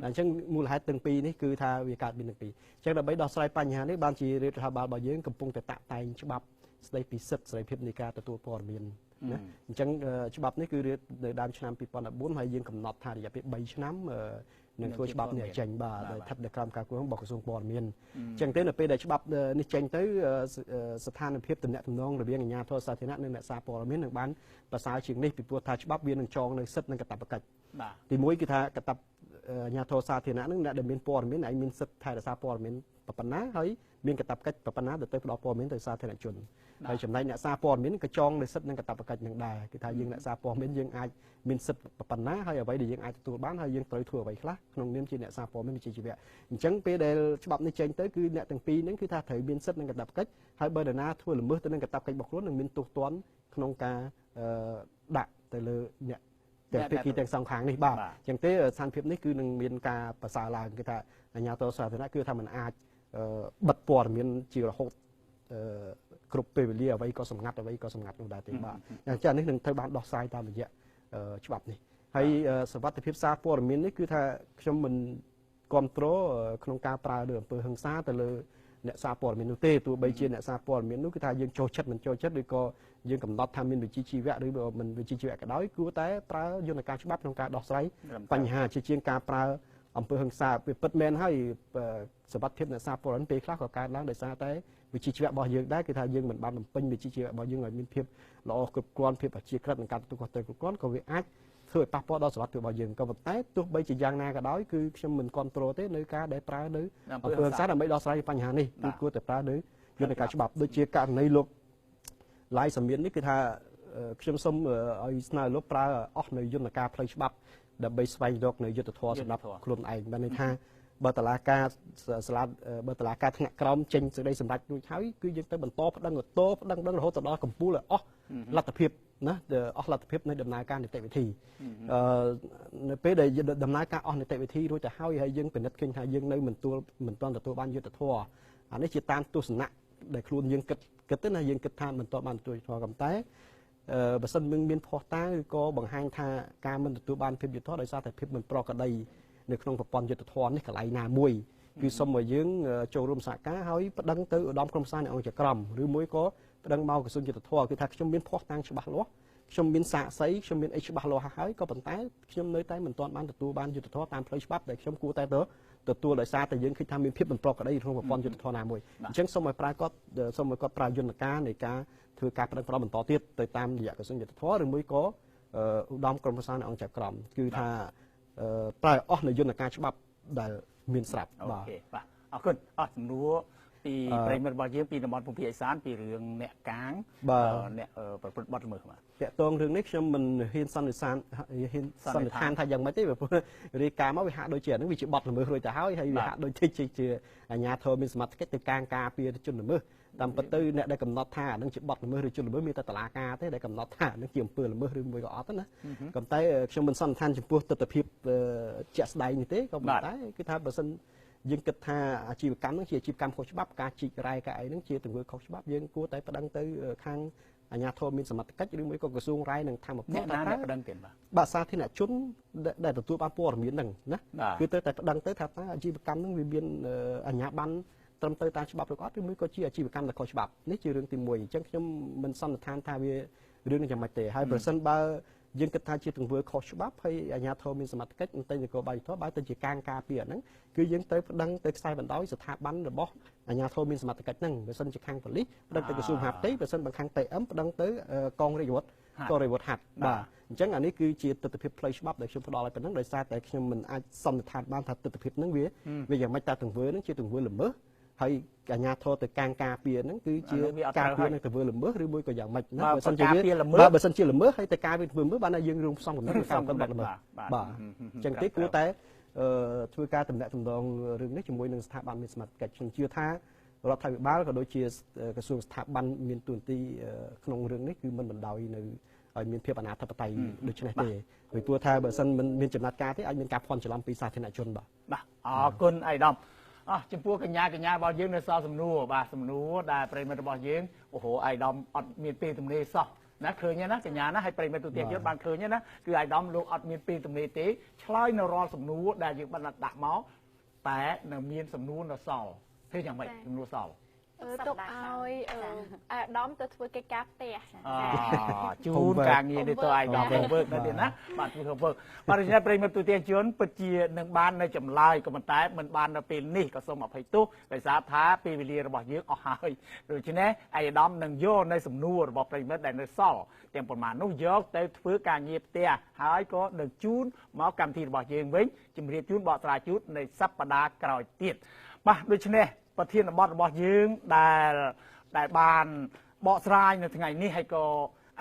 អញ្ចឹងមូលហេតុទាំងពីរនេះគឺថាវាកើតមានទាំងពីរអញ្ចឹងដើម្បីដោះស្រាយបញ្ហានេះបានជារដ្ឋាភិបាលរបស់យើងកំពុងតែតាក់តែងច្បាប់ស្ដីពីសិទ្ធិសេរីភាពនៃការទទួលព័ត៌មានណាអញ្ចឹងច្បាប់នេះគឺនៅដើមឆ្នាំ2014ហើយយើងកំណត់ថារយៈពេល3ឆ្នាំនឹងធ្វើច្បាប់នេះចេញបាទដោយស្ថិតនៅក្រោមការគ្រប់គ្រងរបស់ក្រសួងព័ត៌មានអញ្ចឹងទៅនៅពេលដែលច្បាប់នេះចេញទៅស្ថានភាពទំនាក់ទំនងរវាងអាជ្ញាធរសាធារណៈនិងអ្នកសារព័ត៌មាននឹងបានប្រសើរជាងនេះពីព្រោះថាច្បាប់វានឹងចងនៅសិទ្ធិនិងកាតព្វកិច្ចទីមួយគឺថាអាជ្ញាធរសាធារណៈនឹងអ្នកដែលមានព័ត៌មានឯងមានសិទ្ធិថែរក្សាព័ត៌មានប៉ុណ្ណាហើយមានកាតព្វកិច្ចប៉ុណ្ណាទៅផ្ដល់ព័ត៌មានទៅសាធារណជនហើយចំណែកអ្នកសារព័ត៌មានក៏ចងនៅសិទ្ធិនិងកាតព្វកិច្ចនឹងដែរគឺថាយើងអ្នកសារព័ត៌មានយើងអាចមានសិទ្ធិប៉ុណ្ណាហើយអ្វីដែលយើងអាចទទួលបានហើយយើងត្រូវធ្វើអ្វីខ្លះក្នុងនាមជាអ្នកសារព័ត៌មានវិជ្ជាជីវៈអញ្ចឹងពេលដែលច្បាប់នេះចេញទៅគឺអ្នកទាំងពីរហ្នឹងគឺថាត្រូវមានសិទ្ធិនិងកាតព្វកិច្ចហើយបើនរណាធ្វើល្មើសទៅនឹងកាតព្វកិច្ចរបស់ខ្លួននឹងមានទោសទណ្ឌក្នុងការដាក់ទៅលើអ្នកទាំងពីរទាំងសងខាងនេះបាទអញ្ចឹងទេស្ថានភាពនេះគឺនឹងមានការប្រសើរឡើងគឺថាអាជ្ញាធរសាធារណៈគឺថាมันអាចបិទព័ត៌មានជារហូតគ្រប់ពេលវេលាអ្វីក៏សម្ងាត់នោះដែរទេបាទអញ្ចឹងនេះនឹងត្រូវបានដោះស្រាយតាមរយៈច្បាប់នេះហើយសវត្ថិភាពសារព័ត៌មាននេះគឺថាខ្ញុំមិនគ្រប់គ្រងក្នុងការប្រើលើអំពើហិង្សាទៅលើអ្នកសារព័ត៌មាននោះទេទោះបីជាអ្នកសារព័ត៌មាននោះគឺថាយើងចូលចិត្តមិនចូលចិត្តឬក៏យើងកំណត់ថាមានវិជ្ជាជីវៈឬមិនវិជ្ជាជីវៈក៏ដោយគួរតែប្រើយន្តការច្បាប់ក្នុងការដោះស្រាយបញ្ហាជាជាងការប្រើ អំពើហិង្សាវាពិតមែនហើយសមត្ថភាពអ្នកសារពលរដ្ឋពេលខ្លះក៏កើតឡើងដោយសារតែវិជ្ជាជីវៈរបស់យើងដែរគឺថាយើងមិនបានបំពេញវិជ្ជាជីវៈរបស់យើងឲ្យមានភាពល្អគ្រប់គ្រាន់ភាពប្រជាក្រិតនិងការទទួលខុសត្រូវគ្រប់គ្រាន់ក៏វាអាចធ្វើឲ្យប៉ះពាល់ដល់សុខភាពរបស់យើងក៏ប៉ុន្តែទោះបីជាយ៉ាងណាក៏ដោយគឺខ្ញុំមិនគ្រប់គ្រងទេនៅការដែលប្រើនៅអំពើហិង្សាដើម្បីដោះស្រាយបញ្ហានេះគឺគួរតែប្រើនៅយន្តការច្បាប់ដូចជាករណីលោកឡាយសមៀននេះគឺថាខ្ញុំសូមឲ្យស្នើលោកប្រើអស់នៅយន្តការផ្លូវច្បាប់ដើម្បីស្វែងរកនៅយុត្តិធម៌សម្រាប់ខ្លួនឯងបានន័យថាបើតឡាការស្លាប់បើតឡាការថ្នាក់ក្រោមចេញសេចក្តីសម្រេចរួចហើយគឺយើងទៅបន្តប្តឹងរហូតដល់កម្ពុជាឲ្យអស់លទ្ធភាពណាអស់លទ្ធភាពនៃដំណើរការនីតិវិធីនៅពេលដែលដំណើរការអស់នីតិវិធីរួចទៅហើយយើងពិនិត្យឃើញថាយើងនៅមិនទាន់ទទួលបានយុត្តិធម៌អានេះជាតាមទស្សនៈដែលខ្លួនយើងគិតទៅណាយើងគិតថាមិនទាន់បានទទួលយុត្តិធម៌ក៏តែបើសិនមានភ័ស្តុតាងឬក៏បង្ហាញថាការមិនទទួលបានភាពយុត្តិធម៌ដោយសារតែភាពមិនប្រក្រតីនៅក្នុងប្រព័ន្ធយុត្តិធម៌នេះកន្លែងណាមួយគឺសូមឲ្យយើងចូលរួមសហការហើយប្តឹងទៅឧត្តមក្រុមប្រឹក្សានៃអង្គចក្រមឬមួយក៏ប្តឹងមកក្រសួងយុត្តិធម៌គឺថាខ្ញុំមានភ័ស្តុតាងច្បាស់លាស់ខ្ញុំមានសាក្សីខ្ញុំមានអីច្បាស់លាស់ហើយក៏ប៉ុន្តែខ្ញុំនៅតែមិនទាន់បានទទួលបានយុត្តិធម៌តាមផ្លូវច្បាប់ដែលខ្ញុំគួរតែទទួលដោយសារតែយើងឃើញថាមានភាពមិនប្រក្រតីក្នុងប្រព័ន្ធយុត្តិធម៌ណាមួយអញ្ចឹងសូមឲ្យគាត់ប្រើយន្តការនៃការធ្វើការប្តឹងប្របន្តទៀតទៅតាមរយៈក្រសួងយុត្តិធម៌ឬមួយក៏ឧត្តមក្រុមប្រឹក្សានៃអង្គចក្រមគឺថាប្រើអស់នៅយន្តការច្បាប់ដែលមានស្រាប់បាទអរគុណអស់សំណួរពីប្រិមិត្តរបស់យើងពីតំបន់ភូមិភាគឦសានពីរឿងអ្នកកាងអ្នកប្រព្រឹត្តបទល្មើសបាទតកតងរឿងនេះខ្ញុំមិនហ៊ានសន្និដ្ឋានថាយ៉ាងម៉េចទេព្រោះរាយការណ៍មកវាហាក់ដូចជាអានឹងវាជាបទល្មើសរួចទៅហើយវាហាក់ដូចជាអាជ្ញាធរមានសមត្ថកិច្ចទៅការពារជនល្មើសតាមពិតទៅអ្នកដែលកំណត់ថាអានឹងជាបទល្មើសឬជនល្មើសមានតែតុលាការទេដែលកំណត់ថានឹងជាអំពើល្មើសឬមួយក៏អត់ណាក៏តែខ្ញុំមិនសន្និដ្ឋានចំពោះទស្សនវិជ្ជាជាក់ស្ដែងនេះទេក៏ប៉ុន្តែគឺថាបើសិនយើងគិតថាអាជីវកម្មនឹងជាអាជីវកម្មខុសច្បាប់ការជីករ៉ែការអីនឹងជាទង្វើខុសច្បាប់យើងគួរតែប្តឹងទៅខាងអាជ្ញាធរមានសមត្ថកិច្ចឬមួយក៏ក្រសួងរ៉ែនិងធម្មពលថាប្តឹងទៀតបាទសាធារណជនដែលទទួលបានព័ត៌មានហ្នឹងណាគឺទៅតែប្តឹងទៅថាតើអាជីវកម្មនឹងវាមានអាជ្ញាប័ណ្ណត្រឹមត្រូវតាមច្បាប់ឬអត់ឬមួយក៏ជាអាជីវកម្មដែលខុសច្បាប់នេះជារឿងទី1អញ្ចឹងខ្ញុំមិនសន្និដ្ឋានថាវារឿងនេះយ៉ាងម៉េចទេហើយប្រសិនបើយើងគិតថាជាទង្វើខុសច្បាប់ហើយអាជ្ញាធរមានសមត្ថកិច្ចតែនគរបាលយុត្តិធម៌បើទៅជាការពារអាហ្នឹងគឺយើងទៅប្តឹងទៅខ្សែបណ្ដោយស្ថាប័នរបស់អាជ្ញាធរមានសមត្ថកិច្ចហ្នឹងបើសិនជាខាងប៉ូលីសប្តឹងទៅក្រសួងមហាផ្ទៃបើសិនបើខាង TM ប្តឹងទៅកងរាជអាវុធហត្ថបាទអញ្ចឹងអានេះគឺជាទស្សនវិជ្ជាផ្លូវច្បាប់ដែលខ្ញុំផ្ដល់ឲ្យប៉ុណ្ណឹងដោយសារតែខ្ញុំមិនអាចសន្និដ្ឋានបានថាទស្សនវិជ្ជាហ្នឹងវាយ៉ាងម៉េចតើទង្វើហ្នឹងជាទង្វើល្មើសហើយអាជ្ញាធរទៅការពារហ្នឹងគឺជាការពារនឹងធ្វើល្មើសឬមួយក៏យ៉ាងម៉េចណាបើសិនជាបើសិនជាល្មើសហើយទៅការវាធ្វើល្មើសបានតែយើងរួមផ្សំកំណត់ការកំណត់ល្មើសបាទអញ្ចឹងទេគួរតែធ្វើការតំណាក់តំណងរឿងនេះជាមួយនឹងស្ថាប័នមានសមត្ថកិច្ចខ្ញុំជឿថារដ្ឋាភិបាលក៏ដូចជាក្រសួងស្ថាប័នមានទួនាទីក្នុងរឿងនេះគឺមិនបណ្ដោយនៅឲ្យមានភាពអនាធិបតេយ្យដូចនេះទេពីព្រោះថាបើសិនមិនមានចំណាត់ការទេអាចមានការភ័ន្តច្រឡំពីសាធារណជនបាទអរគុណអាយដាមចំពោះកញ្ញារបស់យើងនៅសល់សំណួរបាទសំណួរដែលប្រិមិត្តរបស់យើងអូហូអាយដាមអត់មានពេលទំនេរសោះណាឃើញណាកញ្ញាណាហើយប្រិមិត្តទូទាំងយើងបានឃើញណាគឺអាយដាមលោកអត់មានពេលទំនេរទេឆ្លើយនៅរាល់សំណួរដែលយើងបានដាក់មកតែនៅមានសំណួរនៅសល់ធ្វើយ៉ាងម៉េចសំណួរសល់ទុកឲ្យអាដាមទៅធ្វើកិច្ចការផ្ទះជូនការងារនេះទៅអាយដាមទៅវើកនៅទៀតណាបាទធ្វើវើកបាទដូច្នេះប្រិមិត្តទូទាំងជនពិតជានឹងបាននៅចម្លើយក៏ប៉ុន្តែមិនបាននៅពេលនេះក៏សូមអភ័យទោសដោយសារថាពេលវេលារបស់យើងអស់ហើយដូច្នេះអាយដាមនឹងយកនៅសំណួររបស់ប្រិមិត្តដែលនៅសល់ទាំងប៉ុន្មាននោះយកទៅធ្វើការងារផ្ទះហើយក៏នឹងជូនមកកម្មវិធីរបស់យើងវិញជម្រាបជូនបកស្រាយជូននៅសប្តាហ៍ក្រោយទៀតបាទដូច្នេះប្រធានបទរបស់យើងដែលបានបកស្រាយនៅថ្ងៃនេះហើយក៏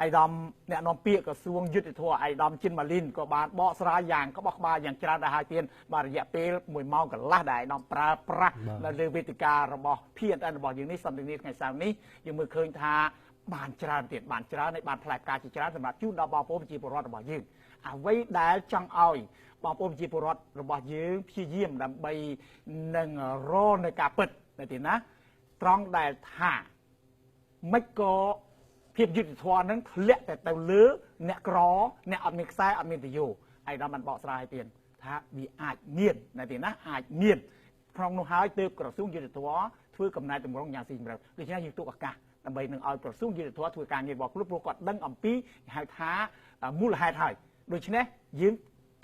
អាយដាមអ្នកនាំពាក្យក្រសួងយុទ្ធភ័ពអាយដាមជិនម៉ាលីនក៏បានបកស្រាយយ៉ាងក្បោះក្បាលយ៉ាងច្រើនដែរហើយទៀតបាទរយៈពេល1ម៉ោងកន្លះដែលអាយដាមប្រើប្រាស់នៅលើវេទិការបស់ PNN របស់យើងនេះសន្ទនាថ្ងៃＳAMនេះយើងមើលឃើញថាបានច្រើនទៀតបានច្រើនហើយបានផ្លែផ្កាជាច្រើនសម្រាប់ជូនដល់បងប្អូនប្រជាពលរដ្ឋរបស់យើងអ្វីដែលចង់ឲ្យបងប្អូនប្រជាពលរដ្ឋរបស់យើងព្យាយាមដើម្បីនឹងរកនៅការពិតនៅទីណាត្រង់ដែលថាមិនក៏ភាពយុត្តិធម៌នឹងធ្លាក់តែទៅលើអ្នកក្រអ្នកអត់មានខ្សែអត់មានទយោឯដល់បានបកស្រាយទៀតថាវាអាចមាននៅទីណាអាចមានក្នុងនោះហើយទើបក្រសួងយុត្តិធម៌ធ្វើកំណែតម្រង់យ៉ាងស៊ីជម្រៅដូច្នេះយើងទុកឱកាសដើម្បីនឹងឲ្យក្រសួងយុត្តិធម៌ធ្វើការងាររបស់ខ្លួនព្រោះគាត់ដឹងអំពីហៅថាមូលហេតុហើយដូច្នេះយើង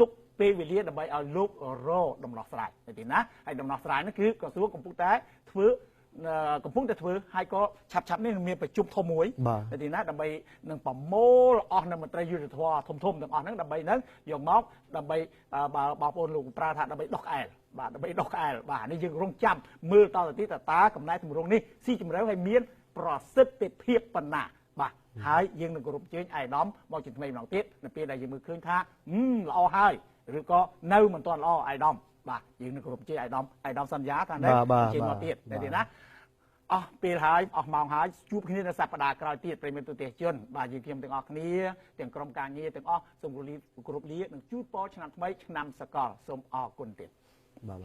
ទុក ពេលវេលាដើម្បីឲ្យលោករដំណោះស្រាយទីណាហើយដំណោះស្រាយនោះគឺក្រសួងកំពុងតែធ្វើហើយក៏ឆាប់នេះនឹងមានប្រជុំធំមួយទីណាដើម្បីនឹងប្រមូលអស់នៅមន្ត្រីយុទ្ធធម៌ធំទាំងអស់ហ្នឹងដើម្បីនឹងយកមកដើម្បីបងប្អូនលោកប្រើថាដើម្បីដោះក្អែលបាទដើម្បីដោះក្អែលបាទនេះយើងរងចាំមើលតទៅទៀតតាកំណែទម្រង់នេះស៊ីជម្រៅហើយមានប្រសិទ្ធភាពប៉ុណ្ណាបាទហើយយើងនឹងគោរពជើញអាយដាមមកជាថ្មីម្ដងទៀតនៅពេលដែលយើងមើលឃើញថាល្អហើយឬក៏នៅមិនទាន់ល្អអាយដាមបាទយើងនឹងគោរពជើញអាយដាមសន្យាថានៅជើញមកទៀតតែទៀតណាអស់ពេលហើយអស់ម៉ោងហើយជួបគ្នានៅសប្តាហ៍ក្រោយទៀតប្រិយមិត្តទូទេសជនបាទយើងខ្ញុំទាំងអស់គ្នាទាំងក្រុមការងារទាំងអស់សូមគោរពលានិងជូនពរឆ្នាំថ្មីឆ្នាំសកលសូមអរគុណទៀតបាទ